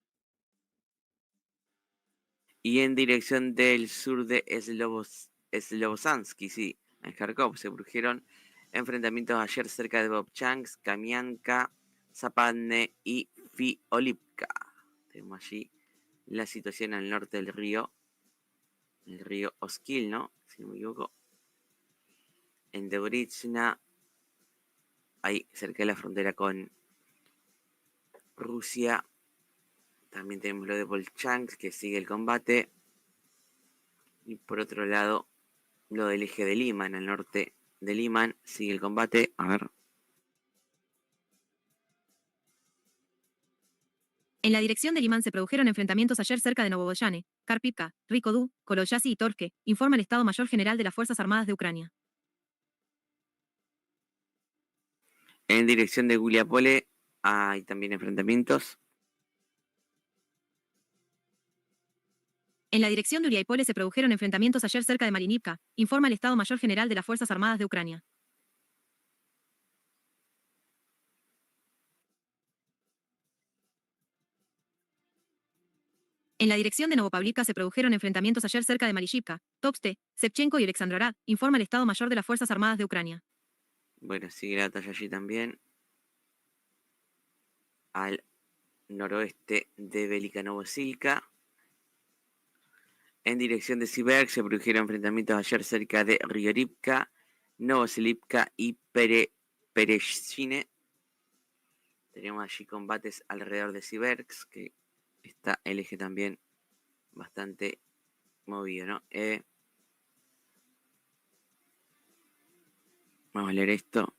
Y en dirección del sur de Slobozansky, sí, en Kharkov, se produjeron enfrentamientos ayer cerca de Vovchansk, Kamianka, Zapadne y Fiolivka. Tenemos allí la situación al norte del río, el río Oskil, ¿no? Si no me equivoco. En Debrizhna, ahí cerca de la frontera con Rusia. También tenemos lo de Volchansk, que sigue el combate. Y por otro lado, lo del eje de Liman, al norte de Liman, sigue el combate. A ver. En la dirección de Liman se produjeron enfrentamientos ayer cerca de Novoboyane, Karpivka, Rikodú, Koloyasi y Torque, informa el Estado Mayor General de las Fuerzas Armadas de Ucrania. En dirección de Guliapole hay también enfrentamientos. En la dirección de Uriaipole se produjeron enfrentamientos ayer cerca de Marinivka, informa el Estado Mayor General de las Fuerzas Armadas de Ucrania. En la dirección de Novopavlivka se produjeron enfrentamientos ayer cerca de Marishivka, Topste, Shevchenko y Alexandrorad, informa el Estado Mayor de las Fuerzas Armadas de Ucrania. Bueno, sigue la batalla allí también. Al noroeste de Velika Novosilka. En dirección de Siversk se produjeron enfrentamientos ayer cerca de Riorivka, Novoselivka y Pereshchine. Tenemos allí combates alrededor de Siversk, que está el eje también bastante movido, ¿no? Vamos a leer esto.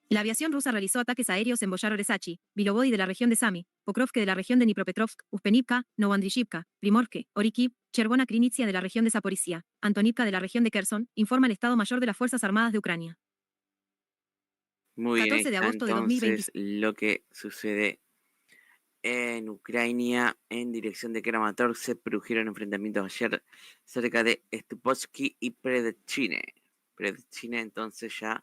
La aviación rusa realizó ataques aéreos en Boyar-Oresachi, Bilovoy de la región de Sami, Pokrovke de la región de Dnipropetrovsk, Uspenivka, Novandrishivka, Primorke, Orikiv, Chervona Krinitsia de la región de Zaporizhia, Antonivka de la región de Kherson, informa el Estado Mayor de las Fuerzas Armadas de Ucrania. Muy bien, 14 de está agosto de 2020. entonces lo que sucede en Ucrania. En dirección de Kramatorsk se produjeron enfrentamientos ayer cerca de Stupovsky y Predchine. Predchine entonces ya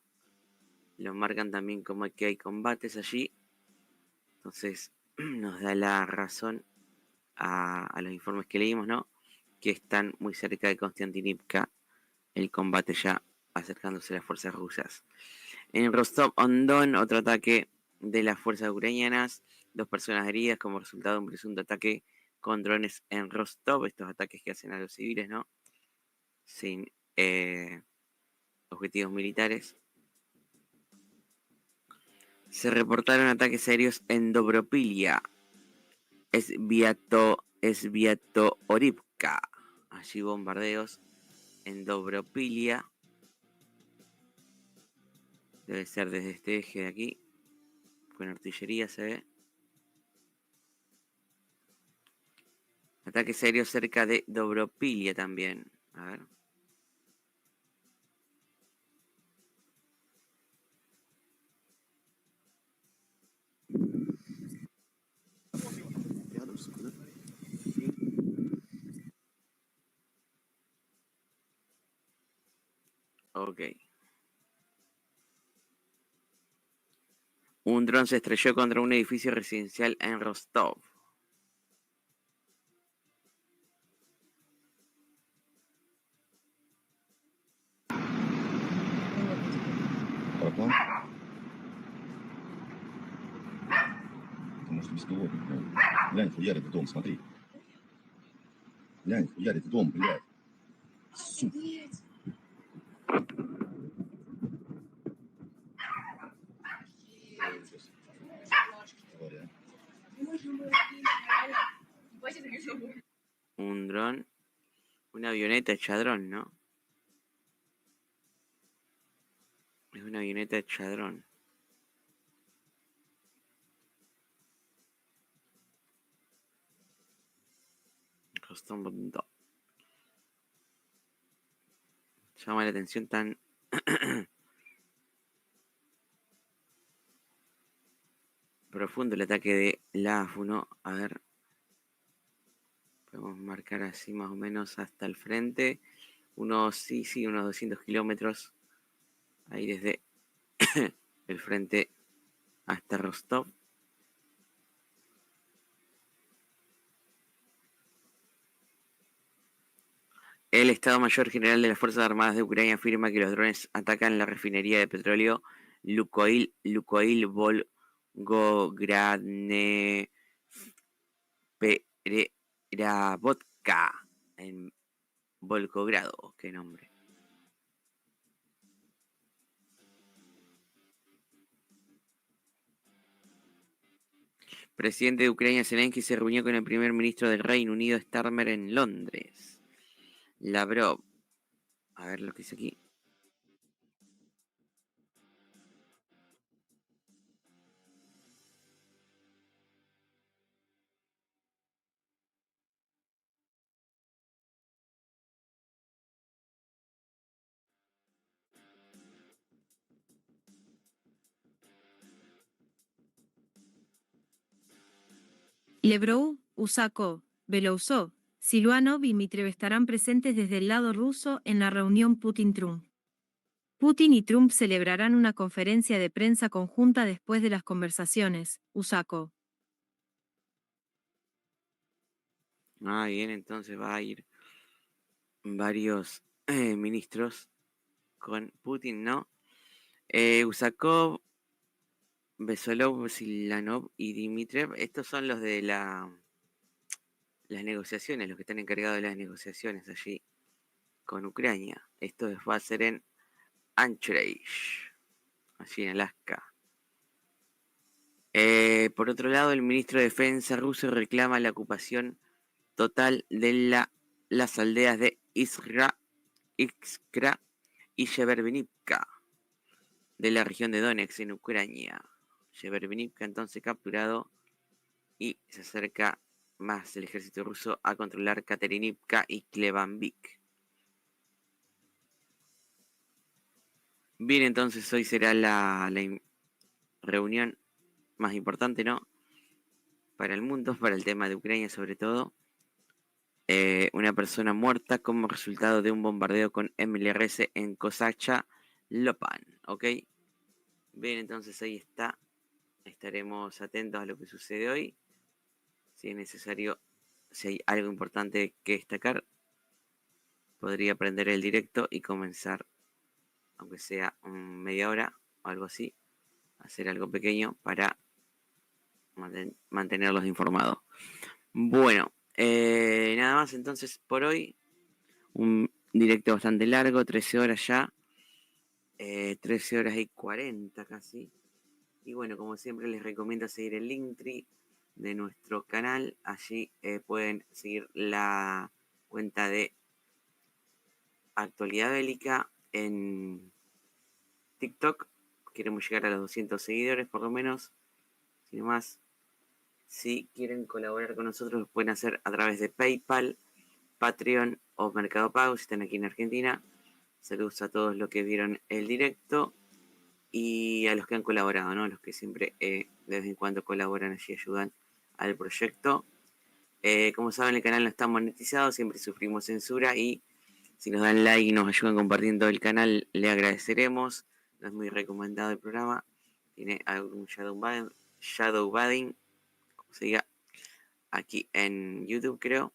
lo marcan también como que hay combates allí. Entonces nos da la razón a los informes que leímos, ¿no? Que están muy cerca de Konstantinivka, el combate ya acercándose a las fuerzas rusas. En Rostov-on-Don, otro ataque de las fuerzas ucranianas, 2 personas heridas como resultado de un presunto ataque con drones en Rostov, estos ataques que hacen a los civiles, ¿no? Sin objetivos militares. Se reportaron ataques aéreos en Dobropilia, Sviatoorivka. Allí bombardeos en Dobropilia. Debe ser desde este eje de aquí. Con artillería se ve. Ataques aéreos cerca de Dobropilia también. A ver. Ok. Un dron se estrelló contra un edificio residencial en Rostov. Параплан? Ты, может, беспилотник, глянь. Глянь, хуярит дом, смотри. Глянь, хуярит дом, блядь. Сука. Тварь, Un dron. Una avioneta hecha dron, ¿no? Es una avioneta hecha dron. Rostov-on-Don. Llama la atención tan profundo el ataque de la AFU, ¿no? A ver. Podemos marcar así más o menos hasta el frente. Unos 200 kilómetros. Ahí desde el frente hasta Rostov. El Estado Mayor General de las Fuerzas Armadas de Ucrania afirma que los drones atacan la refinería de petróleo Lukoil Volgogradne Perevodka en Volgogrado. Qué nombre. Presidente de Ucrania Zelensky se reunió con el primer ministro del Reino Unido Starmer en Londres. Lavrov. A ver lo que dice aquí. Lebrou, Usakov, Belousov, Siluanov y Dmitriev estarán presentes desde el lado ruso en la reunión Putin-Trump. Putin y Trump celebrarán una conferencia de prensa conjunta después de las conversaciones, Usakov. Ah, bien, entonces va a ir varios ministros con Putin, ¿no? Usakov, Besolov, Silanov y Dmitriev, estos son los de las negociaciones, los que están encargados de las negociaciones allí con Ucrania. Esto va a ser en Anchorage. allí en Alaska. Por otro lado, el ministro de Defensa ruso reclama la ocupación total de las aldeas de Iskra y Severodvinivka de la región de Donetsk en Ucrania. Severodvinivka entonces capturado y se acerca más el ejército ruso a controlar Katerinivka y Klebanvik. Bien, entonces hoy será la reunión más importante, ¿no? Para el mundo, para el tema de Ucrania sobre todo. Una persona muerta como resultado de un bombardeo con MLRS en Kosacha, Lopan, ¿ok? Bien, entonces ahí está. Estaremos atentos a lo que sucede hoy. Si es necesario, si hay algo importante que destacar, podría prender el directo y comenzar, aunque sea media hora o algo así, hacer algo pequeño para mantenerlos informados. Bueno, nada más entonces por hoy. Un directo bastante largo, 13 horas ya. 13 horas y 40 casi. Y bueno, como siempre les recomiendo seguir el Linktree de nuestro canal. Allí pueden seguir la cuenta de Actualidad Bélica en TikTok. Queremos llegar a los 200 seguidores por lo menos. Sin más, si quieren colaborar con nosotros, lo pueden hacer a través de PayPal, Patreon o Mercado Pago si están aquí en Argentina. Saludos a todos los que vieron el directo y a los que han colaborado, ¿no? Los que siempre de vez en cuando colaboran allí, ayudan al proyecto. Como saben, el canal no está monetizado, siempre sufrimos censura y si nos dan like y nos ayudan compartiendo el canal, le agradeceremos. No es muy recomendado el programa. Tiene algún shadowbanning, como se diga, aquí en YouTube, creo.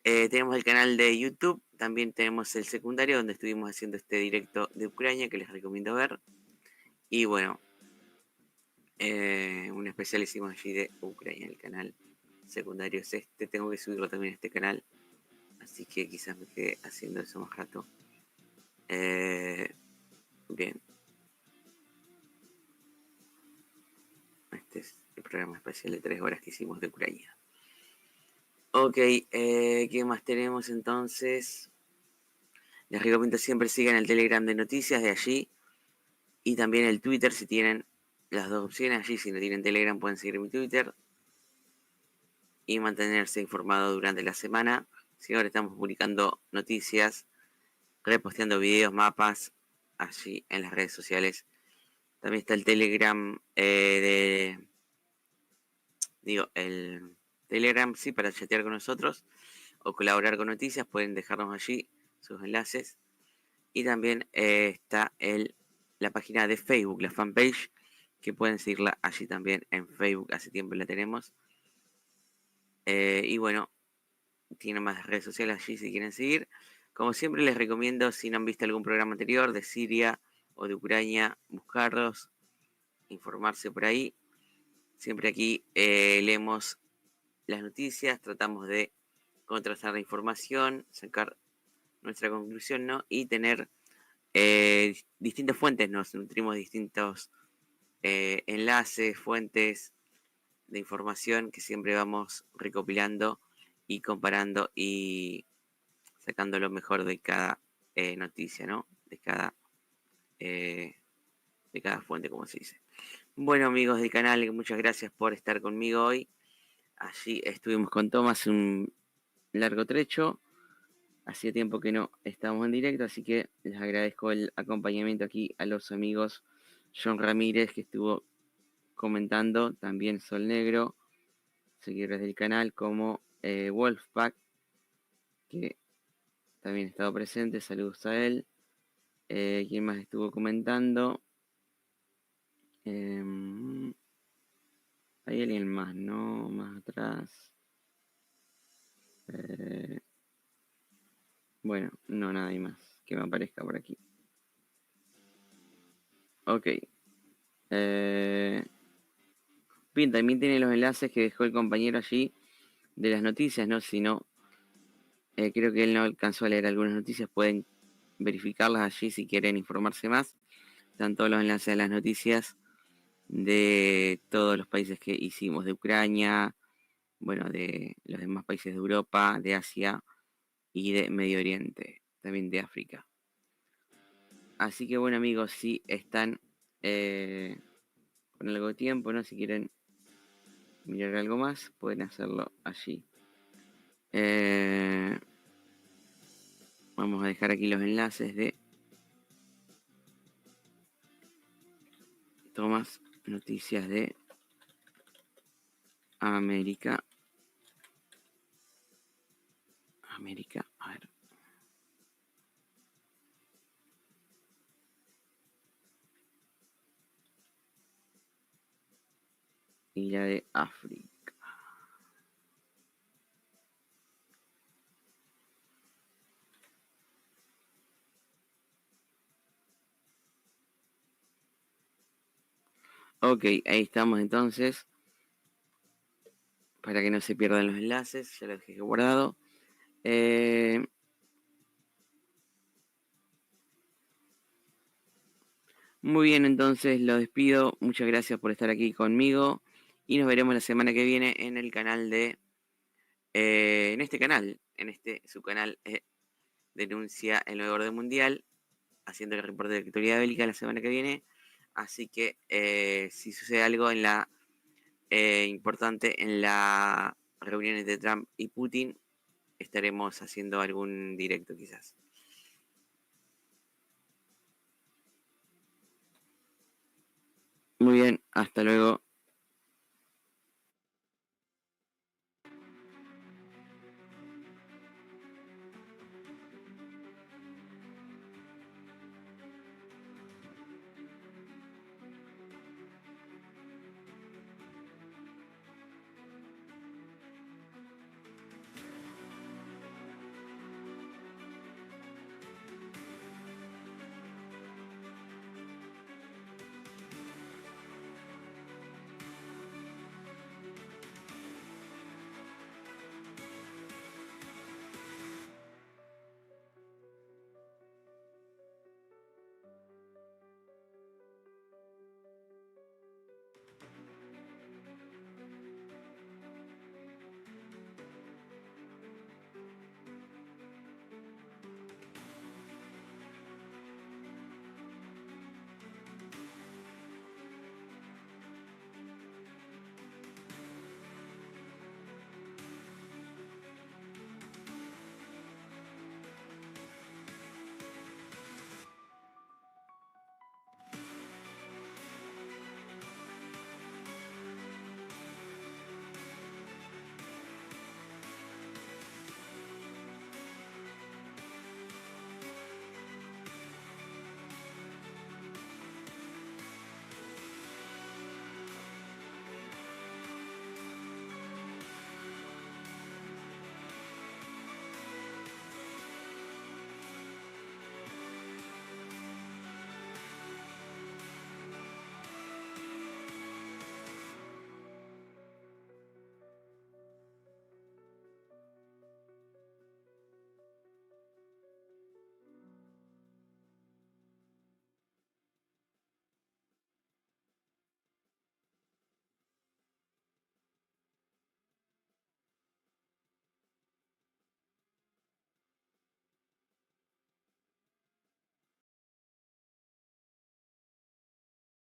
Tenemos el canal de YouTube, también tenemos el secundario donde estuvimos haciendo este directo de Ucrania que les recomiendo ver. Y bueno, un especial hicimos allí de Ucrania, el canal secundario es este, tengo que subirlo también a este canal, así que quizás me quede haciendo eso más rato. Bien, este es el programa especial de 3 horas que hicimos de Ucrania. Ok, ¿qué más tenemos entonces? Les recomiendo siempre sigan el Telegram de noticias de allí y también el Twitter si tienen las dos opciones allí. Si no tienen Telegram pueden seguir mi Twitter y mantenerse informado durante la semana. Si ahora estamos publicando noticias, reposteando videos, mapas allí en las redes sociales. También está el Telegram el Telegram, sí, para chatear con nosotros o colaborar con noticias, pueden dejarnos allí sus enlaces. Y también está la página de Facebook, la fanpage, que pueden seguirla allí también en Facebook, hace tiempo la tenemos. Y bueno, tienen más redes sociales allí si quieren seguir. Como siempre les recomiendo, si no han visto algún programa anterior de Siria o de Ucrania, buscarlos, informarse por ahí. Siempre aquí leemos las noticias, tratamos de contrastar la información, sacar nuestra conclusión, ¿no? Y tener distintas fuentes, nos nutrimos de distintos enlaces, fuentes de información que siempre vamos recopilando y comparando y sacando lo mejor de cada noticia, ¿no? De cada fuente, como se dice. Bueno, amigos del canal, muchas gracias por estar conmigo hoy. Allí estuvimos con Tomás un largo trecho. Hacía tiempo que no estábamos en directo, así que les agradezco el acompañamiento aquí a los amigos John Ramírez, que estuvo comentando, también Sol Negro, seguidores del canal, como Wolfpack, que también ha estado presente, saludos a él. ¿Quién más estuvo comentando? Hay alguien más, ¿no? Más atrás. Bueno, no, nada más que me aparezca por aquí. Ok. Bien, también tiene los enlaces que dejó el compañero allí de las noticias, ¿no? Si no, creo que él no alcanzó a leer algunas noticias, pueden verificarlas allí si quieren informarse más. están todos los enlaces a las noticias de todos los países que hicimos, de Ucrania, bueno, de los demás países de Europa, de Asia y de Medio Oriente, también de África. Así que bueno, amigos, si están con algo de tiempo, ¿no? Si quieren mirar algo más, pueden hacerlo allí. Vamos a dejar aquí los enlaces de Tomás Noticias de América. A ver. Y la de África. Ok, ahí estamos entonces. Para que no se pierdan los enlaces, ya los dejé guardado. Muy bien, entonces los despido. Muchas gracias por estar aquí conmigo. Y nos veremos la semana que viene en el canal de... en este canal, su canal Denuncia el Nuevo Orden Mundial, haciendo el reporte de la actualidad bélica la semana que viene. Así que si sucede algo en la importante en las reuniones de Trump y Putin, estaremos haciendo algún directo quizás. Muy bien, hasta luego.